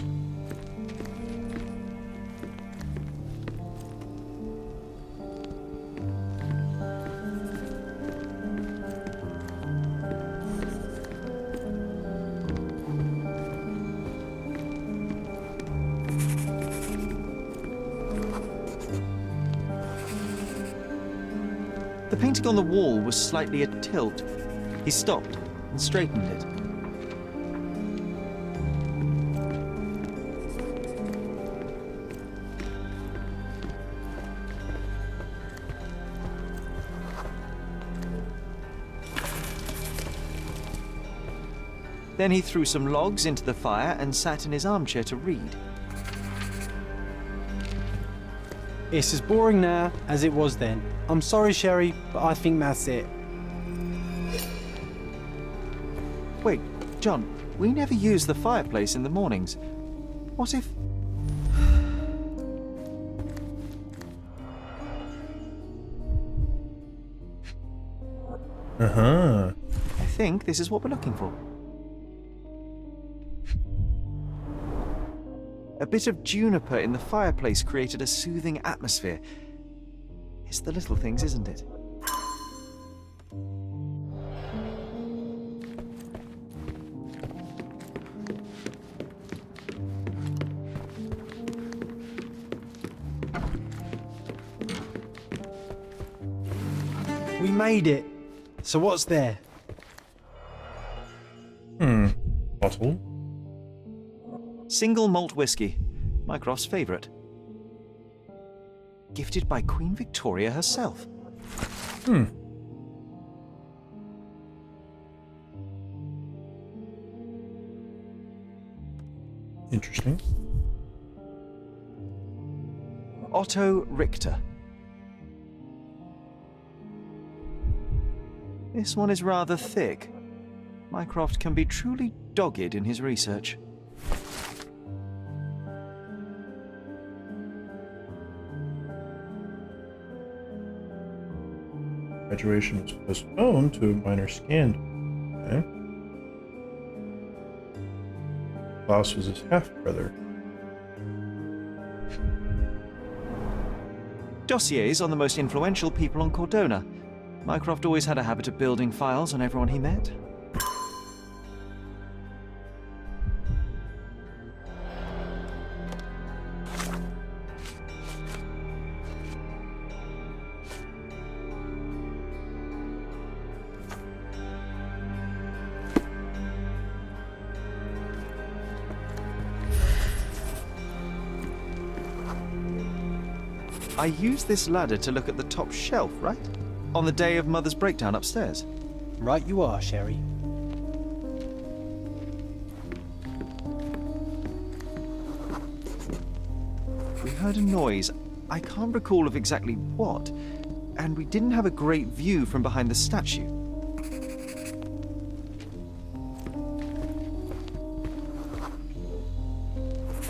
The painting on the wall was slightly at tilt. He stopped and straightened it. Then he threw some logs into the fire and sat in his armchair to read. It's as boring now as it was then. I'm sorry, Sherry, but I think that's it. John, we never use the fireplace in the mornings. What if... Uh-huh. I think this is what we're looking for. A bit of juniper in the fireplace created a soothing atmosphere. It's the little things, isn't it? We made it. So what's there? Bottle. Single malt whiskey, Mycroft's favourite. Gifted by Queen Victoria herself. Interesting. Otto Richter. This one is rather thick. Mycroft can be truly dogged in his research. Graduation was postponed to a minor scandal. Okay. Klaus was his half-brother. Dossiers on the most influential people on Cordona. Mycroft always had a habit of building files on everyone he met. I used this ladder to look at the top shelf, right? On the day of Mother's breakdown upstairs. Right you are, Sherry. We heard a noise. I can't recall of exactly what, and we didn't have a great view from behind the statue.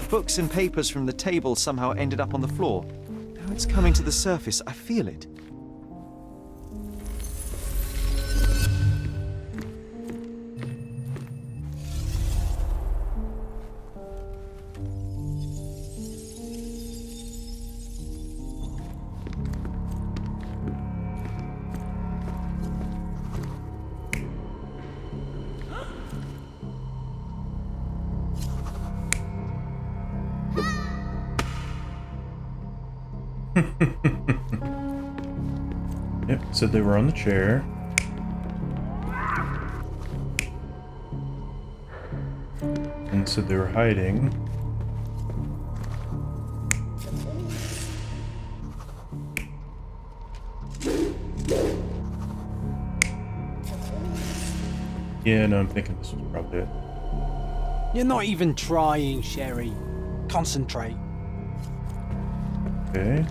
Books and papers from the table somehow ended up on the floor. Now it's coming to the surface. I feel it. Yep, said they were on the chair. And said they were hiding. Yeah, no, I'm thinking this was probably it. You're not even trying, Sherry. Concentrate. Okay.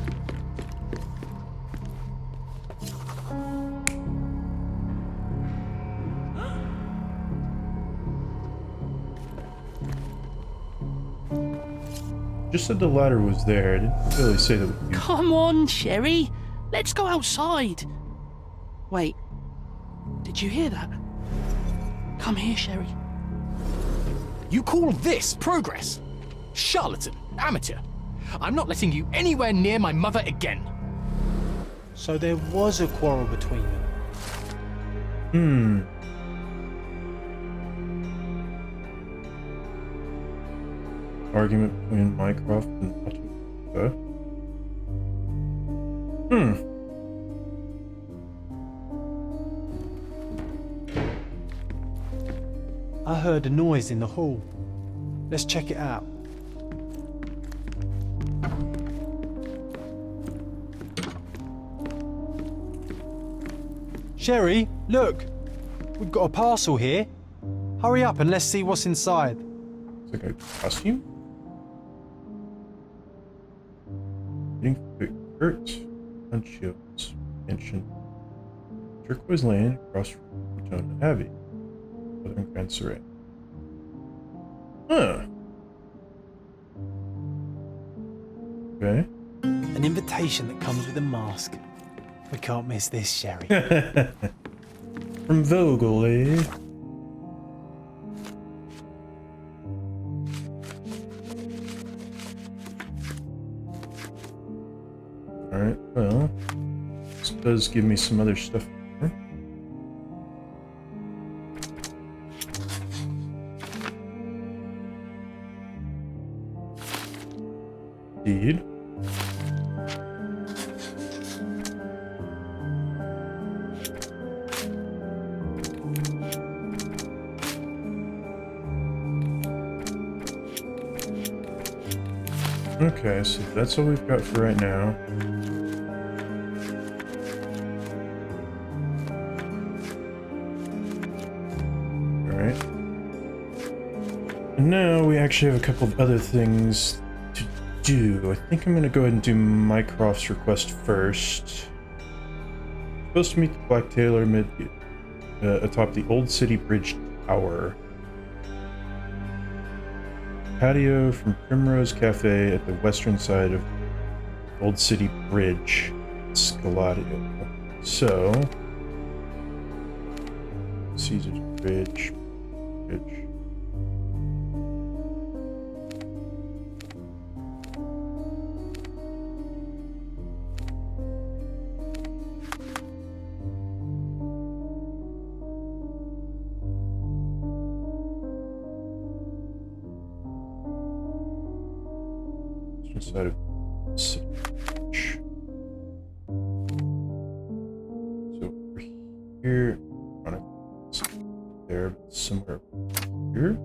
Just said the ladder was there. I didn't really say that. Come on, Sherry. Let's go outside. Wait. Did you hear that? Come here, Sherry. You call this progress? Charlatan, amateur. I'm not letting you anywhere near my mother again. So there was a quarrel between them. Argument between Mycroft and Otto. I heard a noise in the hall. Let's check it out. Sherry, look! We've got a parcel here. Hurry up and let's see what's inside. It's like a costume? Kurt, Unshields, Mansion, Turquoise Lane, across from Cordona Abbey, Southern Grand Surrey. Huh. Okay. An invitation that comes with a mask. We can't miss this, Sherry. From Vogel, eh? Alright, well, this does give me some other stuff here. Indeed. Okay, so that's all we've got for right now. Alright. And now we actually have a couple of other things to do. I think I'm going to go ahead and do Mycroft's request first. Supposed to meet the Black Tailor atop the Old City Bridge Tower. Patio from Primrose Cafe at the western side of Old City Bridge, Scaladio. So, Caesar's Bridge. Side of City Bridge. So over here, there, somewhere here.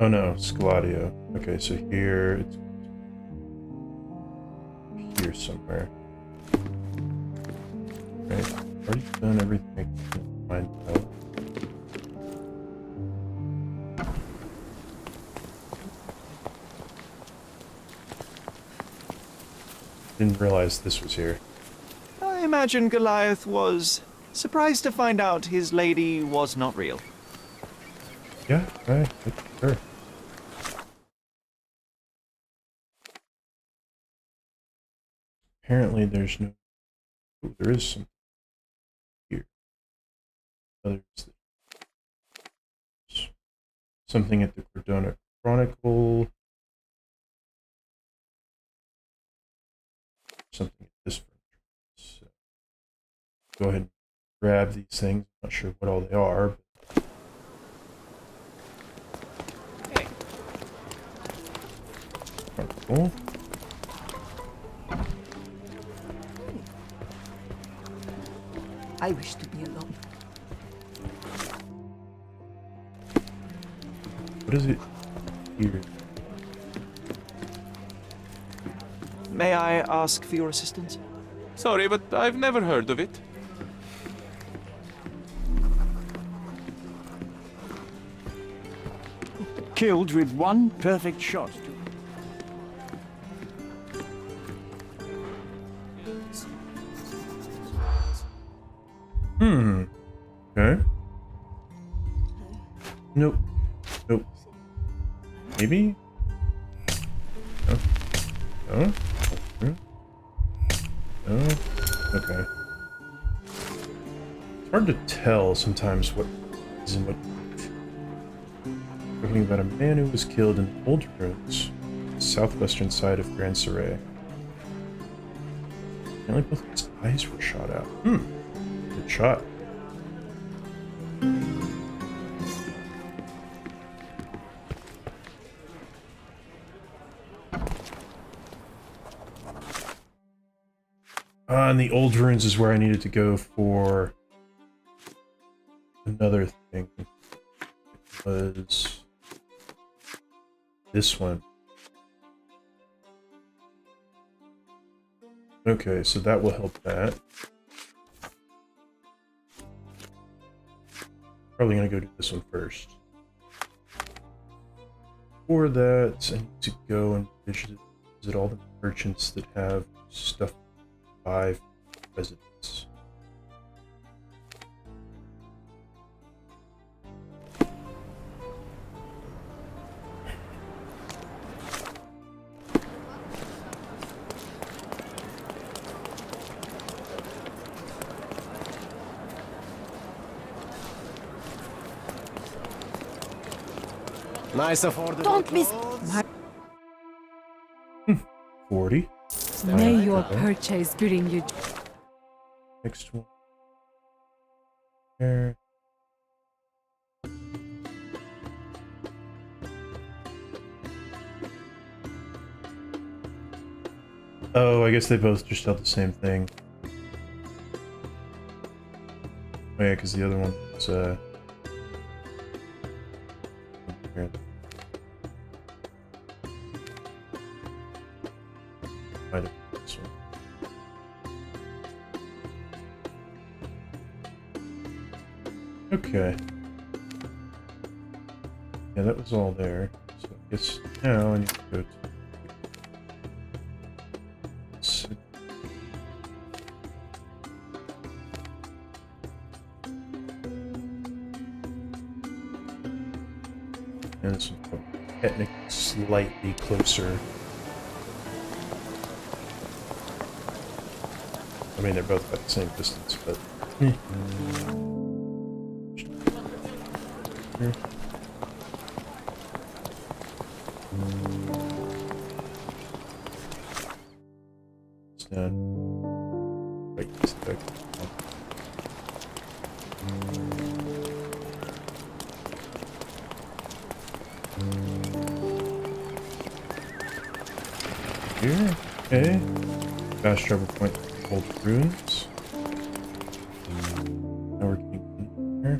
Oh no, Scaladio. Okay, so here, it's here somewhere. Right, already done everything I can find out. Didn't realize this was here. I imagine Goliath was surprised to find out his lady was not real. Yeah, right, sure. Apparently there's no... Oh, there is some here. There's something at the Cordona Chronicle. Something at this furniture. So go ahead and grab these things. I'm not sure what all they are. But... Chronicle. I wish to be alone. What is it here? May I ask for your assistance? Sorry, but I've never heard of it. Killed with one perfect shot. Okay. Nope. Nope. Maybe? No. No? No? Okay. It's hard to tell sometimes what is and what isn't. Talking about a man who was killed in old ruins, southwestern side of Grand Saray. Apparently both his eyes were shot out. Good shot. And the old ruins is where I needed to go for another thing. It was this one. Okay, so that will help that. probably gonna go do this one first. For that, I need to go and visit all the merchants that have stuff by residents. Nice affordable. Don't miss. 40. May your purchase bring you. Next one. There. Oh, I guess they both just sell the same thing. Oh yeah, because the other one was here. Might have been this one. Okay. Yeah, that was all there. So I guess now I need to go to... And this one's technically slightly closer. I mean, they're both about the same distance, but... Here. Stand. Right, stuck. Here, okay. Fast travel point, old ruins. Now we're getting in here.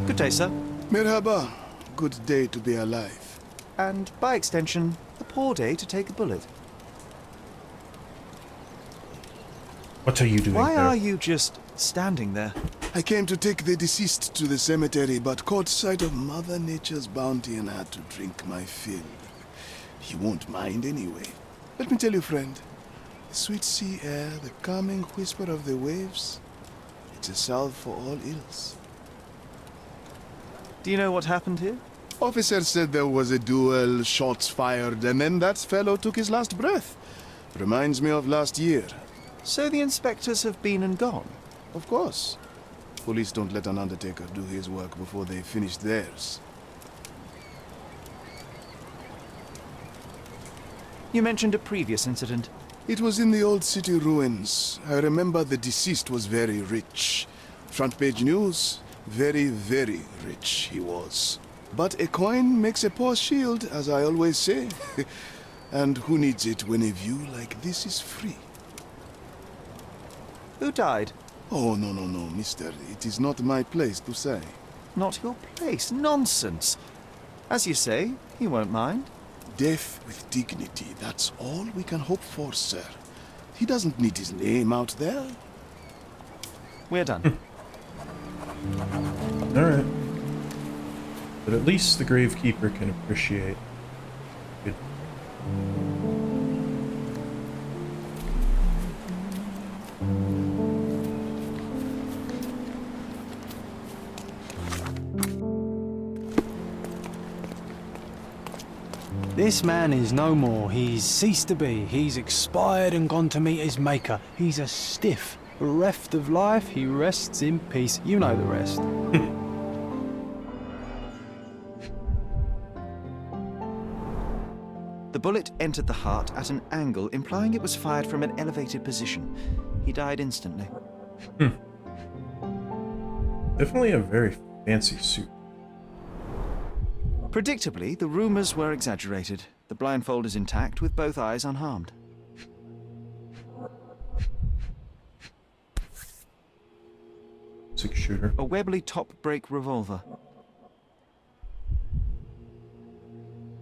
Good day, sir. Merhaba. Good day to be alive. And, by extension, a poor day to take a bullet. What are you doing Why there? are you just standing there? I came to take the deceased to the cemetery, but caught sight of Mother Nature's bounty and had to drink my fill. He won't mind anyway. Let me tell you, friend. The sweet sea air, the calming whisper of the waves, it's a salve for all ills. Do you know what happened here? Officer said there was a duel, shots fired, and then that fellow took his last breath. Reminds me of last year. So the inspectors have been and gone? Of course. Police don't let an undertaker do his work before they've finished theirs. You mentioned a previous incident. It was in the old city ruins. I remember the deceased was very rich. Front page news, very, very rich he was. But a coin makes a poor shield, as I always say. And who needs it when a view like this is free? Who died? Oh, no, mister. It is not my place to say. Not your place? Nonsense. As you say, he won't mind. Death with dignity, that's all we can hope for, sir. He doesn't need his name out there. We're done. Alright. But at least the gravekeeper can appreciate. Good. This man is no more. He's ceased to be. He's expired and gone to meet his maker. He's a stiff. Bereft of life, he rests in peace. You know the rest. The bullet entered the heart at an angle, implying it was fired from an elevated position. He died instantly. Definitely a very fancy suit. Predictably, the rumors were exaggerated. The blindfold is intact, with both eyes unharmed. sharpshooter. A Webley top-break revolver.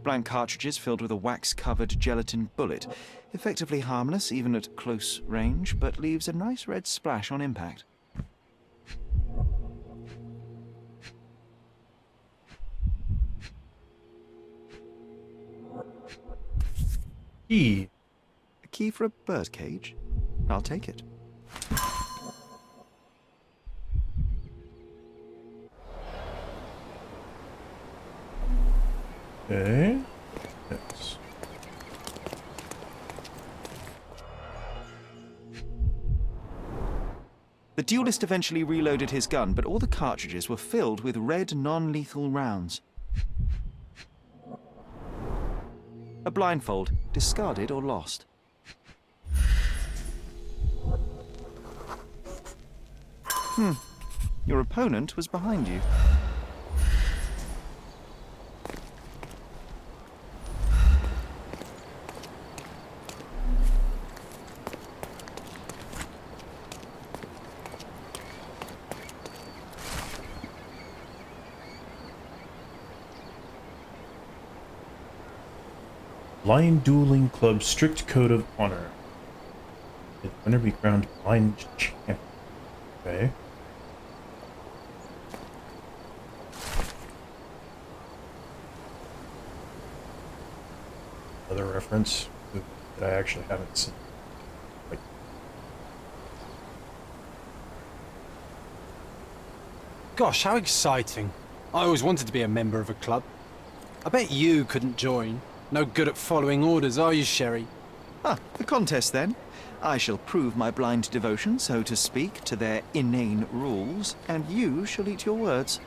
Blank cartridges filled with a wax-covered gelatin bullet. Effectively harmless, even at close range, but leaves a nice red splash on impact. Key. A key for a birdcage? I'll take it. Okay. Yes. The duelist eventually reloaded his gun, but all the cartridges were filled with red non-lethal rounds. A blindfold, discarded or lost. Your opponent was behind you. Blind Dueling Club Strict Code of Honor. The winner be crowned blind champion. Okay. Another reference that I actually haven't seen. Gosh, how exciting. I always wanted to be a member of a club. I bet you couldn't join. No good at following orders, are you, Sherry? Ah, the contest then. I shall prove my blind devotion, so to speak, to their inane rules, and you shall eat your words.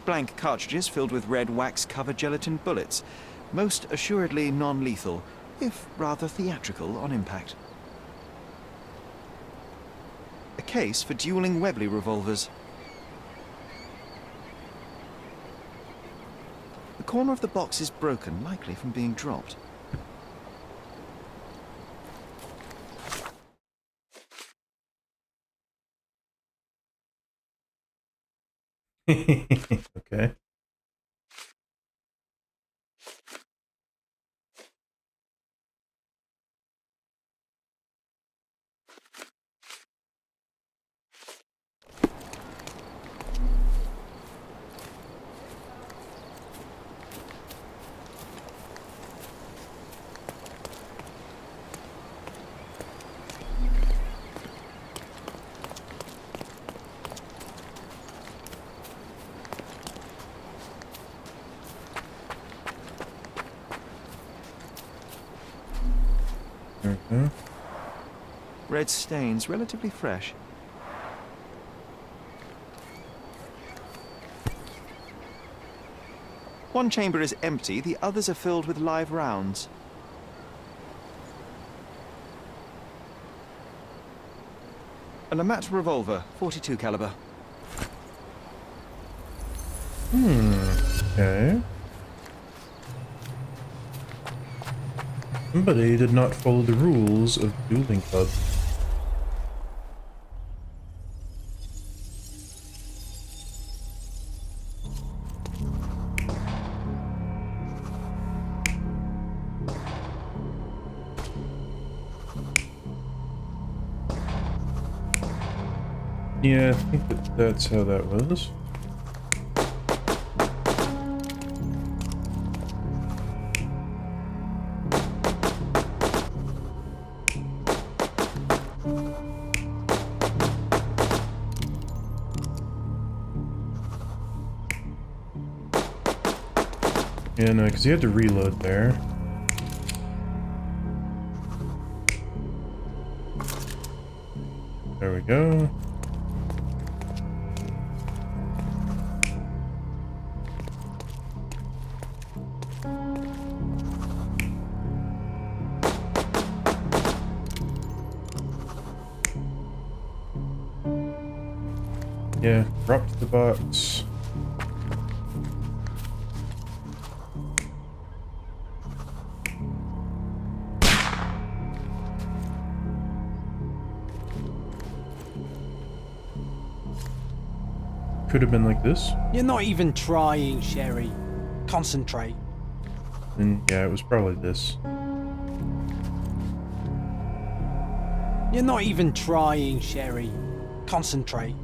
Blank cartridges filled with red wax-covered gelatin bullets. Most assuredly non-lethal, if rather theatrical on impact. A case for dueling Webley revolvers. The corner of the box is broken, likely from being dropped. Okay. Red stains, relatively fresh. One chamber is empty, the others are filled with live rounds. A Lamat revolver, .42 caliber. Okay. Somebody did not follow the rules of Dueling Club. Yeah, I think that's how that was. Yeah, no, because you had to reload there. There we go. Yeah, dropped the box. could have been like this. You're not even trying, Sherry. Concentrate. And yeah, it was probably this. You're not even trying, Sherry. Concentrate.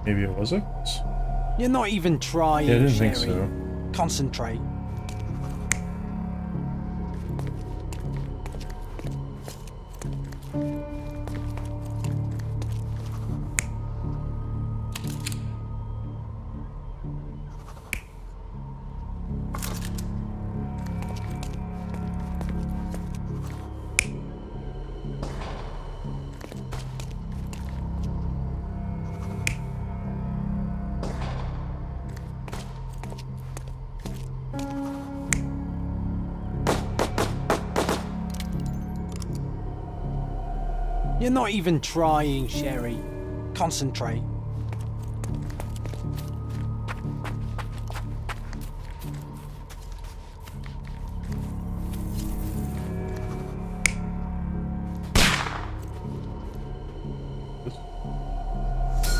Maybe it was like this. You're not even trying, Yeah, I didn't Sherry. think so. Concentrate. You're not even trying, Sherry. Concentrate.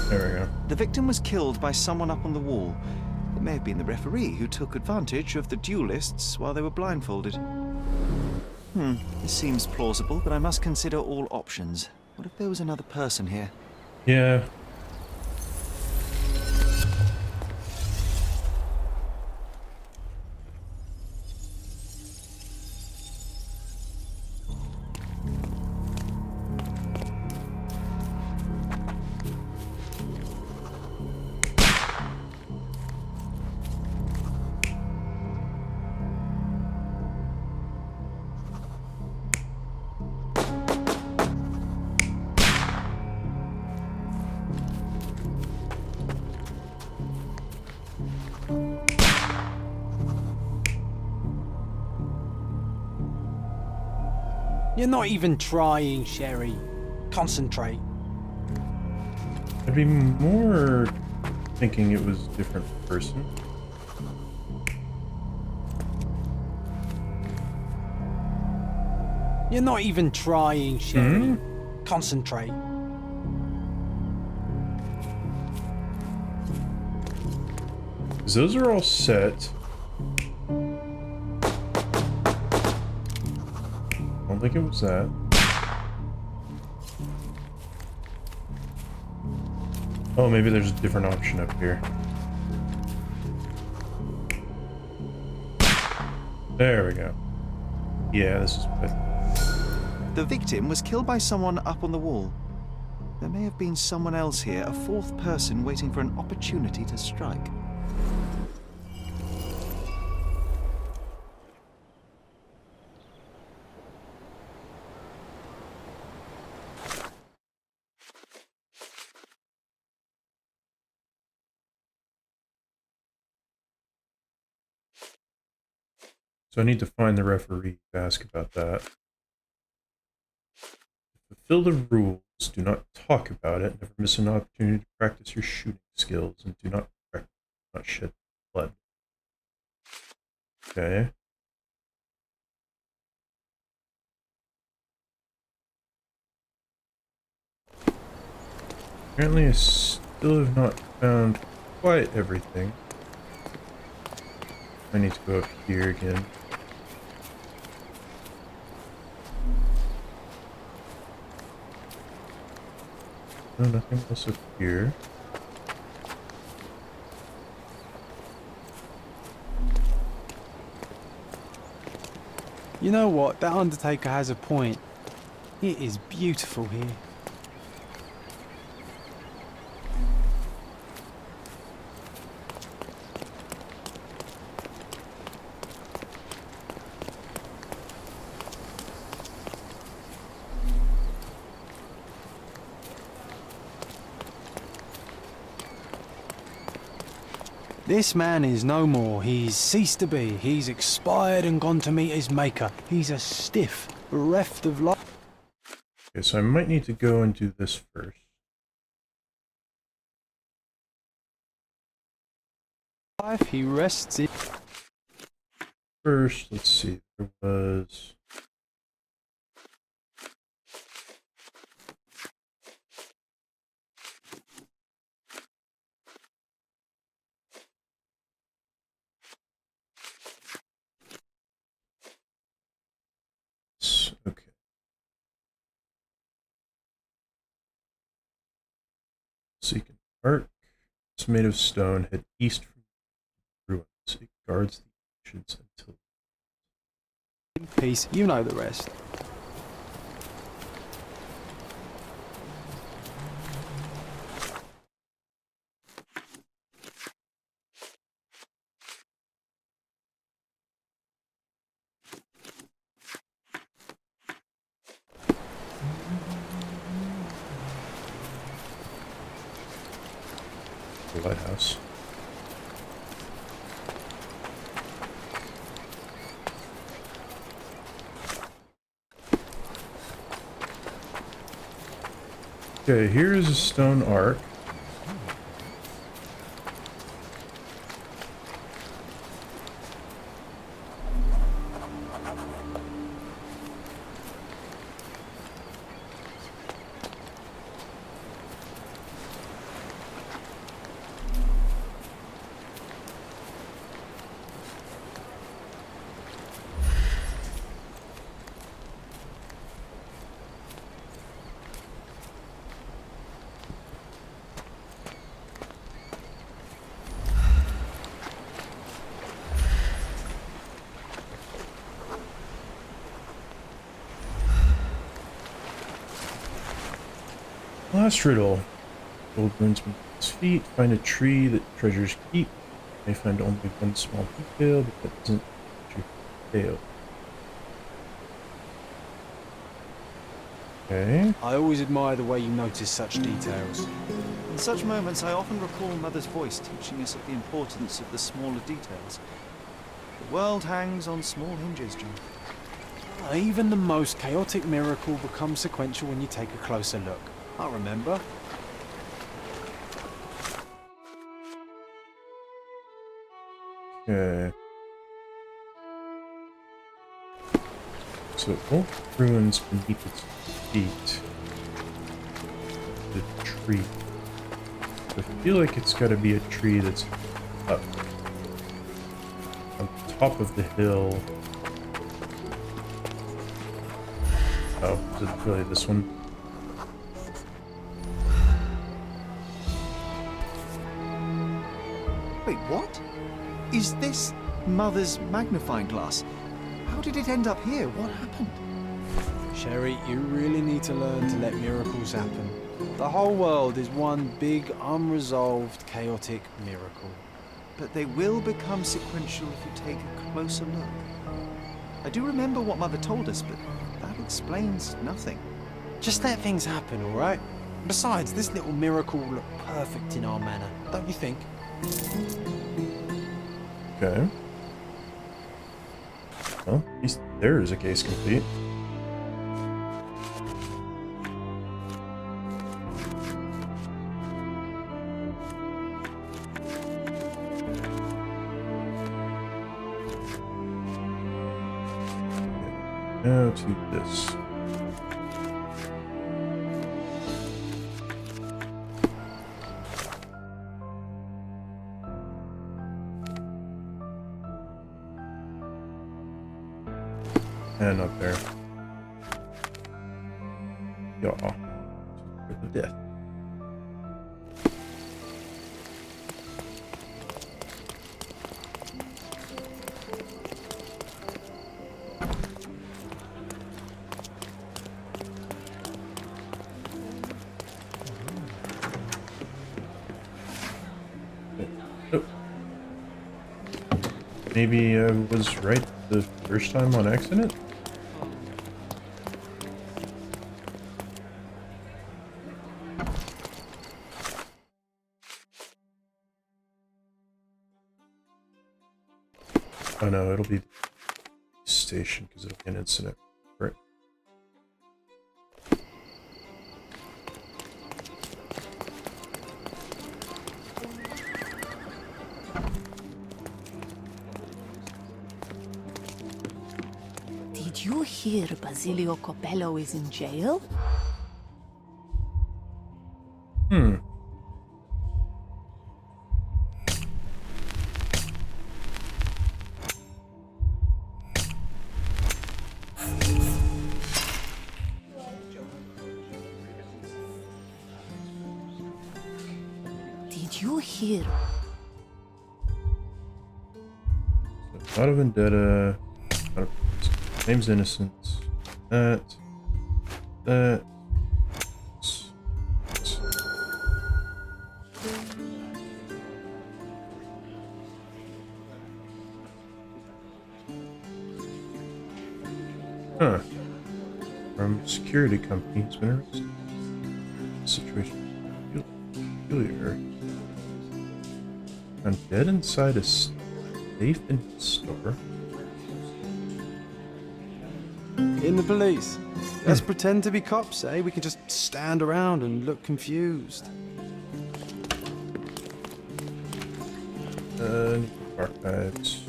There we go. The victim was killed by someone up on the wall. It may have been the referee who took advantage of the duelists while they were blindfolded. This seems plausible, but I must consider all options. What if there was another person here? Yeah. You're not even trying, Sherry. Concentrate. I'd be more thinking it was a different person. You're not even trying, Sherry. Concentrate. Because those are all set. I don't think it was that. Oh, maybe there's a different option up here. There we go. Yeah, this is good. The victim was killed by someone up on the wall. There may have been someone else here, a fourth person waiting for an opportunity to strike. So I need to find the referee to ask about that. Fulfill the rules. Do not talk about it. Never miss an opportunity to practice your shooting skills, and do not shed blood. Okay. Apparently, I still have not found quite everything. I need to go up here again. No, nothing else up here. You know what? That Undertaker has a point. It is beautiful here. This man is no more. He's ceased to be. He's expired and gone to meet his maker. He's a stiff. bereft of life. Okay, so I might need to go and do this first. He rests in. First, let's see. There was. Okay. Seeking arc. It's made of stone. Head east from ruins. It guards the ancients until. In peace, you know the rest. The lighthouse. Okay, here's a stone arc. Last riddle. Old ruins beneath his feet. Find a tree that treasures keep. You may find only one small detail, but that doesn't fail. Okay. I always admire the way you notice such details. In such moments, I often recall Mother's voice teaching us of the importance of the smaller details. The world hangs on small hinges, John. Even the most chaotic miracle becomes sequential when you take a closer look. I remember. Okay. So old ruins beneath its feet. The tree. I feel like it's got to be a tree that's up on top of the hill. Oh, is it really this one? Wait, what? Is this Mother's magnifying glass? How did it end up here? What happened? Sherry, you really need to learn to let miracles happen. The whole world is one big, unresolved, chaotic miracle. But they will become sequential if you take a closer look. I do remember what Mother told us, but that explains nothing. Just let things happen, all right? Besides, this little miracle will look perfect in our manner, don't you think? Okay. Well, at least there is a case complete. Now to this. And up there. Yeah. To death. Oh. Maybe I was right the first time on accident? Oh no, it'll be the station because it'll be an incident. Right. Did you hear Basilio Copello is in jail? Did you hear? Not a vendetta. Name's innocence. That. Huh. From security company has been arrested. Situation peculiar. Found dead inside a safe in his store. In the police. Let's pretend to be cops, eh? We can just stand around and look confused. Archives.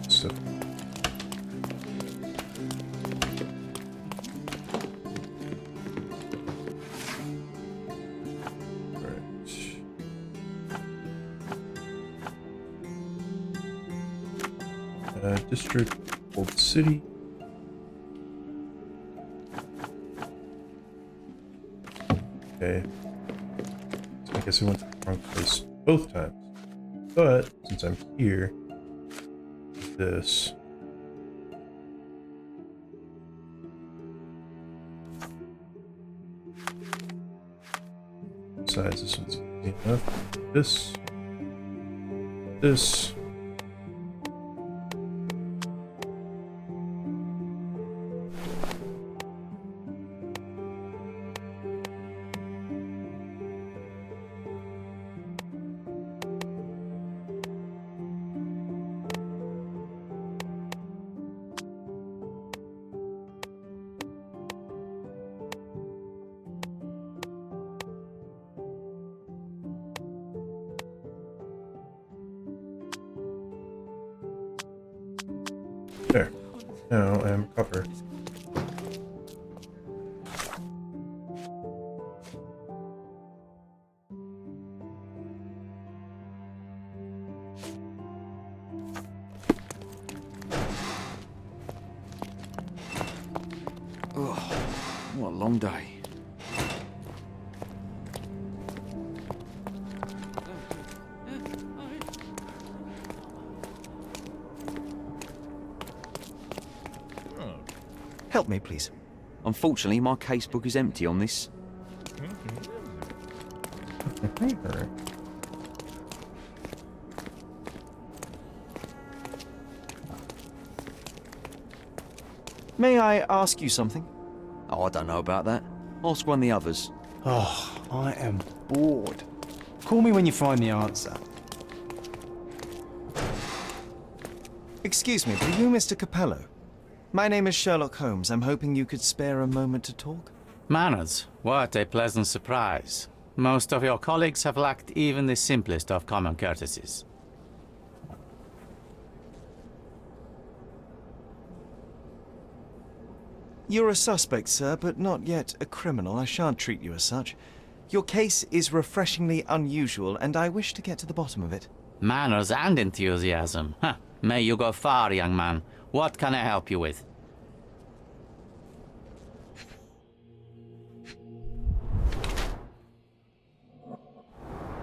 Stuff. District, Old City. Okay. So I guess I went to the wrong place both times. But since I'm here, this. Besides, this one's easy enough. This. This. There. Now I am covered. Oh, what a long day. Help me, please. Unfortunately, my casebook is empty on this. May I ask you something? Oh, I don't know about that. Ask one of the others. Oh, I am bored. Call me when you find the answer. Excuse me, but are you Mr. Capello? My name is Sherlock Holmes. I'm hoping you could spare a moment to talk. Manners, what a pleasant surprise. Most of your colleagues have lacked even the simplest of common courtesies. You're a suspect, sir, but not yet a criminal. I shan't treat you as such. Your case is refreshingly unusual, and I wish to get to the bottom of it. Manners and enthusiasm. Huh. May you go far, young man. What can I help you with?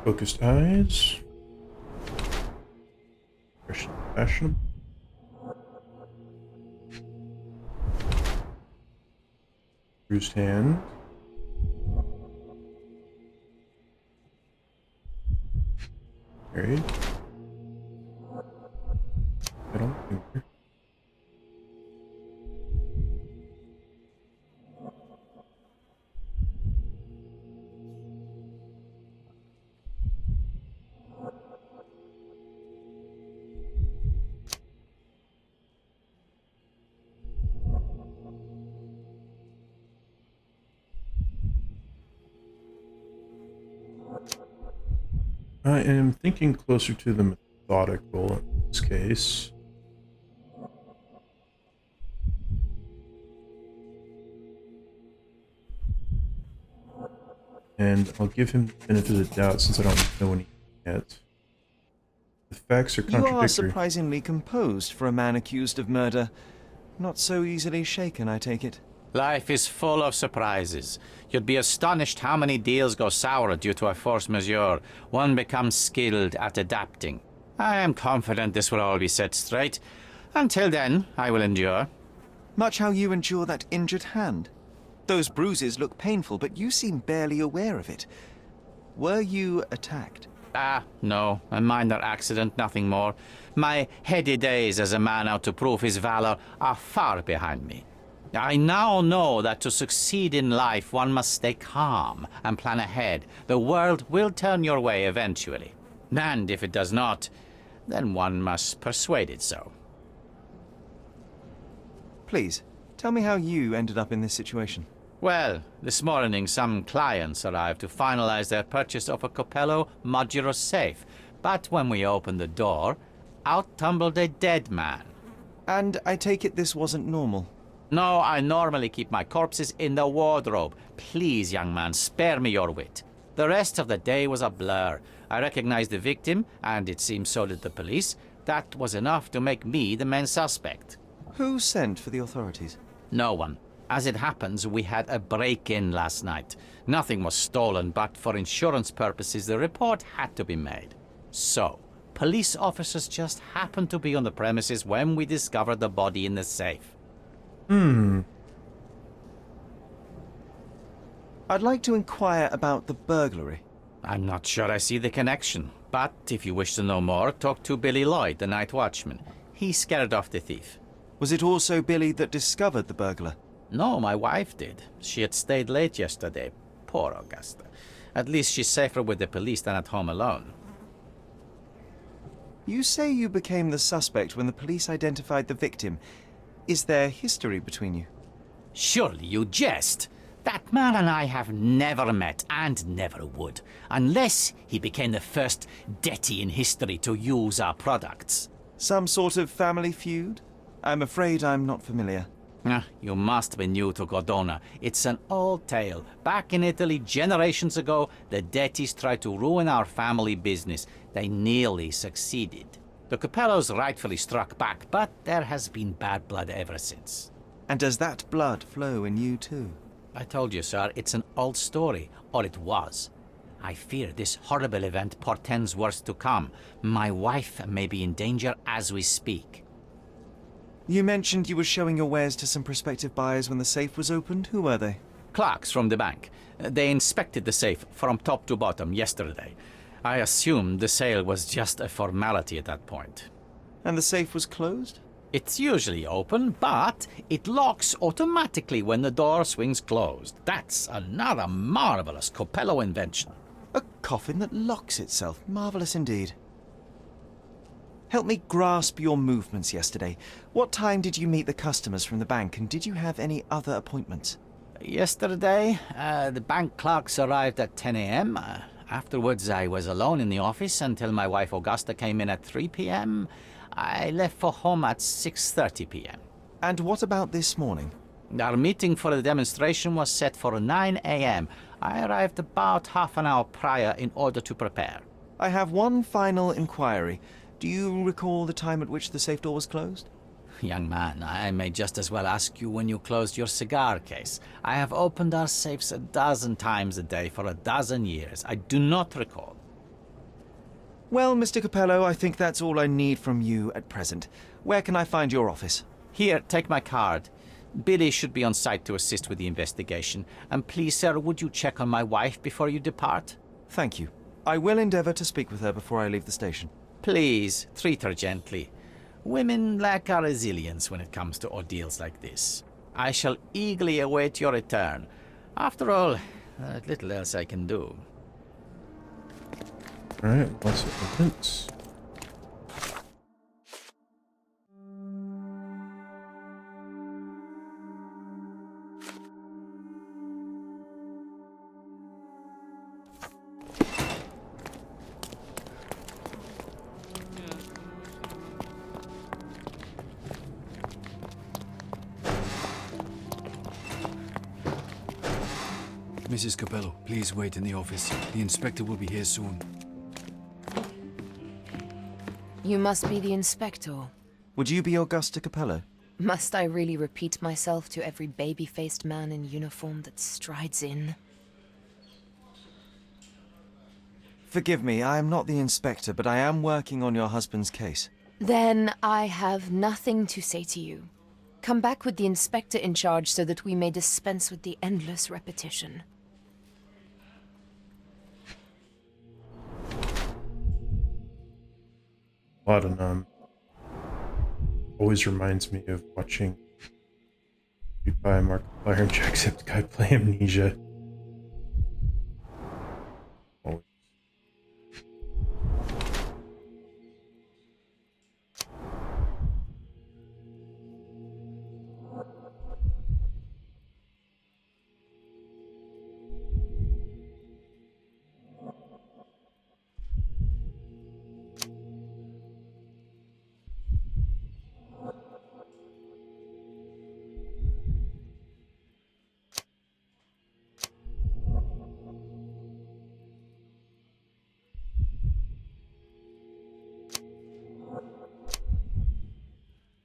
Focused eyes. Fashionable. Bruised hand. Married. Middle finger. I am thinking closer to the methodical in this case. And I'll give him the benefit of the doubt since I don't know any yet. The facts are You contradictory. are surprisingly composed for a man accused of murder. Not so easily shaken, I take it. Life is full of surprises. You'd be astonished how many deals go sour due to a force majeure. One becomes skilled at adapting. I am confident this will all be set straight. Until then, I will endure. Much how you endure that injured hand. Those bruises look painful, but you seem barely aware of it. Were you attacked? Ah, no. A minor accident, nothing more. My heady days as a man out to prove his valor are far behind me. I now know that to succeed in life, one must stay calm and plan ahead. The world will turn your way eventually. And if it does not, then one must persuade it so. Please, tell me how you ended up in this situation. Well, this morning some clients arrived to finalize their purchase of a Capello modular safe. But when we opened the door, out tumbled a dead man. And I take it this wasn't normal? No, I normally keep my corpses in the wardrobe. Please, young man, spare me your wit. The rest of the day was a blur. I recognized the victim, and it seems so did the police. That was enough to make me the main suspect. Who sent for the authorities? No one. As it happens, we had a break-in last night. Nothing was stolen, but for insurance purposes, the report had to be made. So, police officers just happened to be on the premises when we discovered the body in the safe. I'd like to inquire about the burglary. I'm not sure I see the connection, but if you wish to know more, talk to Billy Lloyd, the night watchman. He scared off the thief. Was it also Billy that discovered the burglar? No, my wife did. She had stayed late yesterday. Poor Augusta. At least she's safer with the police than at home alone. You say you became the suspect when the police identified the victim. Is there history between you? Surely you jest. That man and I have never met, and never would, unless he became the first deity in history to use our products. Some sort of family feud? I'm afraid I'm not familiar. You must be new to Godona. It's an old tale. Back in Italy, generations ago, the deities tried to ruin our family business. They nearly succeeded. The Capellos rightfully struck back, but there has been bad blood ever since. And does that blood flow in you too? I told you, sir, it's an old story, or it was. I fear this horrible event portends worse to come. My wife may be in danger as we speak. You mentioned you were showing your wares to some prospective buyers when the safe was opened. Who were they? Clerks from the bank. They inspected the safe from top to bottom yesterday. I assumed the sale was just a formality at that point. And the safe was closed? It's usually open, but it locks automatically when the door swings closed. That's another marvelous Capello invention. A coffin that locks itself. Marvelous indeed. Help me grasp your movements yesterday. What time did you meet the customers from the bank, and did you have any other appointments? Yesterday, the bank clerks arrived at 10 a.m. Afterwards, I was alone in the office until my wife Augusta came in at 3 p.m. I left for home at 6:30 p.m. And what about this morning? Our meeting for the demonstration was set for 9 a.m. I arrived about half an hour prior in order to prepare. I have one final inquiry. Do you recall the time at which the safe door was closed? Young man, I may just as well ask you when you closed your cigar case. I have opened our safes a dozen times a day for a dozen years. I do not recall. Well, Mr. Capello, I think that's all I need from you at present. Where can I find your office? Here, take my card. Billy should be on site to assist with the investigation. And please, sir, would you check on my wife before you depart? Thank you. I will endeavor to speak with her before I leave the station. Please, treat her gently. Women lack our resilience when it comes to ordeals like this. I shall eagerly await your return. After all, there's little else I can do. Alright, lots of evidence. Mrs. Capello, please wait in the office. The inspector will be here soon. You must be the inspector. Would you be Augusta Capello? Must I really repeat myself to every baby-faced man in uniform that strides in? Forgive me, I am not the inspector, but I am working on your husband's case. Then I have nothing to say to you. Come back with the inspector in charge so that we may dispense with the endless repetition. Laudanum always reminds me of watching by Markiplier and Jacksepticeye play Amnesia. Always.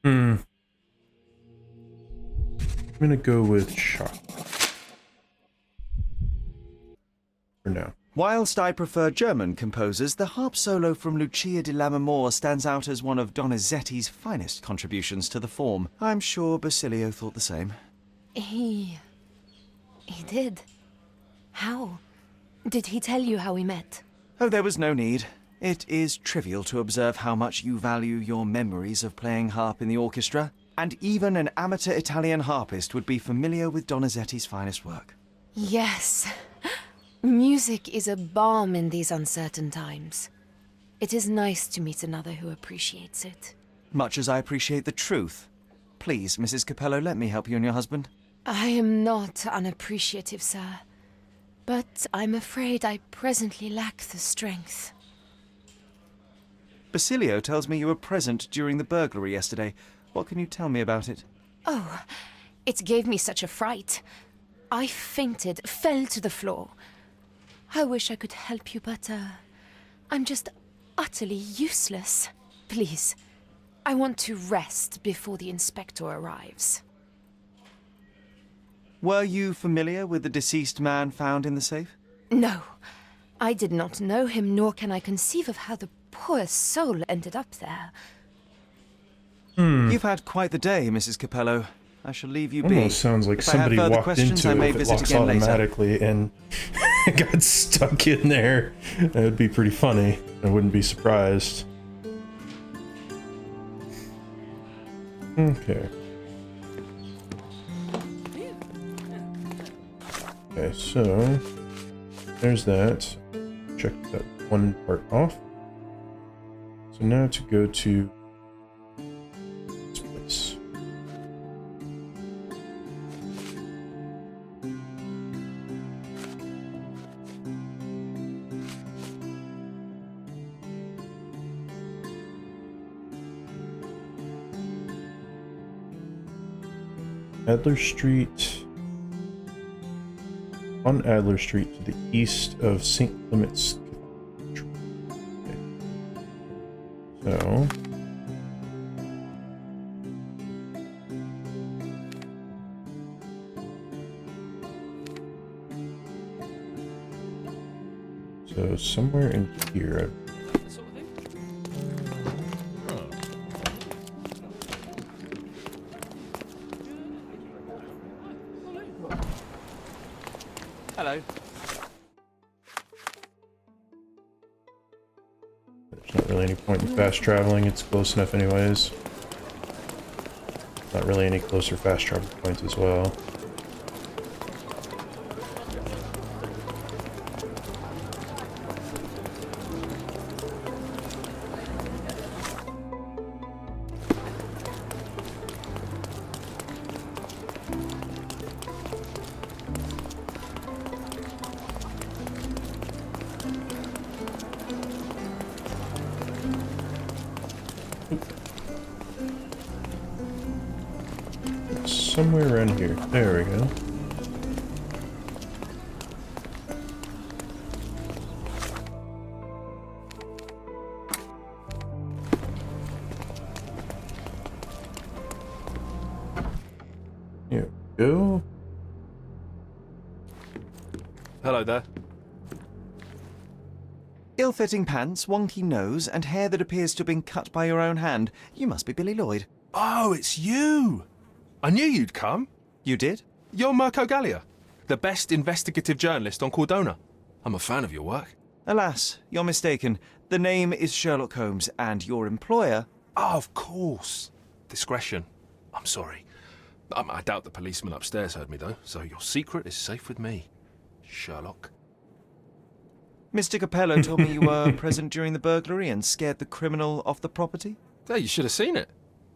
I'm gonna go with shock for now. Whilst I prefer German composers, the harp solo from Lucia di Lammermoor stands out as one of Donizetti's finest contributions to the form. I'm sure Basilio thought the same. He did. How? Did he tell you how we met? Oh, there was no need. It is trivial to observe how much you value your memories of playing harp in the orchestra, and even an amateur Italian harpist would be familiar with Donizetti's finest work. Yes. Music is a balm in these uncertain times. It is nice to meet another who appreciates it. Much as I appreciate the truth. Please, Mrs. Capello, let me help you and your husband. I am not unappreciative, sir. But I'm afraid I presently lack the strength. Basilio tells me you were present during the burglary yesterday. What can you tell me about it? Oh, it gave me such a fright. I fainted, fell to the floor. I wish I could help you, but, I'm just utterly useless. Please, I want to rest before the inspector arrives. Were you familiar with the deceased man found in the safe? No, I did not know him, nor can I conceive of how the poor soul ended up there. You've had quite the day, Mrs. Capello. I shall leave you be. Almost sounds like If somebody I have further walked questions, into I it may if it visit locks again later. automatically and got stuck in there. That would be pretty funny. I wouldn't be surprised. Okay. Okay, so there's that. Check that one part off. So now to go to this place. Adler Street. On Adler Street to the east of St. Clement's Cathedral. Okay. So somewhere in here. Hello. There's not really any point in fast traveling, it's close enough anyways. Not really any closer fast travel points as well. Somewhere around here. There we go. go. Hello there. Ill-fitting pants, wonky nose, and hair that appears to have been cut by your own hand. You must be Billy Lloyd. Oh, it's you! I knew you'd come. You did? You're Mirko Gallia, the best investigative journalist on Cordona. I'm a fan of your work. Alas, you're mistaken. The name is Sherlock Holmes, and your employer... Oh, of course. Discretion. I'm sorry. I doubt the policeman upstairs heard me, though, so your secret is safe with me, Sherlock. Mr. Capello told me you were present during the burglary and scared the criminal off the property? Yeah, you should have seen it.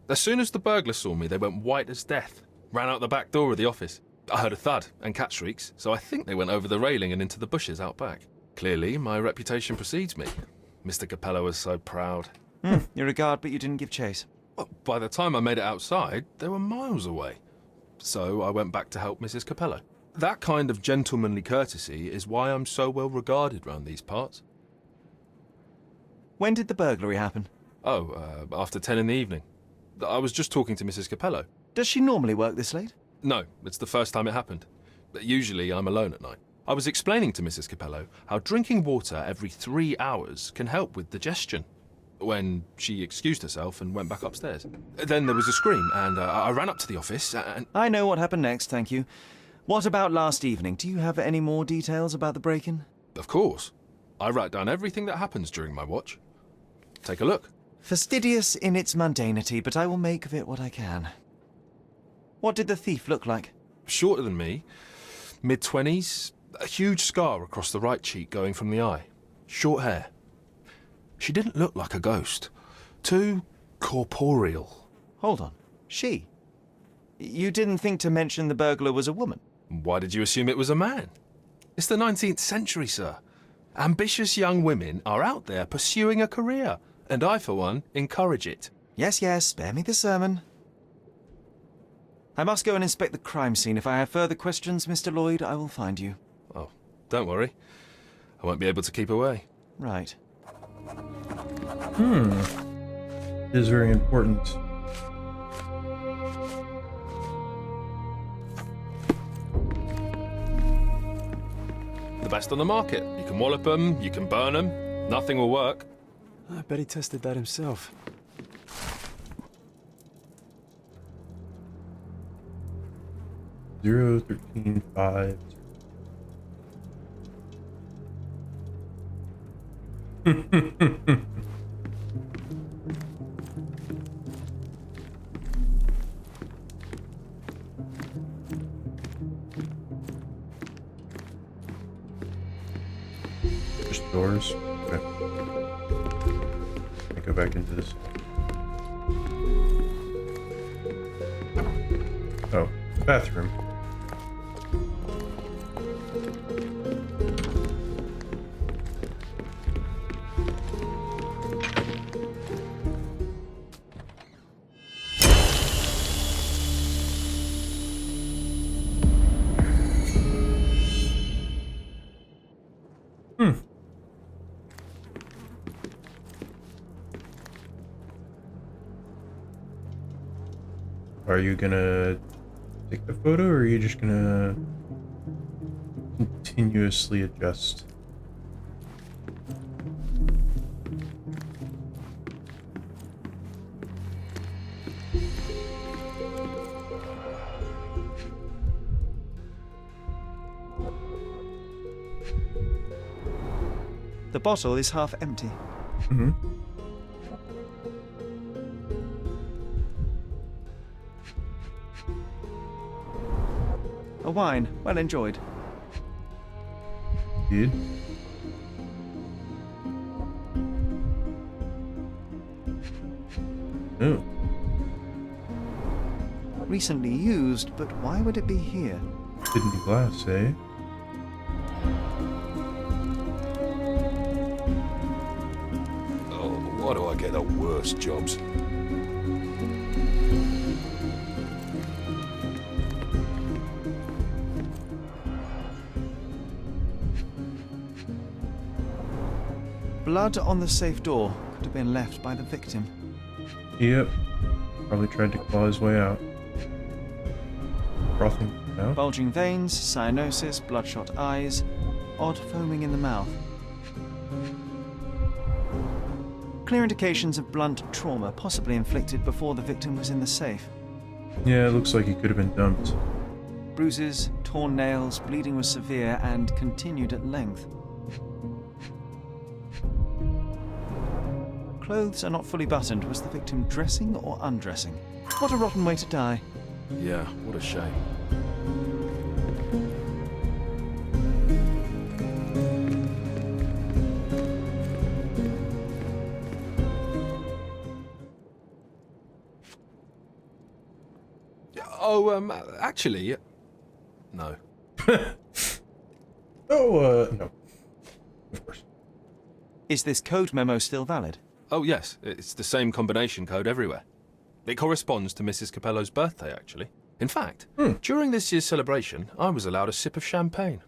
As soon as the burglars saw me, they went white as death. Ran out the back door of the office. I heard a thud and cat shrieks, so I think they went over the railing and into the bushes out back. Clearly, my reputation precedes me. Mr. Capello was so proud. You're a guard, but you didn't give chase. Well, by the time I made it outside, they were miles away. So I went back to help Mrs. Capello. That kind of gentlemanly courtesy is why I'm so well regarded round these parts. When did the burglary happen? Oh, after 10 in the evening. I was just talking to Mrs. Capello. Does she normally work this late? No, it's the first time it happened. Usually I'm alone at night. I was explaining to Mrs. Capello how drinking water every 3 hours can help with digestion, when she excused herself and went back upstairs. Then there was a scream, and I ran up to the office and... I know what happened next, thank you. What about last evening? Do you have any more details about the break-in? Of course. I write down everything that happens during my watch. Take a look. Fastidious in its mundanity, but I will make of it what I can. What did the thief look like? Shorter than me, mid-20s, a huge scar across the right cheek going from the eye. Short hair. She didn't look like a ghost. Too corporeal. Hold on. She? You didn't think to mention the burglar was a woman? Why did you assume it was a man? It's the 19th century, sir. Ambitious young women are out there pursuing a career, and I, for one, encourage it. Yes, yes, spare me the sermon. I must go and inspect the crime scene. If I have further questions, Mr. Lloyd, I will find you. Oh, don't worry. I won't be able to keep away. Right. It is very important. The best on the market. You can wallop them, you can burn them. Nothing will work. I bet he tested that himself. Zero, 13, 5. Just doors. Okay. I go back into this. Oh, bathroom. Are you gonna take the photo, or are you just gonna continuously adjust? The bottle is half empty. Mm-hmm. A wine, well enjoyed. Indeed. Oh. Recently used, but why would it be here? Hidden glass, eh? Oh, why do I get the worst jobs? Blood on the safe door could have been left by the victim. Yep. Probably tried to claw his way out. Frothing mouth. Bulging veins, cyanosis, bloodshot eyes, odd foaming in the mouth. Clear indications of blunt trauma, possibly inflicted before the victim was in the safe. Yeah, it looks like he could have been dumped. Bruises, torn nails, bleeding was severe and continued at length. Clothes are not fully buttoned. Was the victim dressing or undressing? What a rotten way to die. Yeah, what a shame. Oh, actually, no. No. Of course. Is this code memo still valid? Oh, yes. It's the same combination code everywhere. It corresponds to Mrs. Capello's birthday, actually. In fact, during this year's celebration, I was allowed a sip of champagne.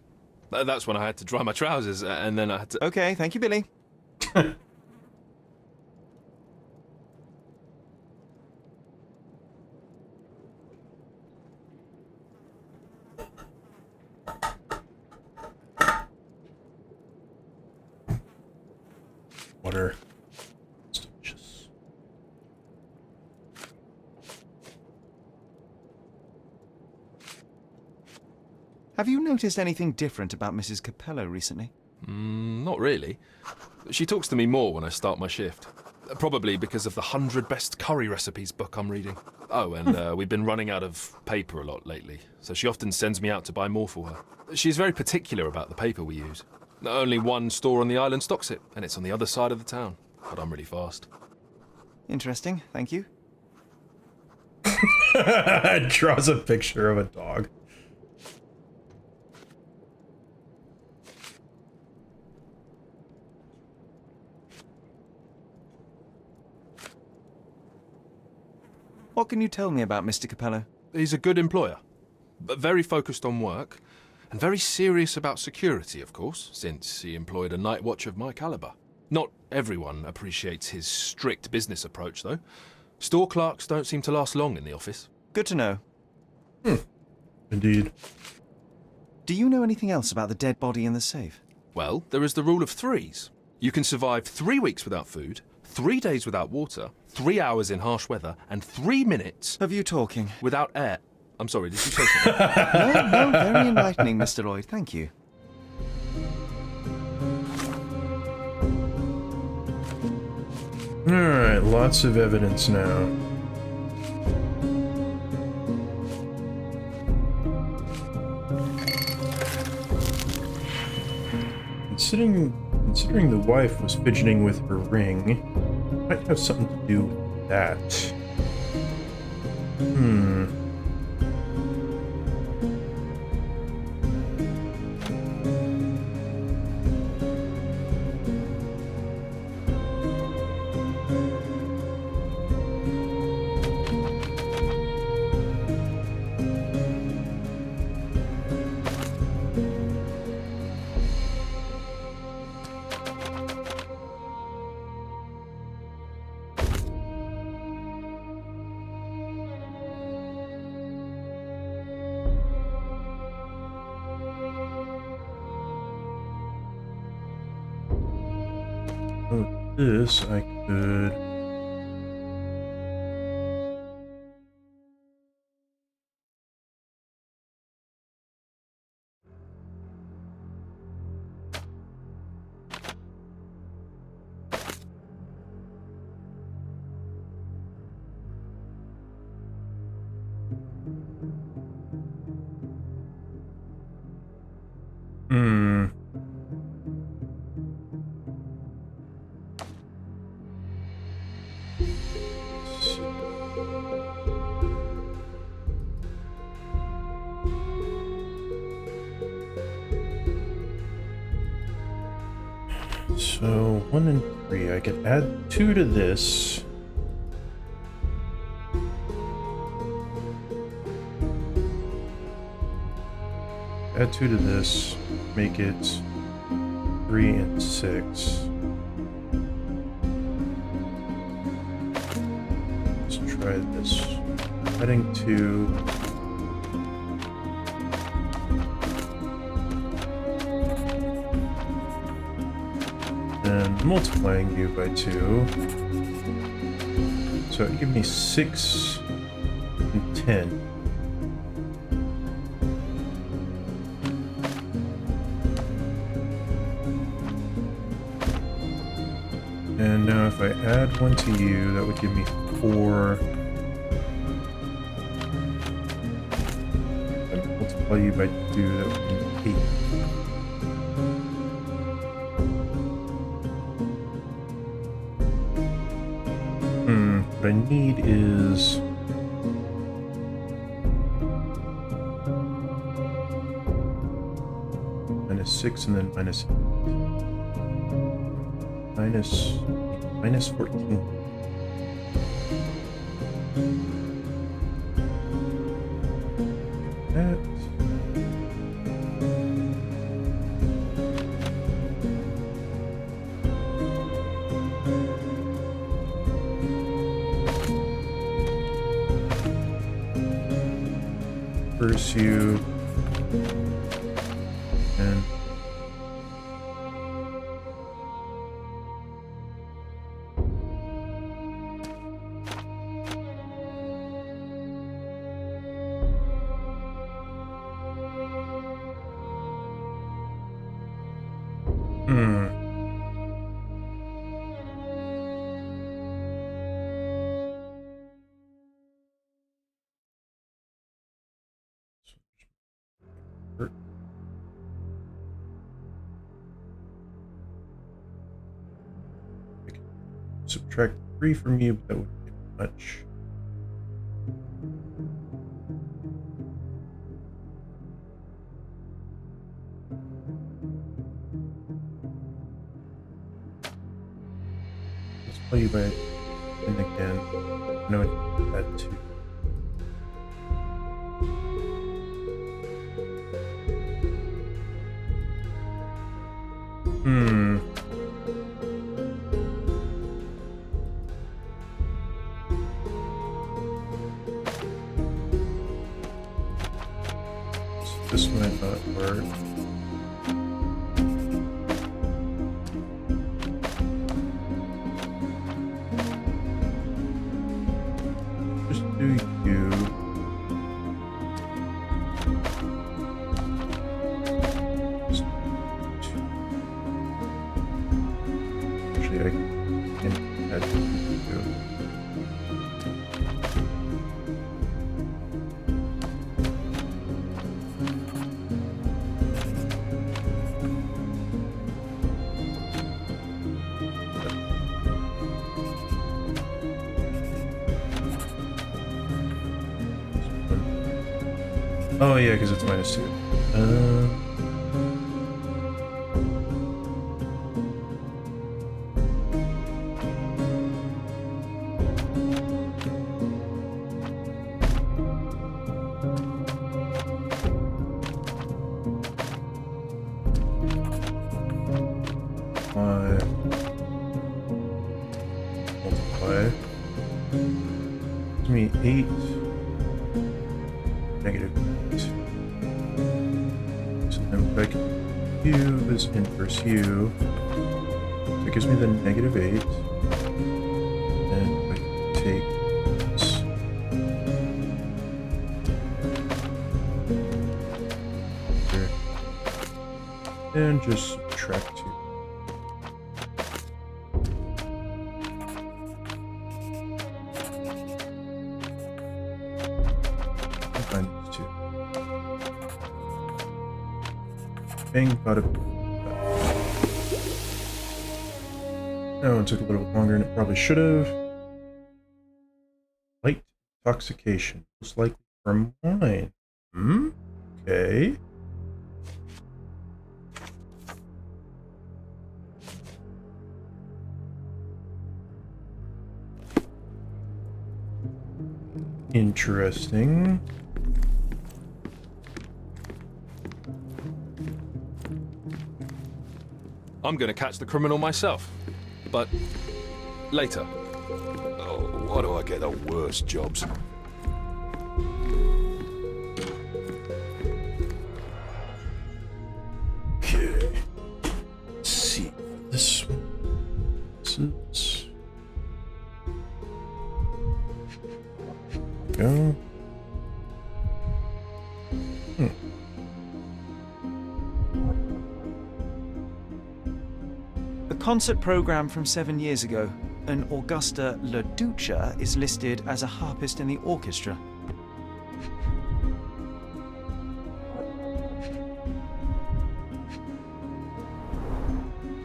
That's when I had to dry my trousers, and then I had to... Okay, thank you, Billy. Water. It's delicious. Have you noticed anything different about Mrs. Capello recently? Not really. She talks to me more when I start my shift. Probably because of the 100 Best Curry Recipes book I'm reading. Oh, and we've been running out of paper a lot lately, so she often sends me out to buy more for her. She's very particular about the paper we use. Only one store on the island stocks it, and it's on the other side of the town. But I'm really fast. Interesting, thank you. Draws a picture of a dog. What can you tell me about Mr. Capello? He's a good employer, but very focused on work, and very serious about security, of course, since he employed a night watch of my caliber. Not everyone appreciates his strict business approach, though. Store clerks don't seem to last long in the office. Good to know. Indeed. Do you know anything else about the dead body in the safe? Well, there is the rule of threes. You can survive 3 weeks without food, 3 days without water, 3 hours in harsh weather, and 3 minutes... Of you talking? ...without air. I'm sorry, did you say something? No, very enlightening, Mr. Lloyd, thank you. Alright, lots of evidence now. Considering the wife was fidgeting with her ring, might have something to do with that. This I could... So, 1 and 3. I could add 2 to this. Add 2 to this. Make it 3 and 6. Let's try this. Adding 2. and multiplying you by 2. So it gives me 6 and 10. And now if I add 1 to you, that would give me 4. And multiply you by 2, that would give me 8. What I need is -6 and then minus 14. That. Pursue and subtract 3 from you, but that wouldn't get much. Let's play you by 10 again. No, add 2. This might not work. Just do you. Actually, I can add 2. Oh yeah, because it's -2. Multiply. Gives me 8. -8. So then if I can use inverse u, so it gives me the -8. And if I take this, here, and just subtract 2. Bang, bada. Oh, it took a little bit longer than it probably should have. Light intoxication, most likely from wine. Okay. Interesting. I'm going to catch the criminal myself. But later. Oh, why do I get the worst jobs? Okay. Let's see. This one. Concert program from 7 years ago. An Augusta La Ducha is listed as a harpist in the orchestra.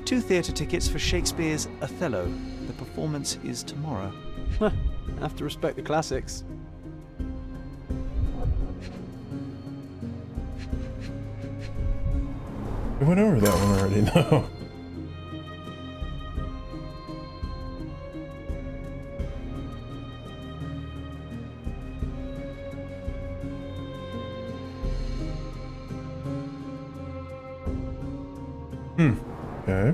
Two theatre tickets for Shakespeare's Othello. The performance is tomorrow. Have to respect the classics. We went over that one already, though. Okay.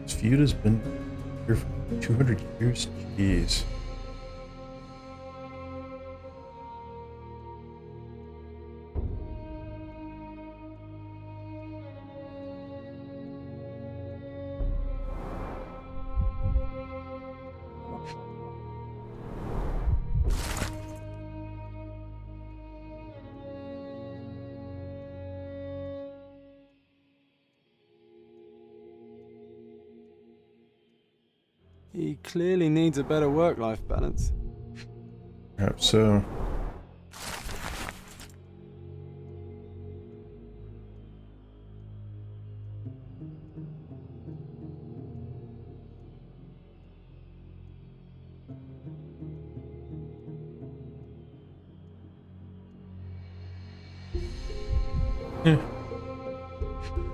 This feud has been here for 200 years. Jeez. He clearly needs a better work-life balance. Perhaps so.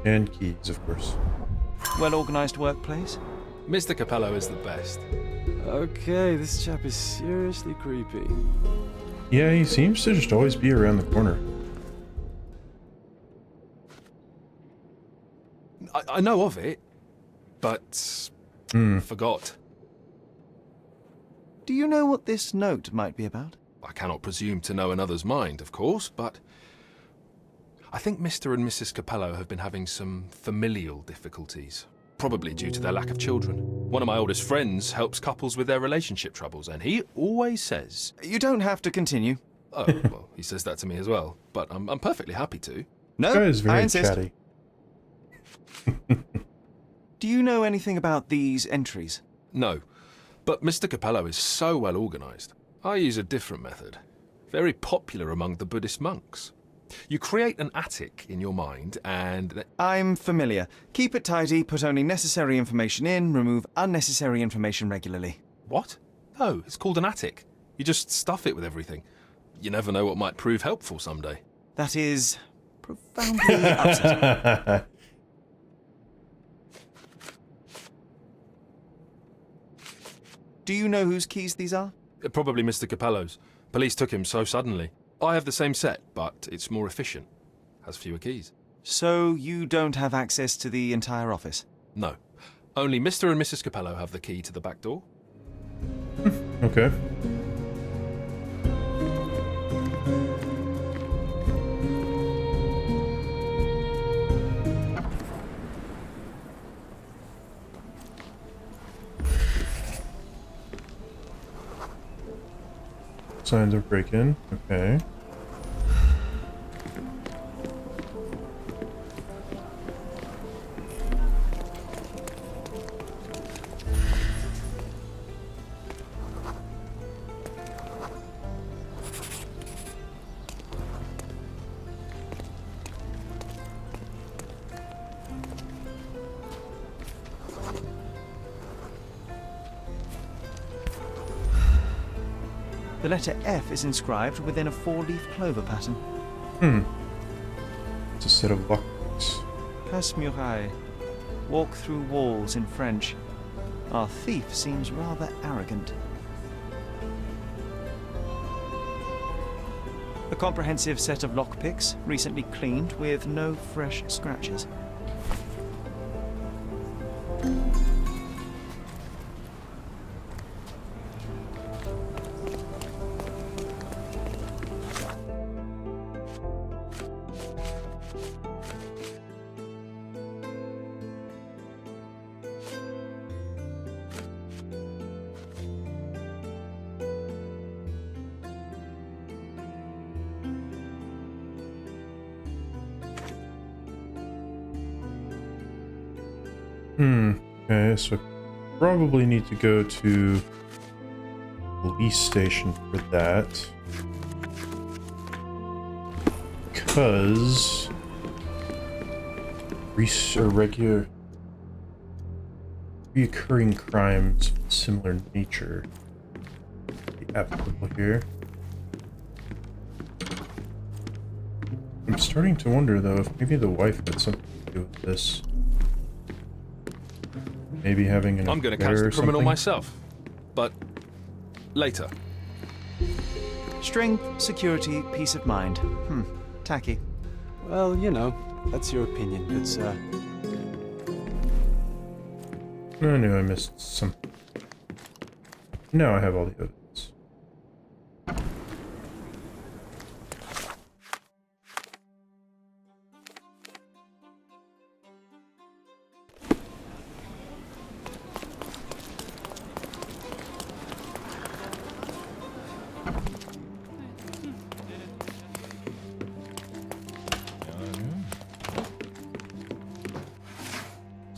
And keys, of course. Well-organised workplace? Mr. Capello is the best. Okay, this chap is seriously creepy. Yeah, he seems to just always be around the corner. I know of it, but forgot. Do you know what this note might be about? I cannot presume to know another's mind, of course, but I think Mr. and Mrs. Capello have been having some familial difficulties. Probably due to their lack of children. One of my oldest friends helps couples with their relationship troubles, and he always says... You don't have to continue. Oh, well, he says that to me as well, but I'm perfectly happy to. No, This guy is very I insist. chatty. Do you know anything about these entries? No, but Mr. Capello is so well organised. I use a different method, very popular among the Buddhist monks. You create an attic in your mind and... I'm familiar. Keep it tidy, put only necessary information in, remove unnecessary information regularly. What? No, it's called an attic. You just stuff it with everything. You never know what might prove helpful someday. That is profoundly upsetting. Do you know whose keys these are? Probably Mr. Capello's. Police took him so suddenly. I have the same set, but it's more efficient. Has fewer keys. So you don't have access to the entire office? No. Only Mr. and Mrs. Capello have the key to the back door. Okay. Signs of break-in. Okay. The letter F is inscribed within a 4-leaf clover pattern. It's a set of buckles. Passe-muraille. Walk through walls in French. Our thief seems rather arrogant. A comprehensive set of lockpicks, recently cleaned with no fresh scratches. Okay, so probably need to go to the police station for that. Because reoccurring crimes of similar nature be applicable here. I'm starting to wonder though if maybe the wife had something to do with this. Maybe having an I'm going to affair catch the or criminal something? myself. But later. Strength, security, peace of mind. Tacky. Well, you know, that's your opinion, good sir. I knew I missed some. Now I have all the evidence.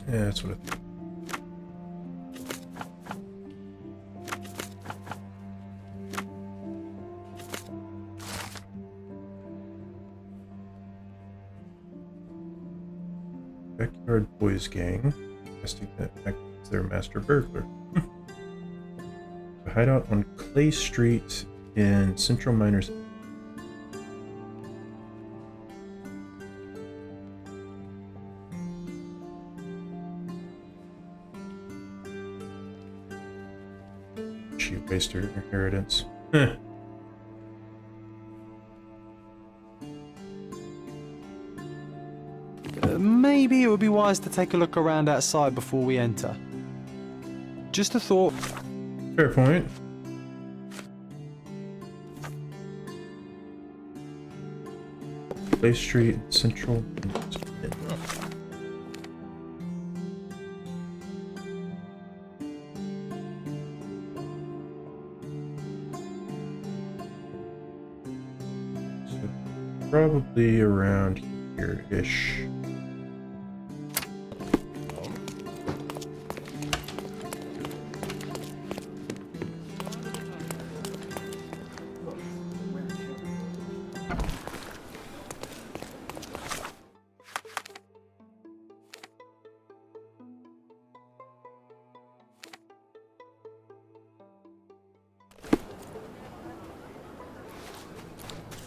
Yeah, that's what I thought. Backyard Boys Gang, testing that acts their master burglar. A hideout on Clay Street in Central Miners. She wasted her inheritance. Maybe it would be wise to take a look around outside before we enter. Just a thought. Fair point. Clay Street, Central. So probably around here-ish.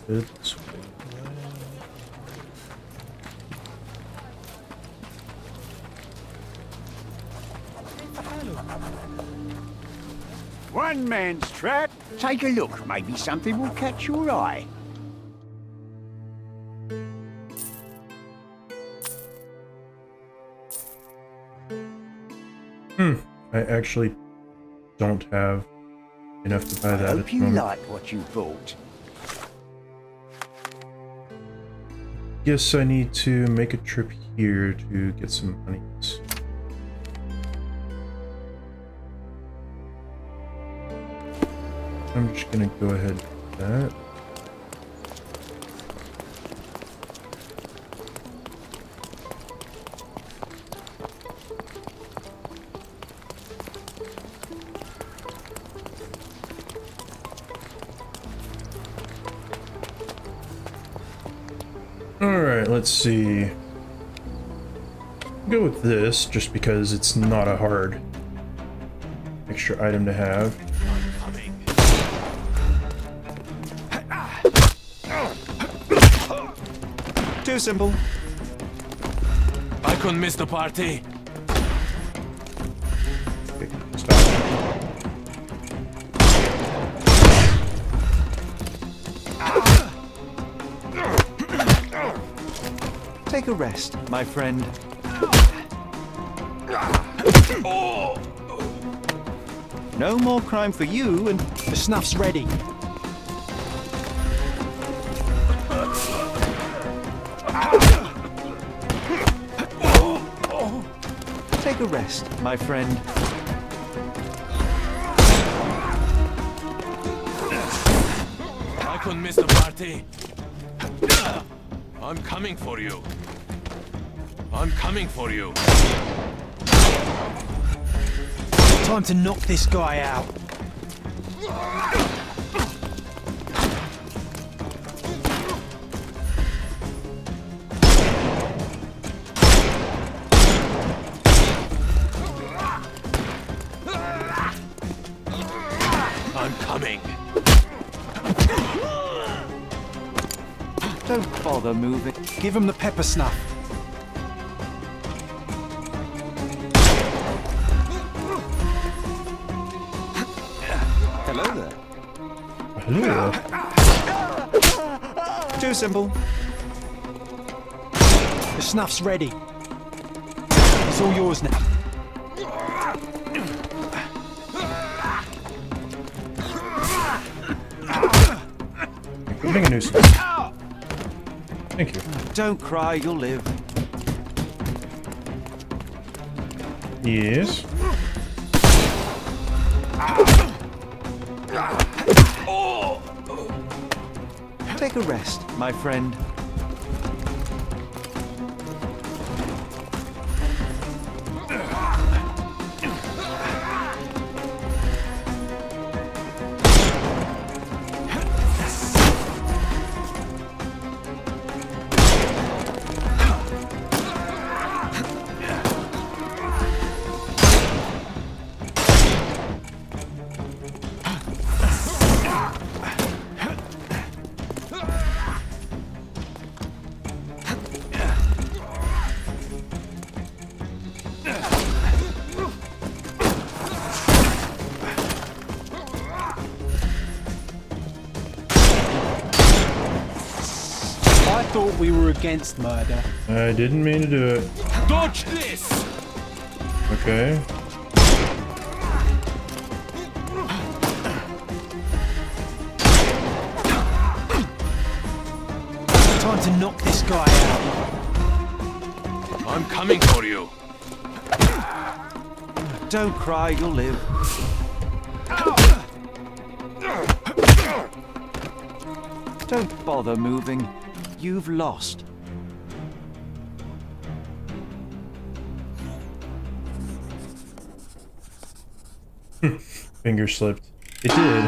This way. One man's trap. Take a look. Maybe something will catch your eye. I actually don't have enough to buy that I at hope the you moment. like what you bought. Guess I need to make a trip here to get some monies. I'm just gonna go ahead and do that. Alright, let's see. Go with this, just because it's not a hard extra item to have. Too simple. I couldn't miss the party. Take a rest, my friend. No more crime for you, and the snuff's ready. take a rest, my friend. I couldn't miss the party. I'm coming for you. I'm coming for you. Time to knock this guy out. I'm coming. Don't bother moving. Give him the pepper snuff. Hello there. Hello. Too simple. The snuff's ready. It's all yours now. You're being a nuisance. Thank you. Don't cry, you'll live. Yes. Take a rest, my friend. I thought we were against murder. I didn't mean to do it. Dodge this! Okay. Time to knock this guy out. I'm coming for you. Don't cry, you'll live. Don't bother moving. You've lost. Finger slipped. It did.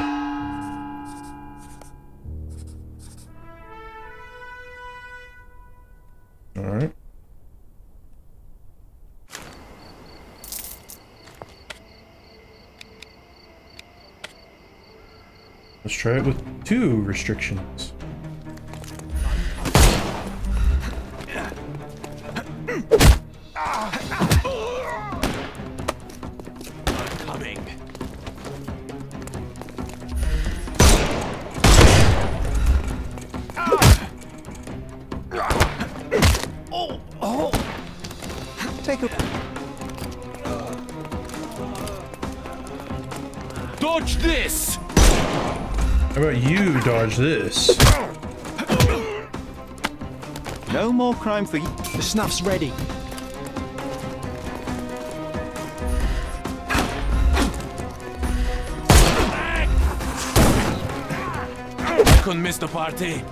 Alright. Let's try it with 2 restrictions. Take a... Dodge this! How about you dodge this? No more crime for you. The snuff's ready. I couldn't miss the party.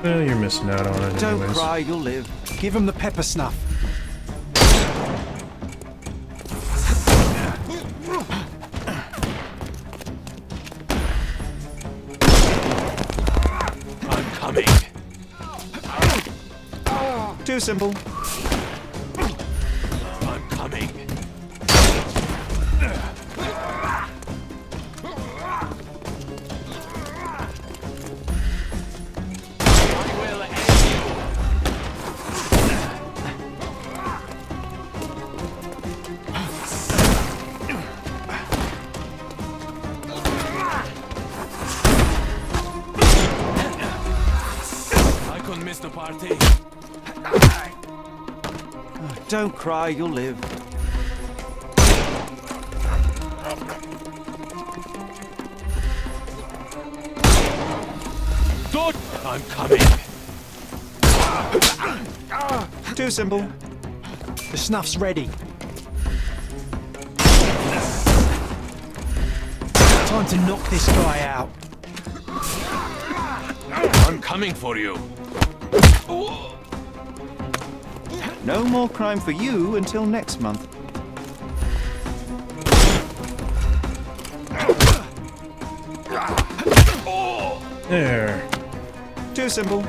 Well, you're missing out on it Don't anyways. cry, you'll live. Give him the pepper snuff. I'm coming. Too simple. I'm coming. miss the party. Don't cry, you'll live. Don't! I'm coming. Too simple. The snuff's ready. Time to knock this guy out. I'm coming for you. No more crime for you until next month. There. Too simple.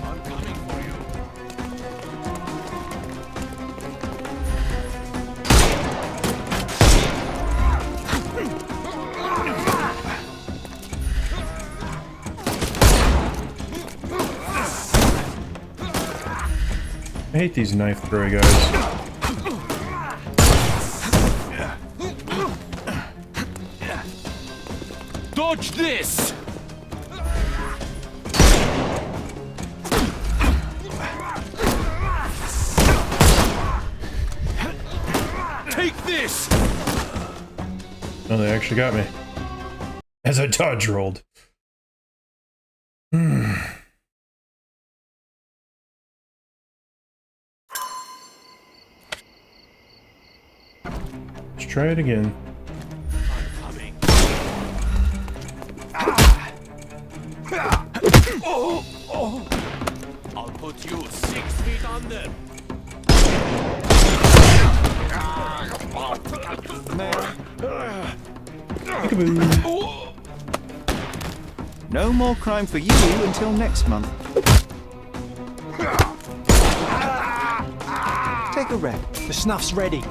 I'm coming for you. I hate these knife thrower guys. Dodge this! Take this! Oh, they actually got me. As I dodge rolled. Let's try it again. Coming. I'll put you 6 feet under. No more crime for you until next month. Take a rest. The snuff's ready.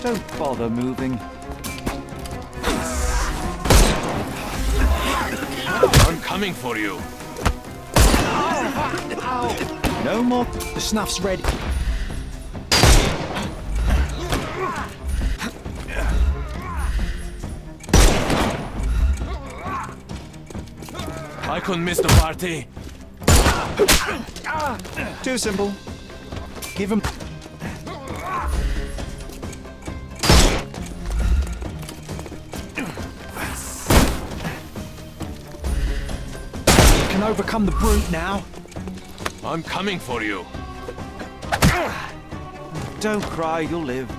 Don't bother moving. I'm coming for you. No more. The snuff's ready. I couldn't miss the party. Too simple. Give him. Can overcome the brute now. I'm coming for you. Don't cry, you'll live.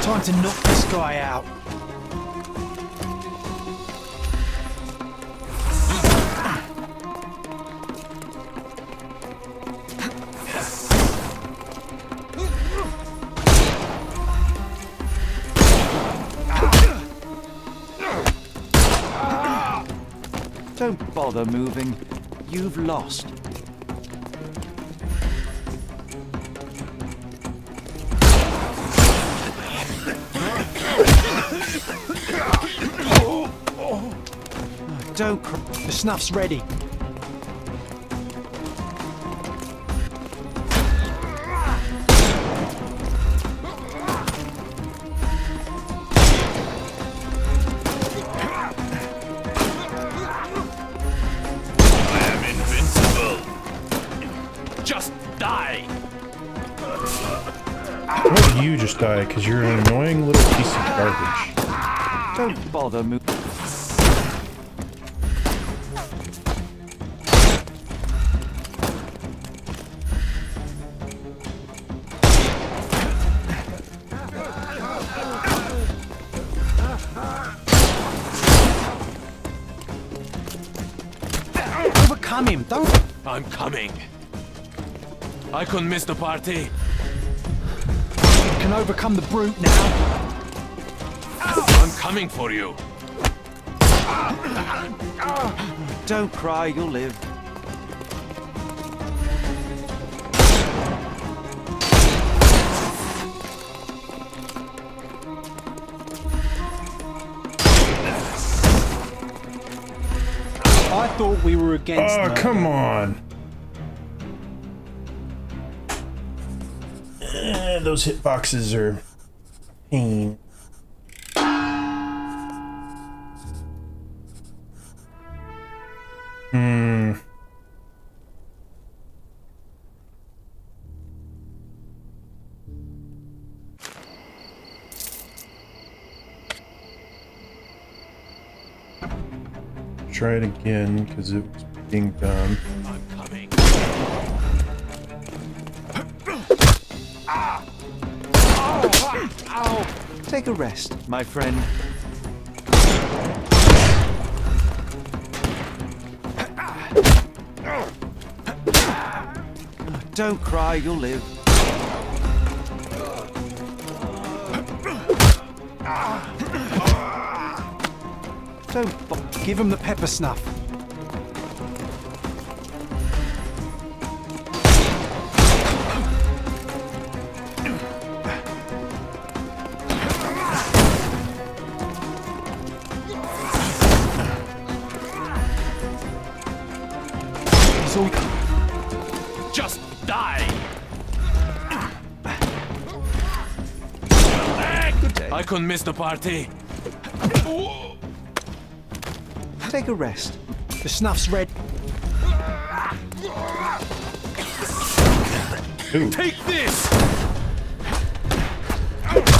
Time to knock this guy out. Don't bother moving. You've lost. Don't cry. The snuff's ready. Why don't you just die? Because you're an annoying little piece of garbage. Don't bother moving. Overcome him, don't. I'm coming. I couldn't miss the party. Can overcome the brute now. I'm coming for you. Don't cry, you'll live. I thought we were against. Oh, come on. Those hitboxes are pain. Try it again because it was being dumb. I'm coming. Ow! Take a rest, my friend. Don't cry, you'll live. Don't give him the pepper snuff. He's all... Just die! I couldn't miss the party. Take a rest. The snuff's red. Ooh. Take this!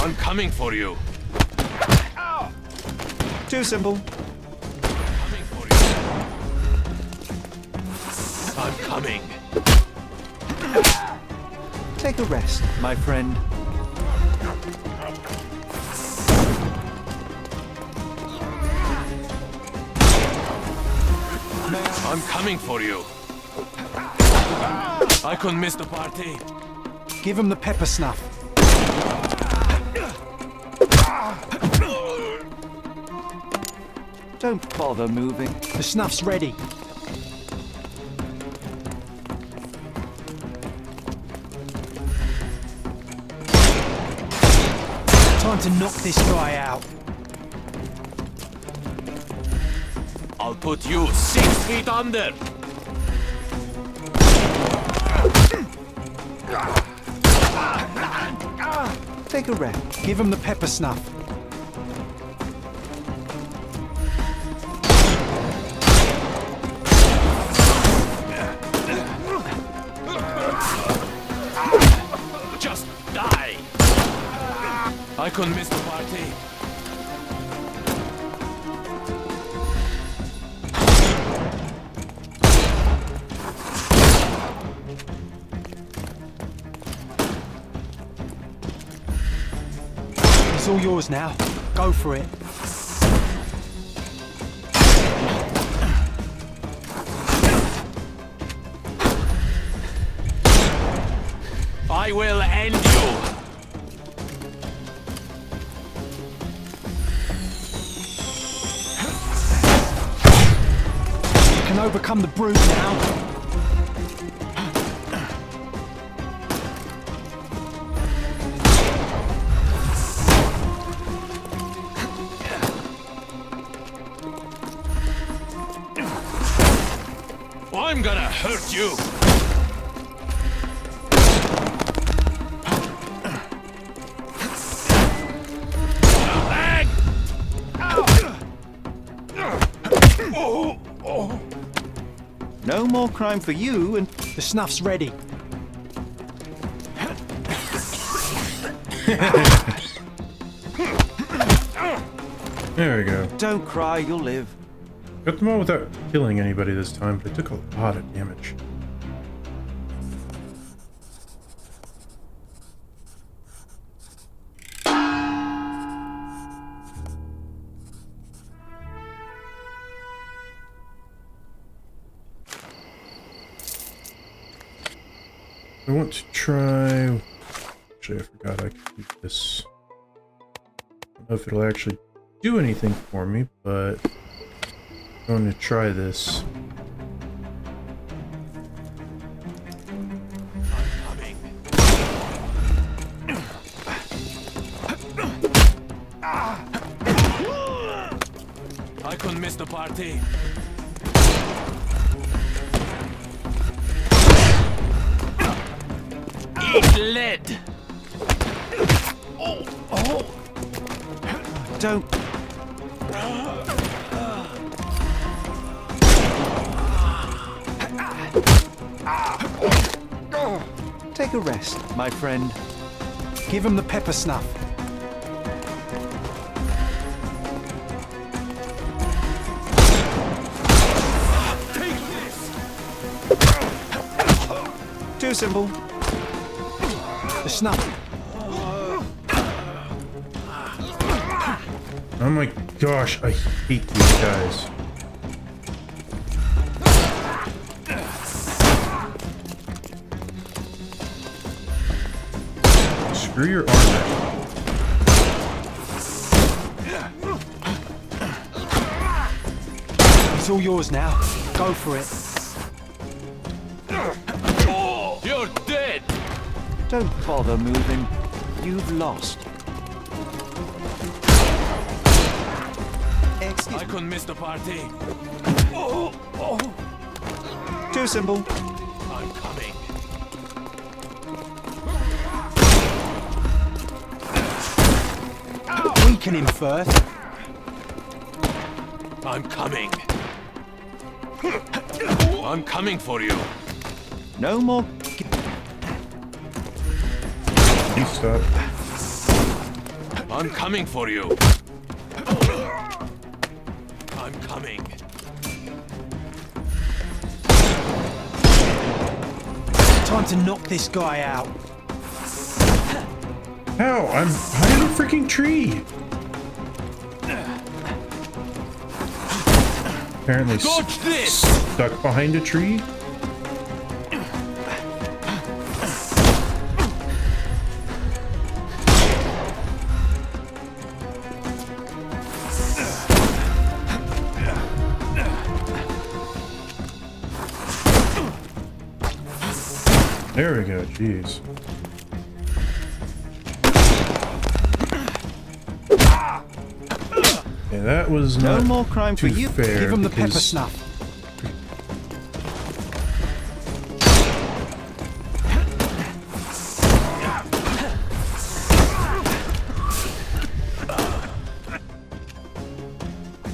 I'm coming for you. Too simple. I'm coming. Take a rest, my friend. I'm coming for you. I couldn't miss the party. Give him the pepper snuff. Don't bother moving. The snuff's ready. Time to knock this guy out. I'll put you 6 feet under. Take a rest. Give him the pepper snuff. Just die. I couldn't miss the party. It's all yours now. Go for it. I will end you. You can overcome the brute now. I'm gonna hurt you. No more crime for you and... The snuff's ready. There we go. Don't cry, you'll live. Got them all without killing anybody this time, but it took a lot of damage. I want to try... Actually, I forgot I could do this. I don't know if it'll actually do anything for me, but I'm going to try this. I couldn't miss the party. Eat lead. Don't. Take a rest, my friend. Give him the pepper snuff. Too simple. The snuff. Oh my gosh, I hate these guys. Screw your armor. It's all yours now. Go for it. You're dead! Don't bother moving. You've lost. I couldn't miss the party. Too simple. I'm coming. Weaken him first. I'm coming. I'm coming for you. No more. Please stop. I'm coming for you. I'm coming. Time to knock this guy out. How? I'm behind a freaking tree. Apparently Dodge this! stuck behind a tree. There we go, jeez. Yeah, that was No not more crime too for you. fair. Give him the pepper because snuff.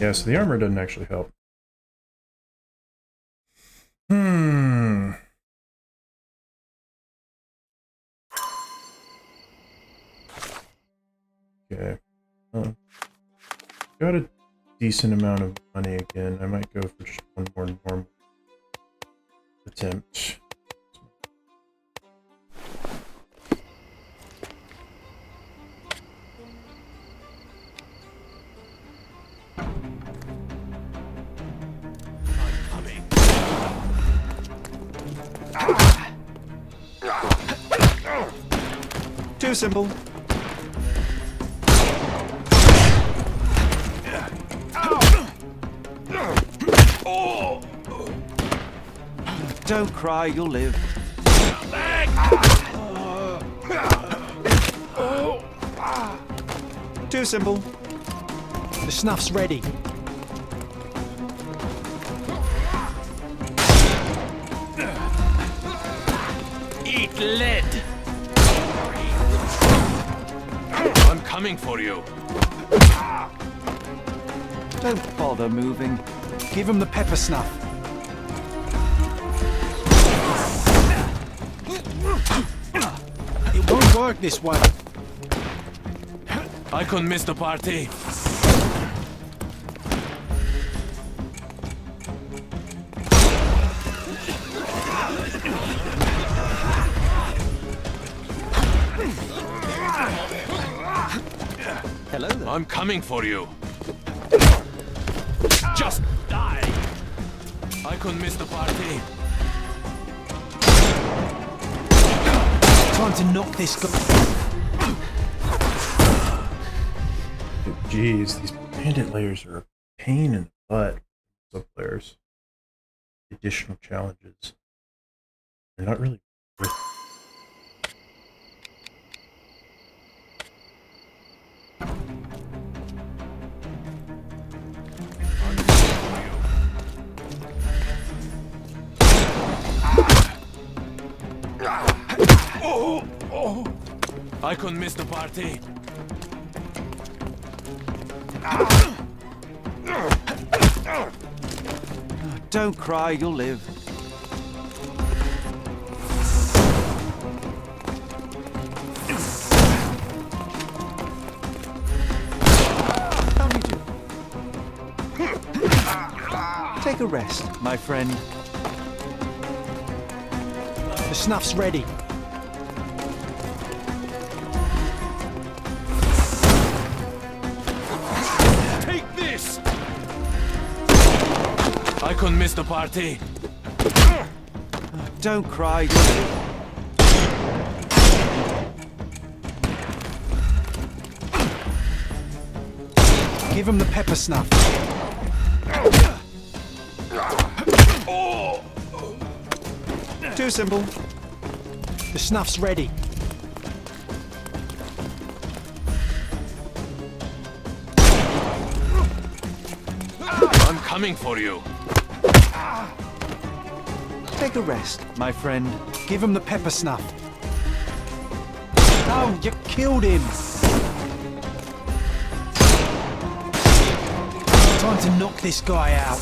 Yeah, so the armor doesn't actually help. Okay. Got a decent amount of money again. I might go for just one more normal attempt. Too simple. Don't cry, you'll live. Too simple. The snuff's ready. Eat lead! I'm coming for you. Don't bother moving. Give him the pepper snuff. It won't work this way. I couldn't miss the party. Hello there. I'm coming for you. Just die. I couldn't miss the party. Time to knock this guy. Jeez, these bandit layers are a pain in the butt. Sub players. Additional challenges. They're not really worth it. I couldn't miss the party. Don't cry, you'll live. How do you do? Take a rest, my friend. The snuff's ready. Take this! I couldn't miss the party. Don't cry, you'll live. Give him the pepper snuff. Too simple. The snuff's ready. I'm coming for you. Take a rest, my friend. Give him the pepper snuff. Oh, you killed him. Time to knock this guy out.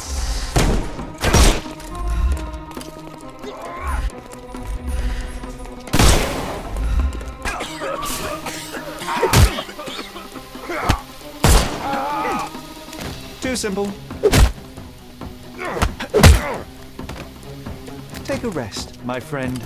Too simple. Take a rest, my friend.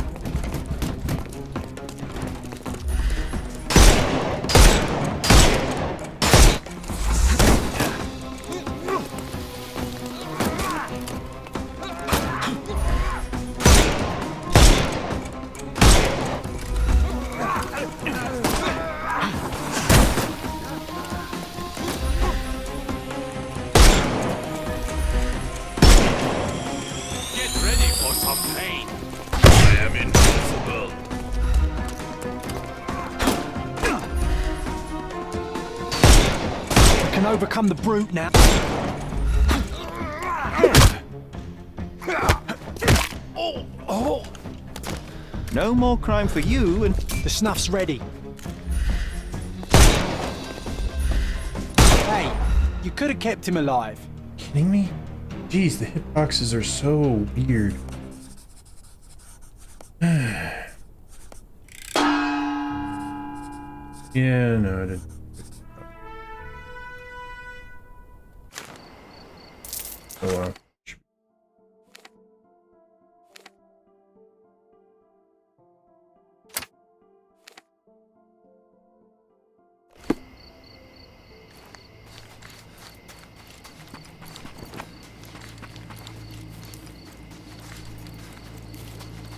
Overcome the brute now. No more crime for you, and the snuff's ready. Hey, you could have kept him alive. Kidding me? Jeez, the hitboxes are so weird. Yeah, no, I didn't. Oh, wow.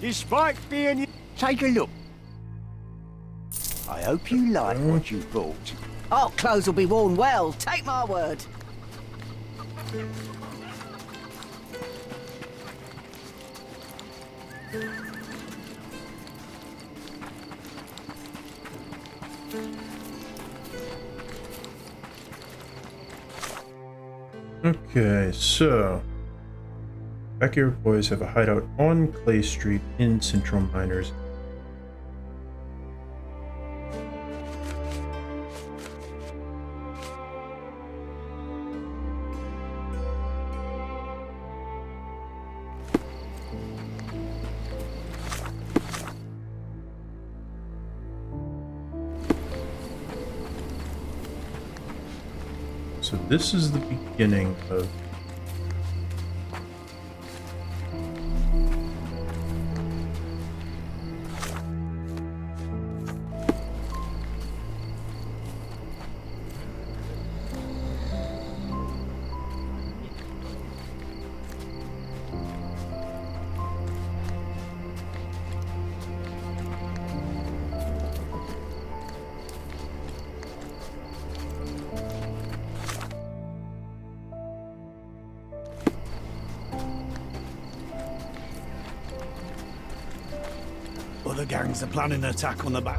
Despite being... Take a look. I hope you like what you bought. Our clothes will be worn well, take my word. Okay, so Backyard Boys have a hideout on Clay Street in Central Miners. So this is the beginning of Other gangs are planning an attack on the back.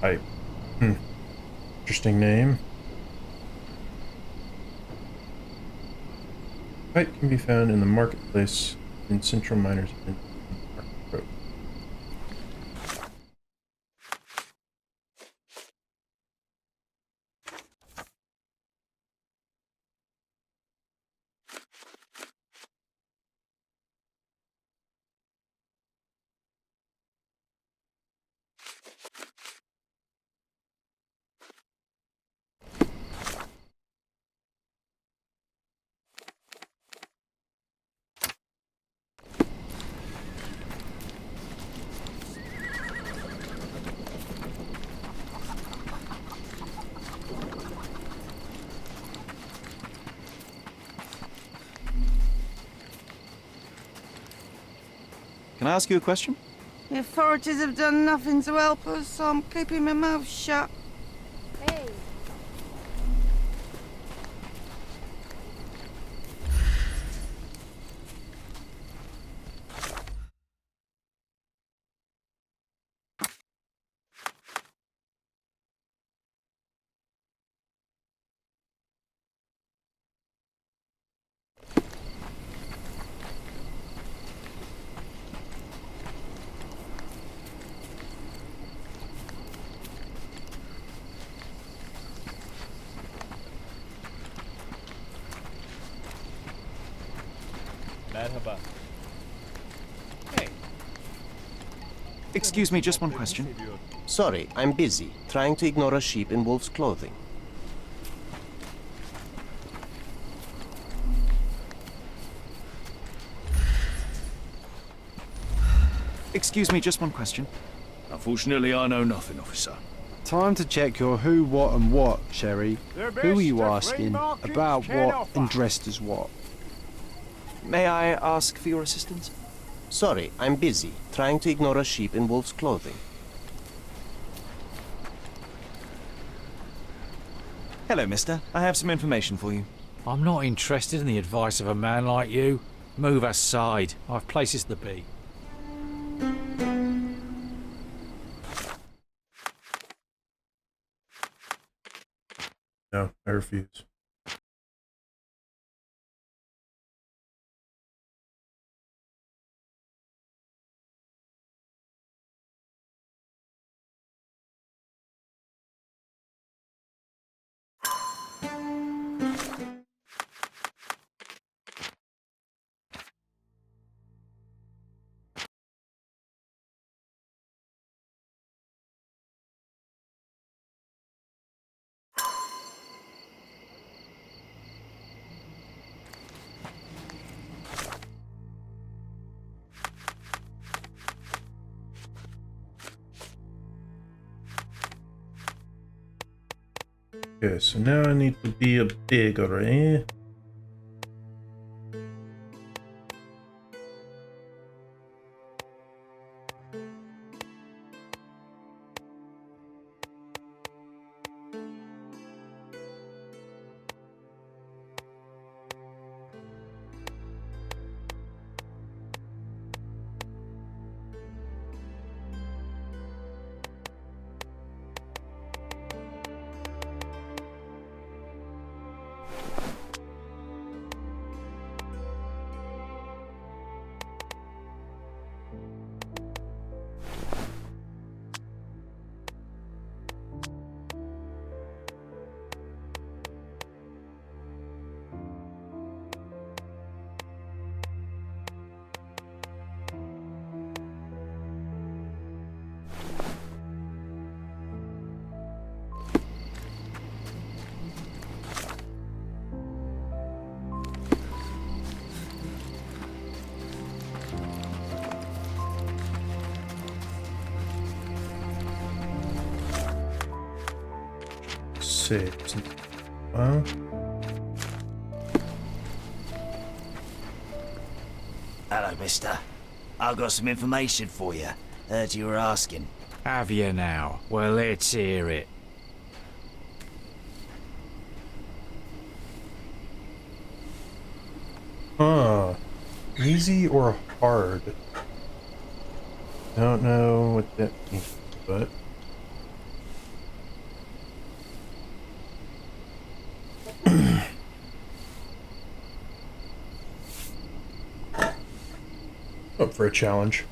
Pipe. Interesting name. Pipe can be found in the marketplace in Central Miners Inn. Road. Can I ask you a question? The authorities have done nothing to help us, so I'm keeping my mouth shut. Hey. Merhaba. Hey. Excuse me, just one question. Sorry, I'm busy, trying to ignore a sheep in wolf's clothing. Excuse me, just one question. Unfortunately, I know nothing, officer. Time to check your who, what, and what, Sherry. Who are you asking? About what and dressed as what? May I ask for your assistance? Sorry, I'm busy, trying to ignore a sheep in wolf's clothing. Hello, mister. I have some information for you. I'm not interested in the advice of a man like you. Move aside. I've places to be. No, I refuse. Okay, so now I need to be a burglary. Six. Well. Hello, mister. I've got some information for you. Heard you were asking. Have you now? Well, let's hear it. Huh. Easy or hard? Don't know what that means, but Up for a challenge.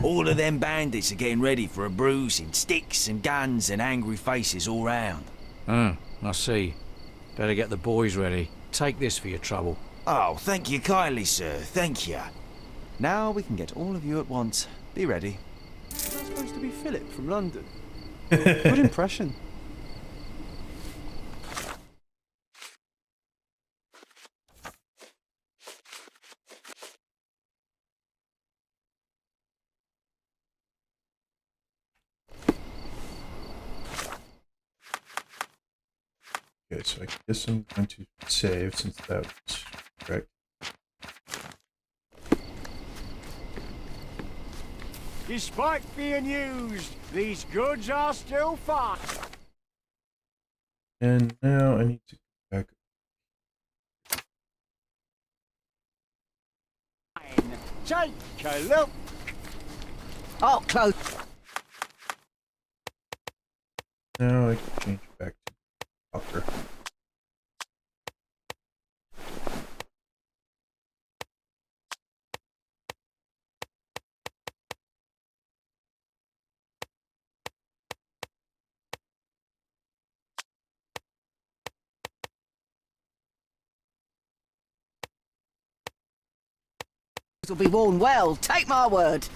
All of them bandits are getting ready for a bruising. Sticks and guns and angry faces all round. I see. Better get the boys ready. Take this for your trouble. Oh, thank you kindly, sir. Thank you. Now we can get all of you at once. Be ready. Is that supposed to be Philip from London? Good impression. Okay, so I guess I'm going to save since that was correct. Despite being used, these goods are still fine. And now I need to go back. Take a look. Oh, close. Now I can change it back to Doctor. This will be worn well. Take my word.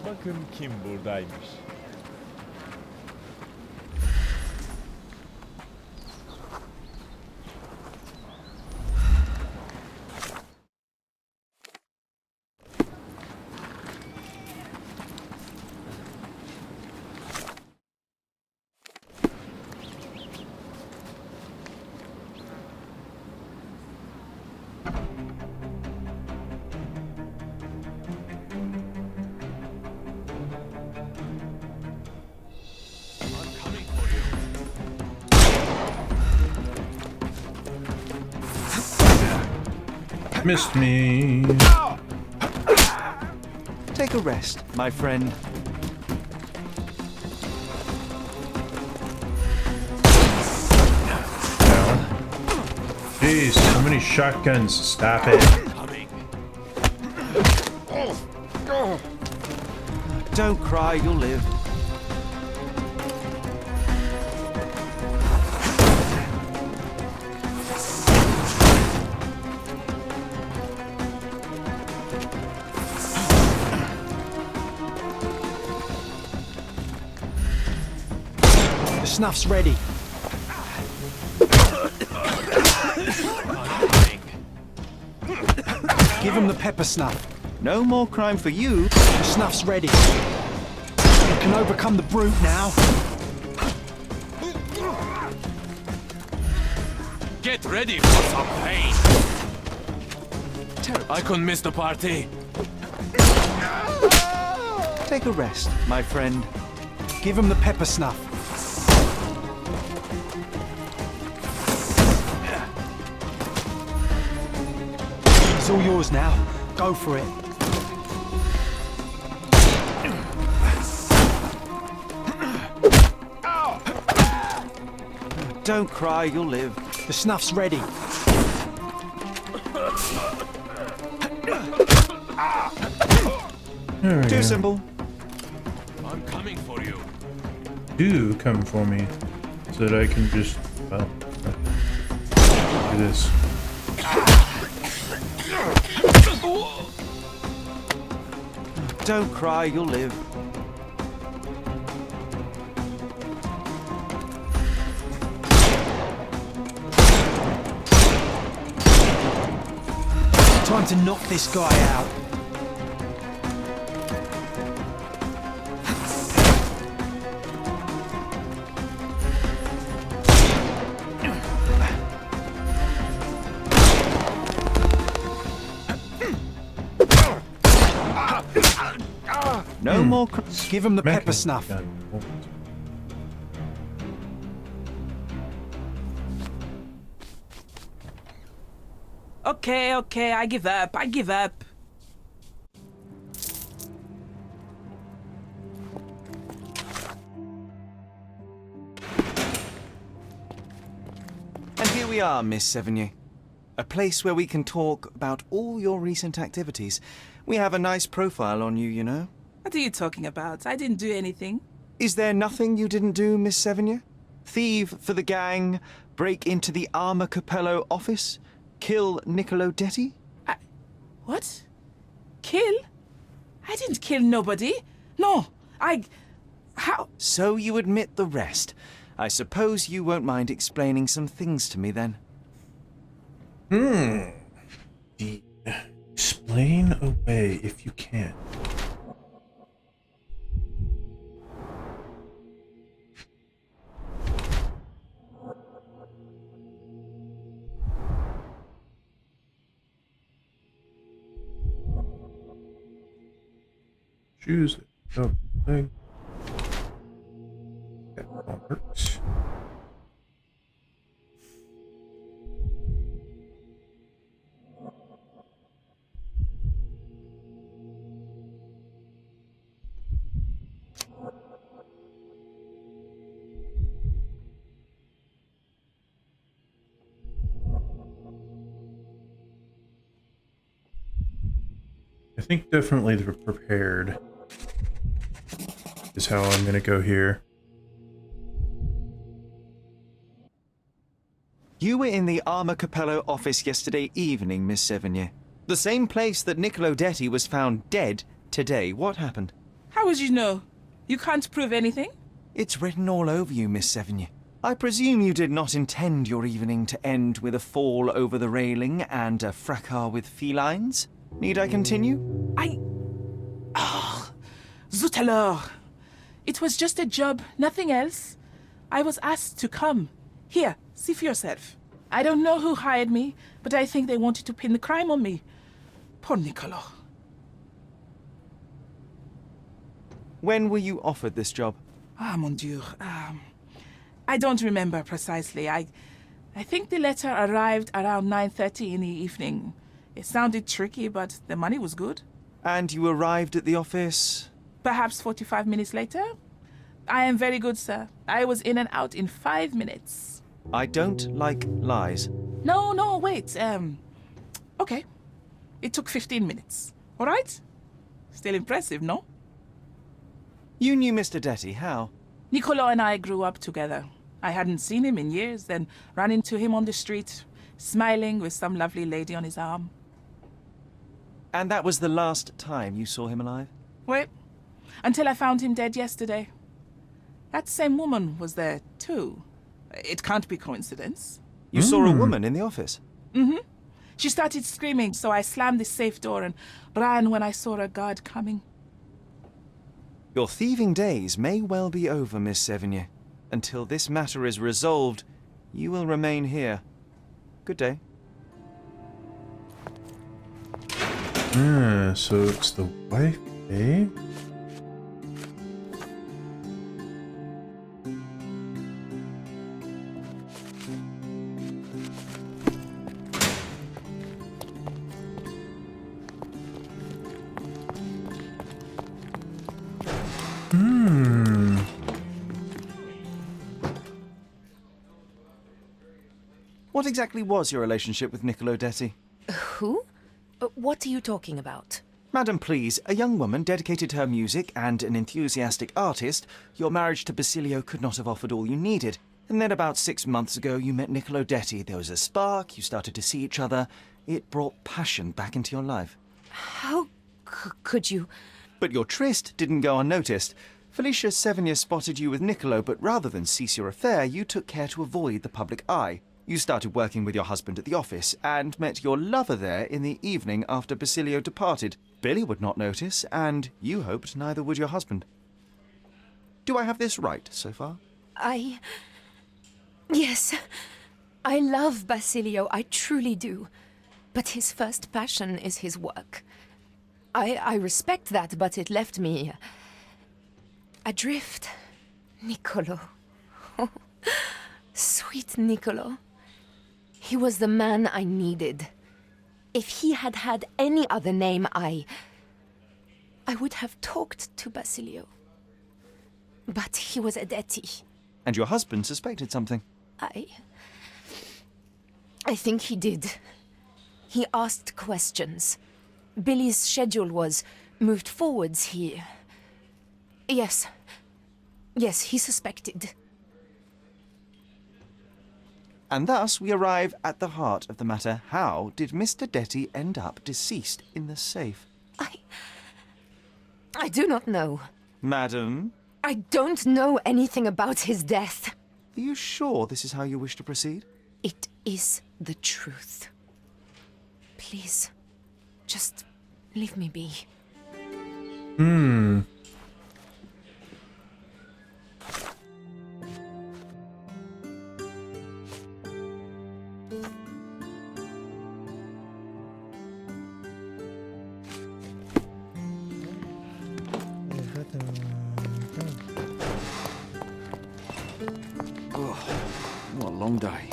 Bakın kim buradaymış. Missed me. Take a rest, my friend. Jeez, so many shotguns. Stop it. Don't cry, you'll live. The snuff's ready. Give him the pepper snuff. No more crime for you. The snuff's ready. You can overcome the brute now. Get ready for some pain. I can miss the party. Take a rest, my friend. Give him the pepper snuff. It's all yours now. Go for it. Don't cry, you'll live. The snuff's ready. Too simple. I'm coming for you. Do come for me so that I can just, well, do this. Don't cry, you'll live. time to knock this guy out. No more. Give him the pepper snuff. Okay, I give up. And here we are, Miss Sevigny. A place where we can talk about all your recent activities. We have a nice profile on you, you know. What are you talking about? I didn't do anything. Is there nothing you didn't do, Miss Sevigny? Thieve for the gang, break into the Armor Capello office, kill Niccolo Detti? What? Kill? I didn't kill nobody. No, How? So you admit the rest. I suppose you won't mind explaining some things to me then. Explain away if you can. Choose it. Oh, thing. That all works. I think definitely the prepared is how I'm going to go here. You were in the Armor Capello office yesterday evening, Miss Sevigny. The same place that Niccolo Detti was found dead today. What happened? How would you know? You can't prove anything? It's written all over you, Miss Sevigny. I presume you did not intend your evening to end with a fall over the railing and a fracas with felines? Need I continue? Zut alors! It was just a job, nothing else. I was asked to come. Here, see for yourself. I don't know who hired me, but I think they wanted to pin the crime on me. Poor Niccolo. When were you offered this job? Ah, mon Dieu. I don't remember precisely. I think the letter arrived around 9:30 in the evening. It sounded tricky, but the money was good. And you arrived at the office? Perhaps 45 minutes later. I am very good, sir. I was in and out in 5 minutes. I don't like lies. No, wait. Okay. It took 15 minutes. All right? Still impressive, no? You knew Mr. Detti, how? Niccolo and I grew up together. I hadn't seen him in years, then ran into him on the street, smiling with some lovely lady on his arm. And that was the last time you saw him alive? Wait, until I found him dead yesterday. That same woman was there, too. It can't be coincidence. You saw a woman in the office? Mm-hmm. She started screaming, so I slammed the safe door and ran when I saw a guard coming. Your thieving days may well be over, Miss Sevigny. Until this matter is resolved, you will remain here. Good day. So it's the wife, eh? What exactly was your relationship with Niccolo Detti? Who? What are you talking about? Madam, please, a young woman dedicated to her music and an enthusiastic artist. Your marriage to Basilio could not have offered all you needed. And then about 6 months ago, you met Niccolo Detti. There was a spark, you started to see each other. It brought passion back into your life. How could you? But your tryst didn't go unnoticed. Felicia Sevigny spotted you with Niccolo, but rather than cease your affair, you took care to avoid the public eye. You started working with your husband at the office and met your lover there in the evening after Basilio departed. Billy would not notice, and you hoped neither would your husband. Do I have this right so far? Yes. I love Basilio, I truly do. But his first passion is his work. I respect that, but it left me adrift. Niccolo. Oh, sweet Niccolo. He was the man I needed. If he had had any other name, I would have talked to Basilio. But he was a Detti. And your husband suspected something. I think he did. He asked questions. Billy's schedule was moved forwards here. Yes, he suspected. And thus we arrive at the heart of the matter. How did Mr. Detti end up deceased in the safe? I do not know. Madam? I don't know anything about his death. Are you sure this is how you wish to proceed? It is the truth. Please, just leave me be. Oh, what a long day.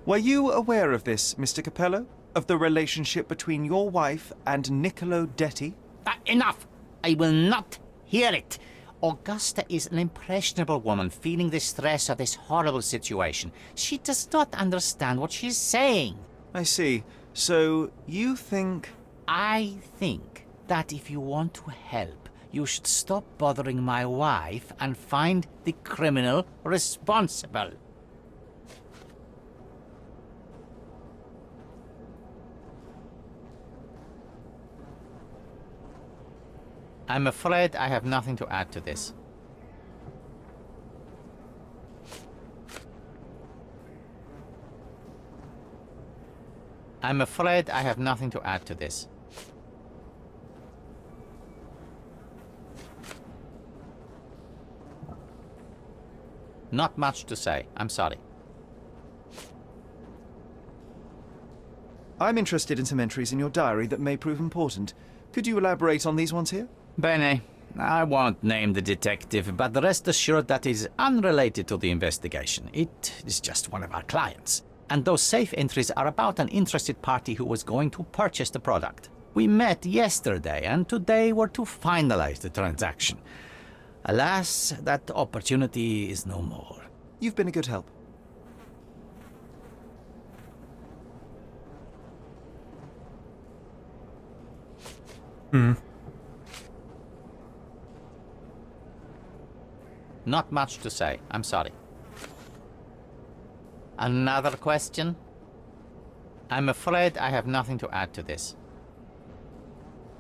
Were you aware of this, Mr. Capello? Of the relationship between your wife and Niccolo Detti? Enough! I will not hear it. Augusta is an impressionable woman feeling the stress of this horrible situation. She does not understand what she's saying. I see. So, you think... I think that if you want to help, you should stop bothering my wife and find the criminal responsible. I'm afraid I have nothing to add to this. I'm afraid I have nothing to add to this. Not much to say. I'm sorry. I'm interested in some entries in your diary that may prove important. Could you elaborate on these ones here? Bene. I won't name the detective, but rest assured that is unrelated to the investigation. It is just one of our clients. And those safe entries are about an interested party who was going to purchase the product. We met yesterday, and today we're to finalize the transaction. Alas, that opportunity is no more. You've been a good help. Not much to say. I'm sorry. Another question? I'm afraid I have nothing to add to this.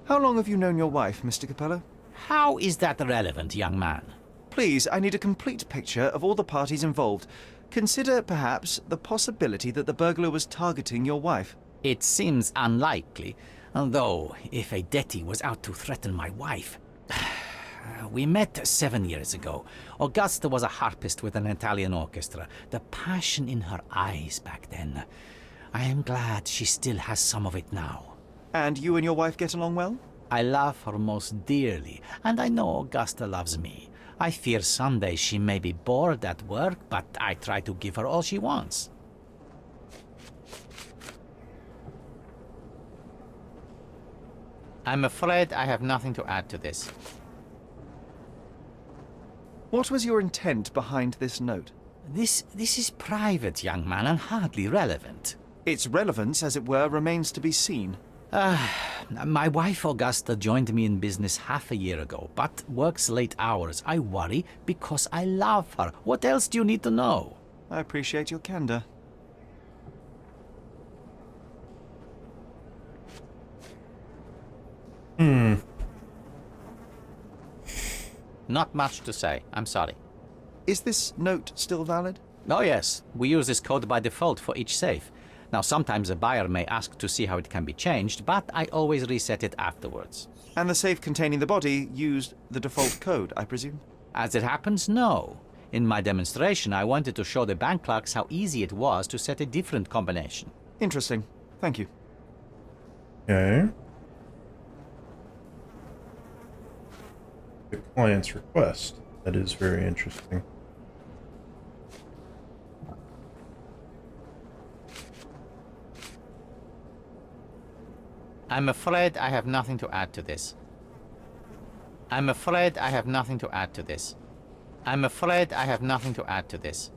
How long have you known your wife, Mr. Capello? How is that relevant, young man? Please, I need a complete picture of all the parties involved. Consider, perhaps, the possibility that the burglar was targeting your wife. It seems unlikely, though if a Detti was out to threaten my wife... We met 7 years ago. Augusta was a harpist with an Italian orchestra. The passion in her eyes back then. I am glad she still has some of it now. And you and your wife get along well? I love her most dearly, and I know Augusta loves me. I fear someday she may be bored at work, but I try to give her all she wants. I'm afraid I have nothing to add to this. What was your intent behind this note? This is private, young man, and hardly relevant. Its relevance, as it were, remains to be seen. My wife Augusta joined me in business half a year ago, but works late hours. I worry because I love her. What else do you need to know? I appreciate your candor. Not much to say. I'm sorry. Is this note still valid? Oh yes, we use this code by default for each safe. Now sometimes a buyer may ask to see how it can be changed, but I always reset it afterwards. And the safe containing the body used the default code, I presume? As it happens, no. In my demonstration, I wanted to show the bank clerks how easy it was to set a different combination. Interesting. Thank you. Okay. The client's request. That is very interesting. I'm afraid I have nothing to add to this. I'm afraid I have nothing to add to this. I'm afraid I have nothing to add to this.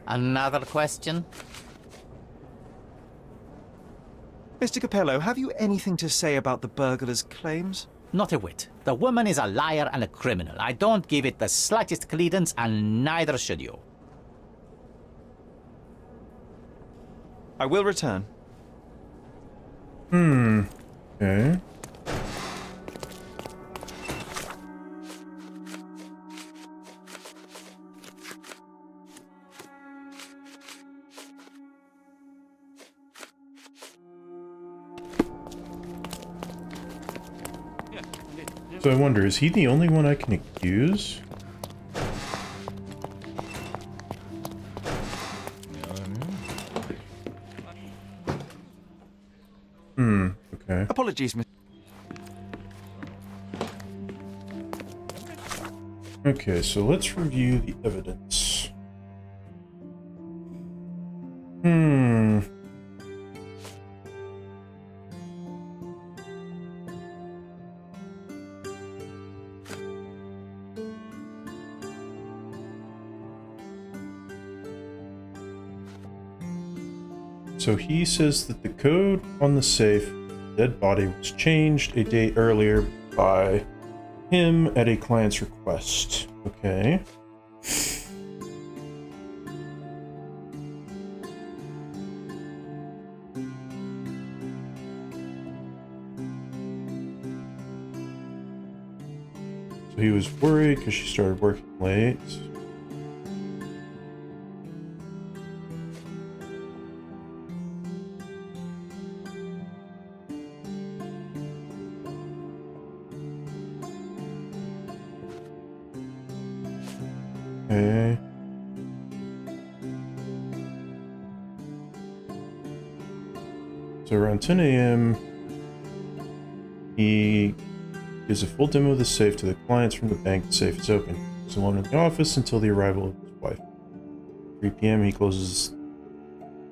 Another question? Mr. Capello, have you anything to say about the burglar's claims? Not a whit. The woman is a liar and a criminal. I don't give it the slightest credence, and neither should you. I will return. Okay. So I wonder, is he the only one I can accuse? Okay. Apologies, Mr. Okay, so let's review the evidence. So he says that the code on the safe, dead body, was changed a day earlier by him at a client's request. Okay. So he was worried because she started working late. Okay. So around 10 a.m., he gives a full demo of the safe to the clients from the bank. The safe is open. He's alone in the office until the arrival of his wife. 3 p.m. he closes,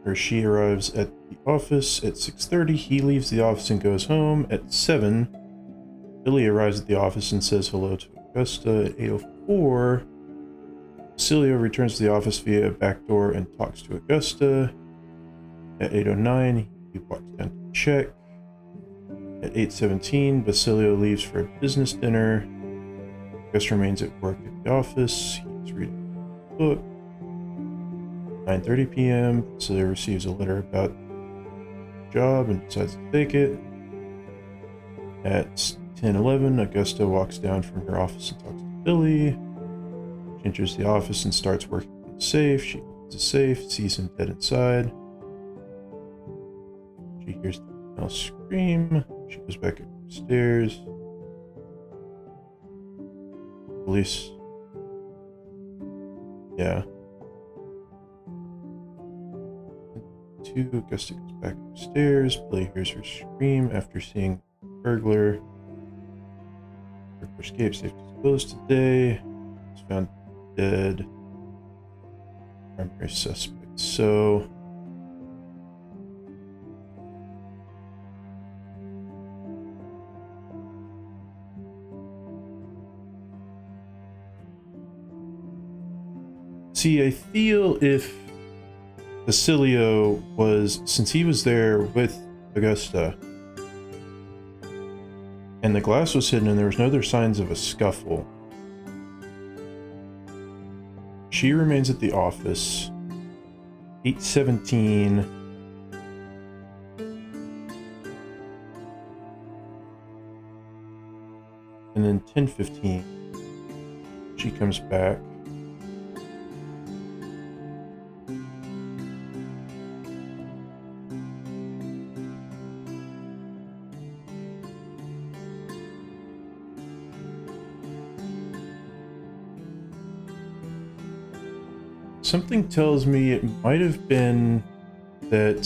or she arrives at the office at 6:30. He leaves the office and goes home. At 7, Billy arrives at the office and says hello to Augusta. At 8:04, Basilio returns to the office via a back door and talks to Augusta. At 8:09, he walks down to check. At 8:17, Basilio leaves for a business dinner. Augusta remains at work at the office. He's reading a book. 9:30 p.m., Basilio receives a letter about the job and decides to take it. At 10:11, Augusta walks down from her office and talks to Billy. She enters the office and starts working on the safe. She opens the safe, sees him dead inside. She hears the female scream. She goes back upstairs. Police. Yeah. 2, Augusta goes back upstairs. Billy hears her scream after seeing the burglar. Burglar escaped. Safe disclosed today. He's found dead. Primary suspect. So see, I feel if Basilio was, since he was there with Augusta, and the glass was hidden and there was no other signs of a scuffle, she remains at the office. 8:17. And then 10:15. She comes back. Something tells me it might have been that...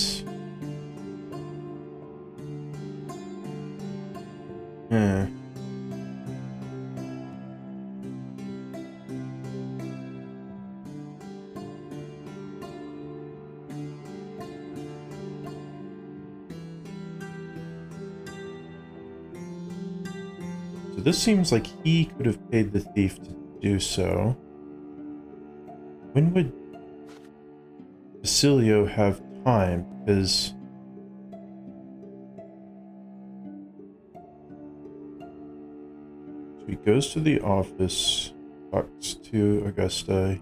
So this seems like he could have paid the thief to do so. When would Basilio have time? Because so he goes to the office, talks to Augusta.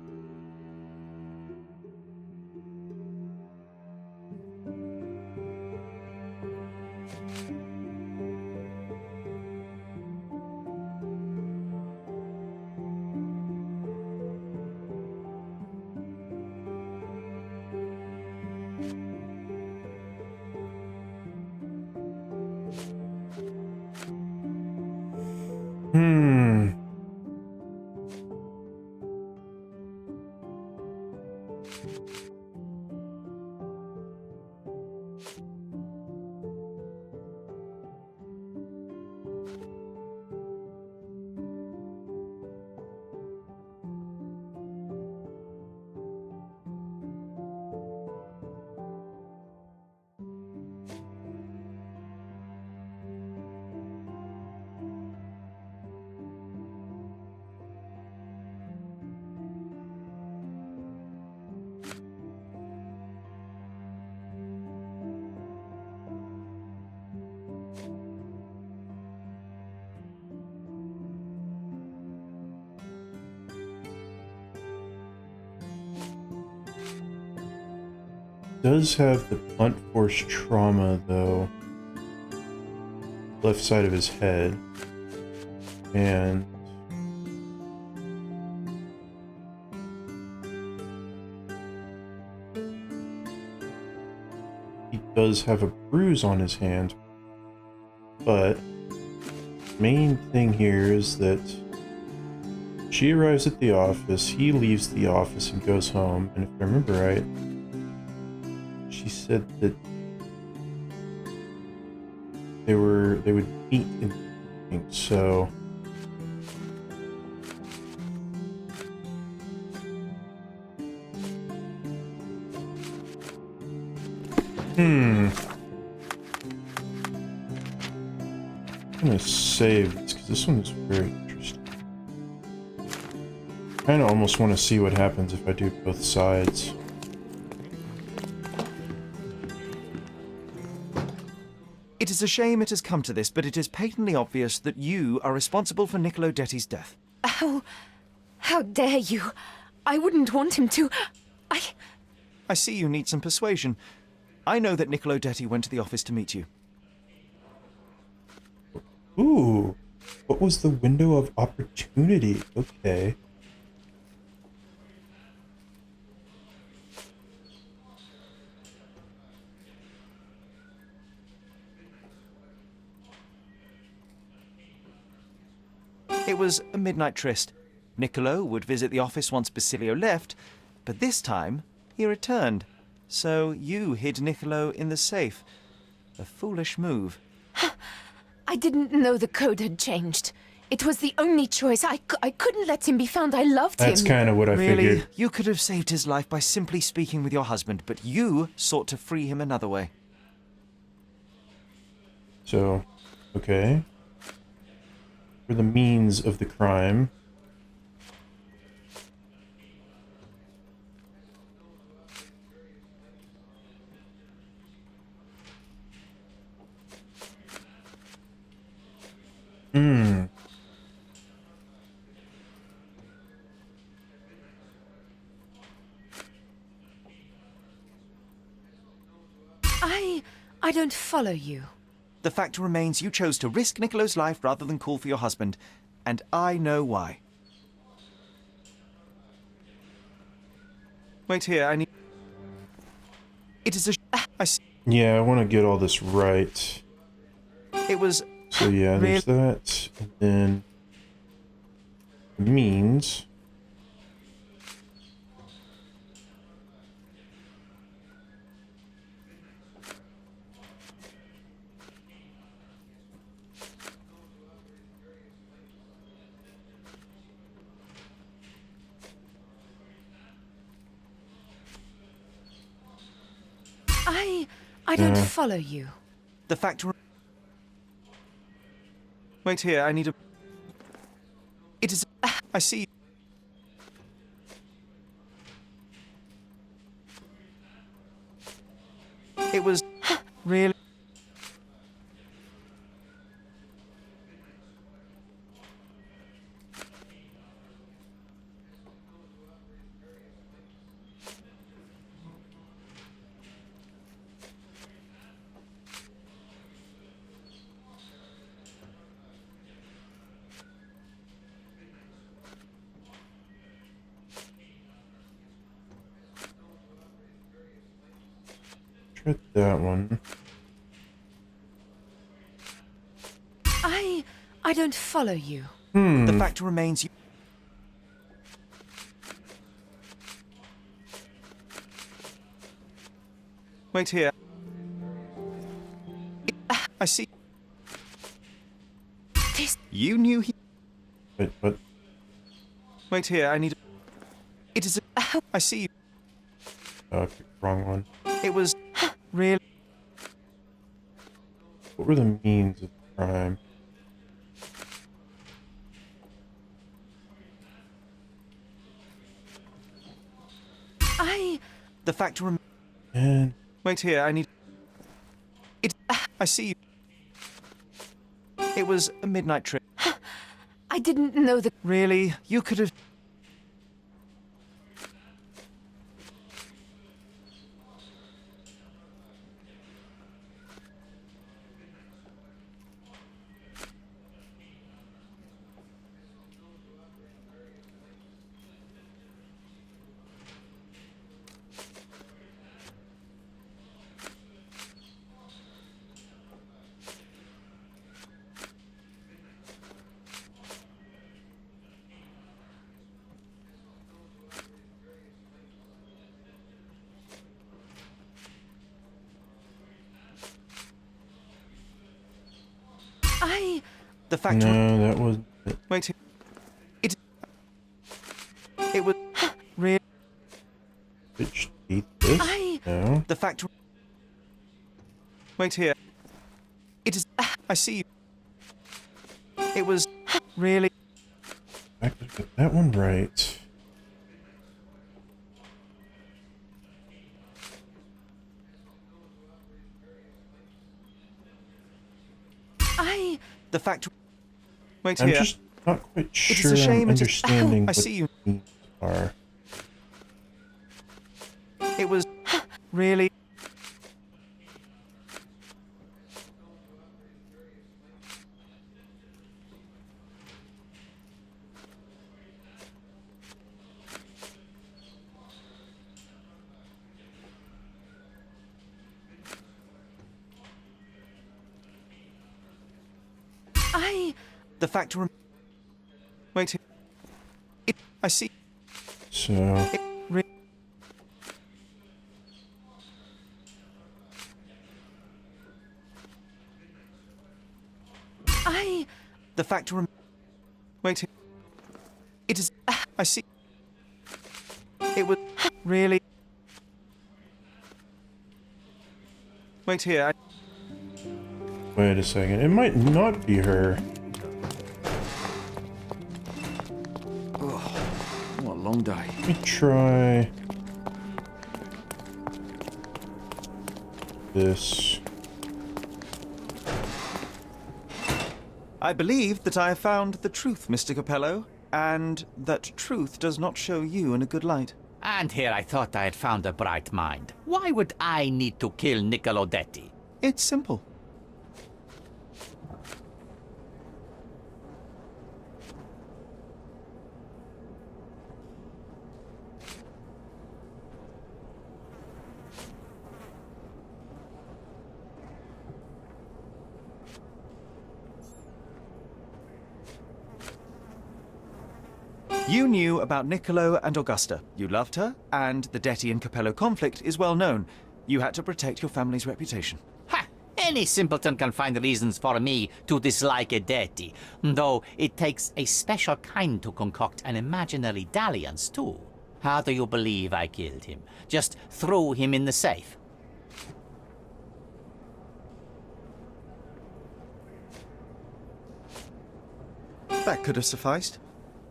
Does have the blunt force trauma though, left side of his head, and he does have a bruise on his hand, but main thing here is that she arrives at the office, he leaves the office and goes home, and if I remember right, she said that they would meet in the evening, so I'm gonna save this because this one is very interesting. Kind of almost want to see what happens if I do both sides. It is a shame it has come to this, but it is patently obvious that you are responsible for Niccolo Detti's death. How dare you? I wouldn't want him to. I see you need some persuasion. I know that Niccolo Detti went to the office to meet you. Ooh, what was the window of opportunity? Okay. It was a midnight tryst. Niccolo would visit the office once Basilio left, but this time he returned. So you hid Niccolo in the safe. A foolish move. I didn't know the code had changed. It was the only choice. I couldn't let him be found. I loved him. That's kind of what I figured. Really, you could have saved his life by simply speaking with your husband, but you sought to free him another way. So, okay. For the means of the crime. I don't follow you. The fact remains you chose to risk Nicolo's life rather than call for your husband, and I know why. Wait here, I need... It is a... I see... Yeah, I want to get all this right. It was... So yeah, there's that, and then... means... I don't follow you. The fact... Wait here, I need a... It is... I see... It was... really... That one. I don't follow you. The fact remains you... Wait here. I see... You knew he... Wait, what? Wait here, I need... It is a... I see you. Okay, wrong one. It was... really... What were the means of crime? The fact remains... And... Wait here, I need... It... I see you. It was a midnight trip. I didn't know the... Really? You could have... The fact... No, that was... Wait. It was... Really... Bitch, eat this? No. The fact... Wait here. It is... I see you. It was... Really... I could get that one right. The fact... Wait I'm here. just not quite It is sure a shame I'm it is... understanding I what see you. the means are. It was... Really... The fact... Wait here. It... I see... So... It... The fact... Wait here. It is... I see... It was... Really... Wait here. Wait a second. It might not be her. Oh, what a long day. Let me try... this. I believe that I have found the truth, Mr. Capello, and that truth does not show you in a good light. And here I thought I had found a bright mind. Why would I need to kill Niccolo Detti? It's simple. You knew about Niccolo and Augusta. You loved her, and the Detti and Capello conflict is well known. You had to protect your family's reputation. Ha! Any simpleton can find reasons for me to dislike a Detti, though it takes a special kind to concoct an imaginary dalliance, too. How do you believe I killed him? Just threw him in the safe. That could have sufficed.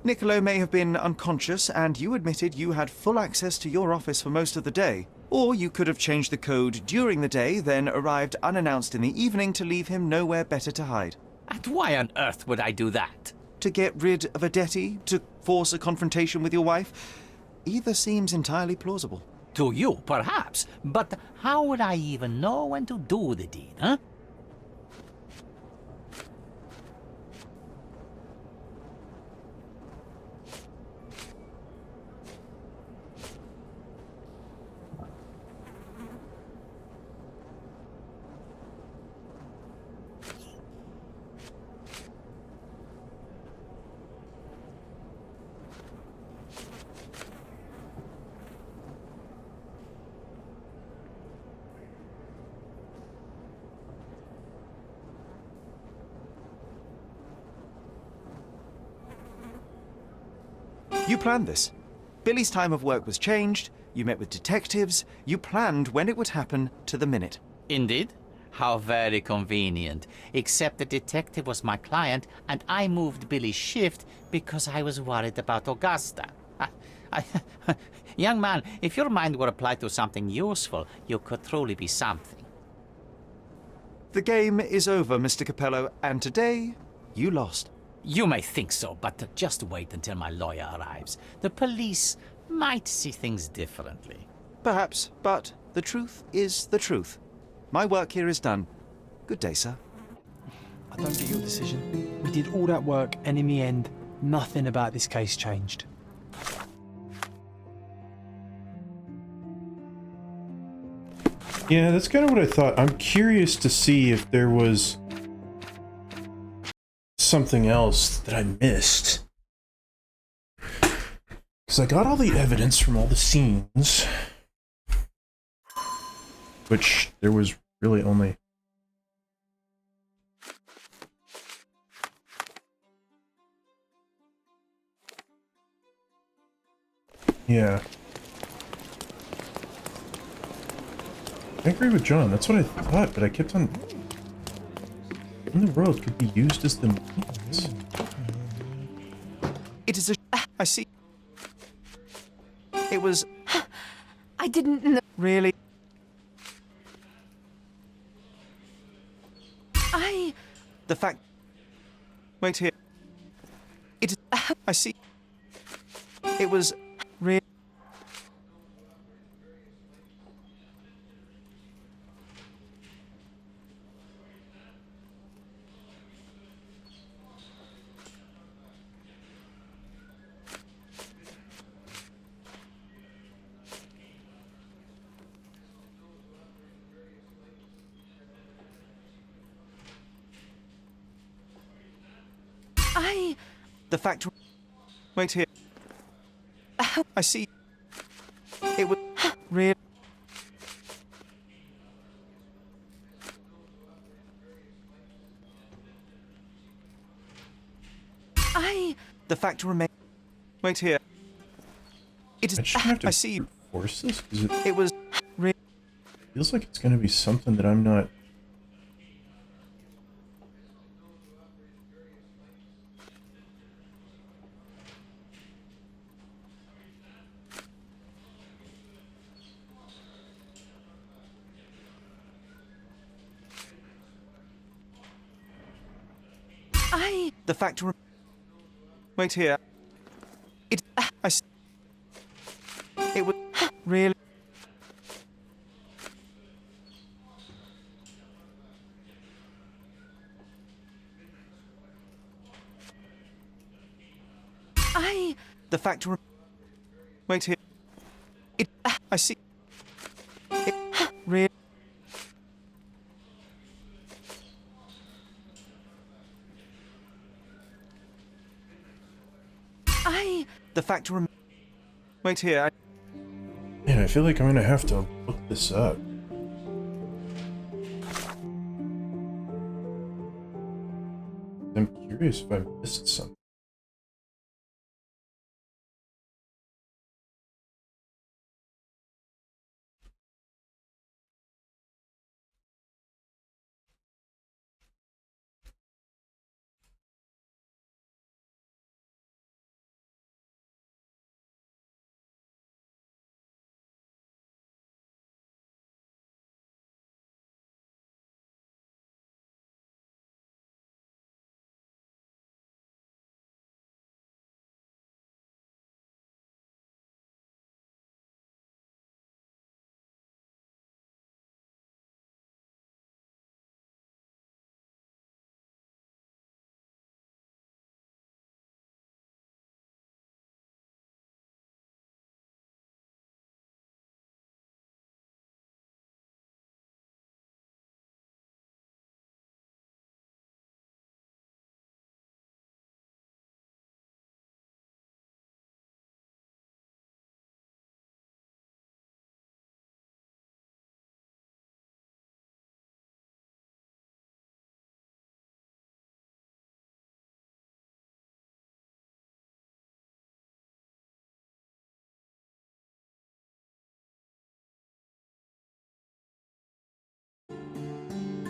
Niccolo may have been unconscious, and you admitted you had full access to your office for most of the day. Or you could have changed the code during the day, then arrived unannounced in the evening to leave him nowhere better to hide. And why on earth would I do that? To get rid of a Detti? To force a confrontation with your wife? Either seems entirely plausible. To you, perhaps, but how would I even know when to do the deed, huh? You planned this. Billy's time of work was changed, you met with detectives, you planned when it would happen to the minute. Indeed? How very convenient. Except the detective was my client, and I moved Billy's shift because I was worried about Augusta. Young man, if your mind were applied to something useful, you could truly be something. The game is over, Mr. Capello, and today, you lost. You may think so, but just wait until my lawyer arrives. The police might see things differently. Perhaps, but the truth is the truth. My work here is done. Good day, sir. I don't get your decision. We did all that work, and in the end, nothing about this case changed. Yeah, that's kind of what I thought. I'm curious to see if there was something else that I missed. Because I got all the evidence from all the scenes, which there was really only... Yeah. I agree with John, that's what I thought, but I kept on... In the world could be used as the means. It is a... I see. It was... I didn't know. Really? The fact... Wait here. It is... I see. It was... Really... The fact... Wait here. I see. It was... Really... The fact remains... Wait here. It is... I just have to I see. Force this? It was... Feels like it's gonna be something that I'm not... The fact Wait here. It was really... The fact Wait here. I see. It really... The fact Wait here. Man, I feel like I'm gonna have to look this up. I'm curious if I missed something.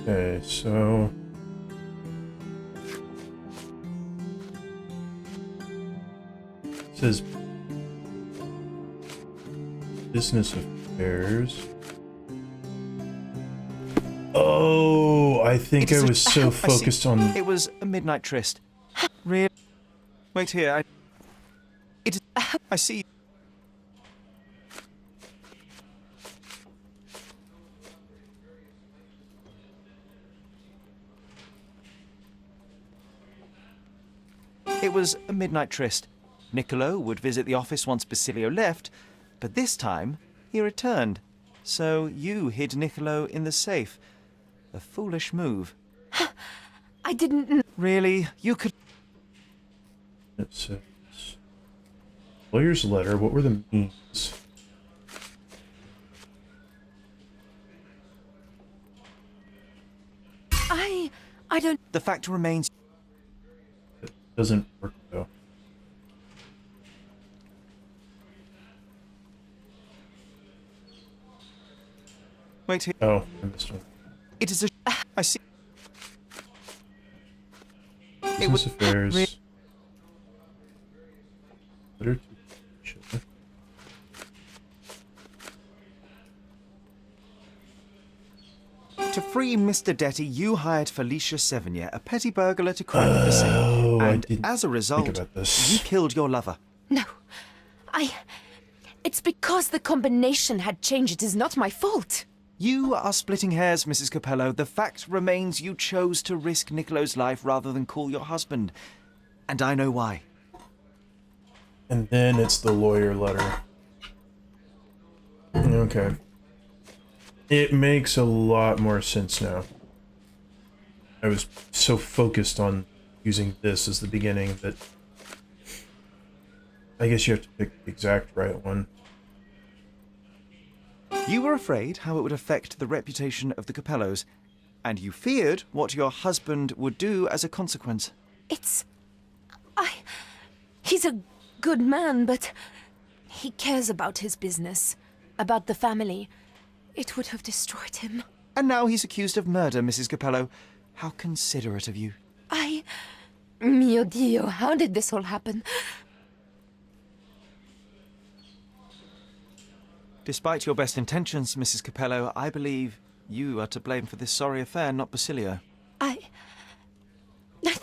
Okay, so it says business affairs. Oh, I think I was so focused on... It was a midnight tryst. Really? Wait here. I see. It was a midnight tryst. Niccolo would visit the office once Basilio left, but this time he returned. So you hid Niccolo in the safe. A foolish move. I didn't... Really? You could... It says... Lawyer's letter, what were the means? I don't... The fact remains... It doesn't work, though. Wait here. Oh, I missed one. It is a... I see. Business affairs. Letter to each other. To free Mr. Detti, you hired Felicia Sevigny, a petty burglar, to crack the safe. And as a result, you killed your lover. No. It's because the combination had changed. It is not my fault. You are splitting hairs, Mrs. Capello. The fact remains you chose to risk Niccolo's life rather than call your husband. And I know why. And then it's the lawyer letter. Okay. It makes a lot more sense now. I was so focused on using this as the beginning that I guess you have to pick the exact right one. You were afraid how it would affect the reputation of the Capellos, and you feared what your husband would do as a consequence. He's a good man, but he cares about his business, about the family. It would have destroyed him. And now he's accused of murder, Mrs. Capello. How considerate of you. Mio Dio, how did this all happen? Despite your best intentions, Mrs. Capello, I believe you are to blame for this sorry affair, not Basilio. I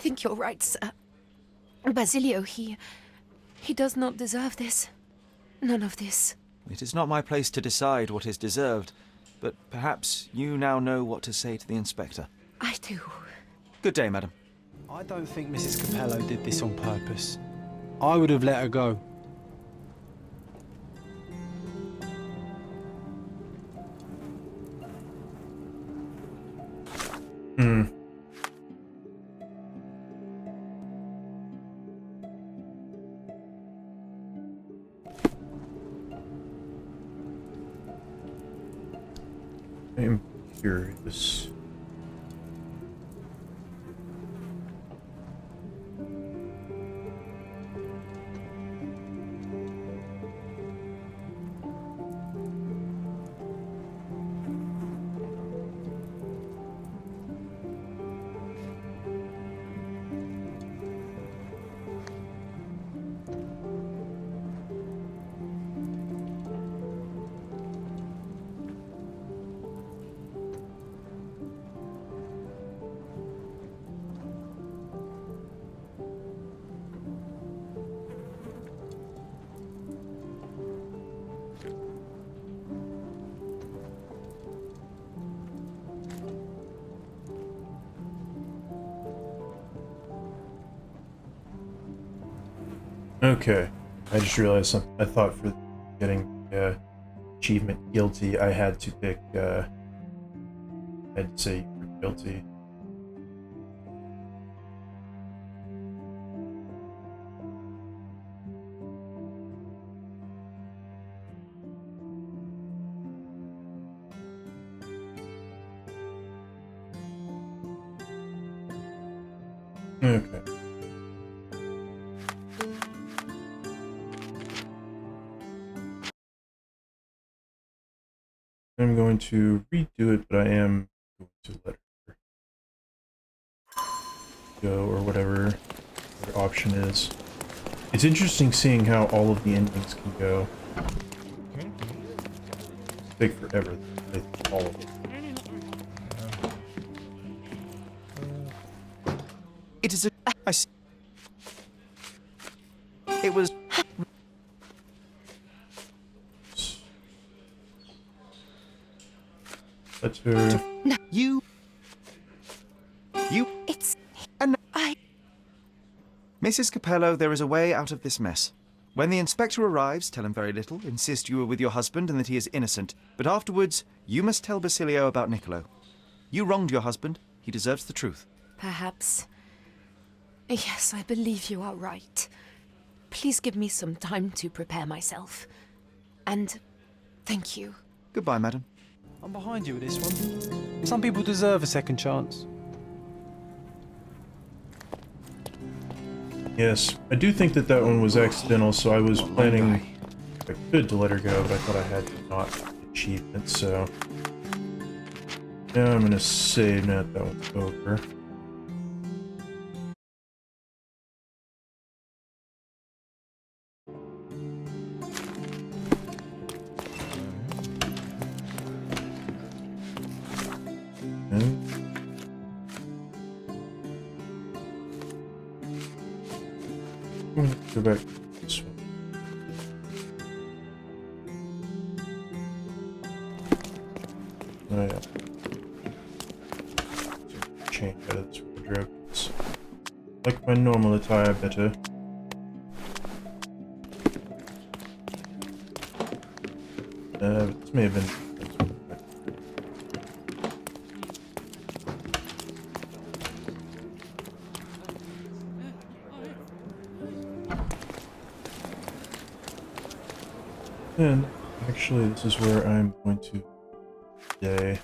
think you're right, sir. Basilio, he does not deserve this. None of this. It is not my place to decide what is deserved, but perhaps you now know what to say to the inspector. I do. Good day, madam. I don't think Mrs. Capello did this on purpose. I would have let her go. I am curious. Okay, I just realized something. I thought for getting achievement guilty, I had to pick, I'd say guilty. Okay. I'm going to redo it, but I am going to let her go, or whatever the option is. It's interesting seeing how all of the endings can go. Take forever, I think, all of them. It is a... I see. It was... Let's her... No, you... It's... And Mrs. Capello, there is a way out of this mess. When the inspector arrives, tell him very little, insist you were with your husband and that he is innocent. But afterwards, you must tell Basilio about Niccolo. You wronged your husband. He deserves the truth. Perhaps. Yes, I believe you are right. Please give me some time to prepare myself. And thank you. Goodbye, madam. I'm behind you with this one. Some people deserve a second chance. Yes, I do think that that one was accidental, so I was planning, if I could, to let her go, but I thought I had to not achievement, so... Now I'm gonna save that one's over. Go back to this one. Oh yeah. Change out of this wardrobe. It's like my normal attire better. But this may have been... And actually, this is where I'm going to stay.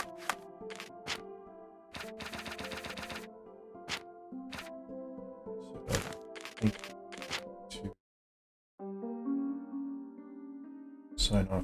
So I think to sign off.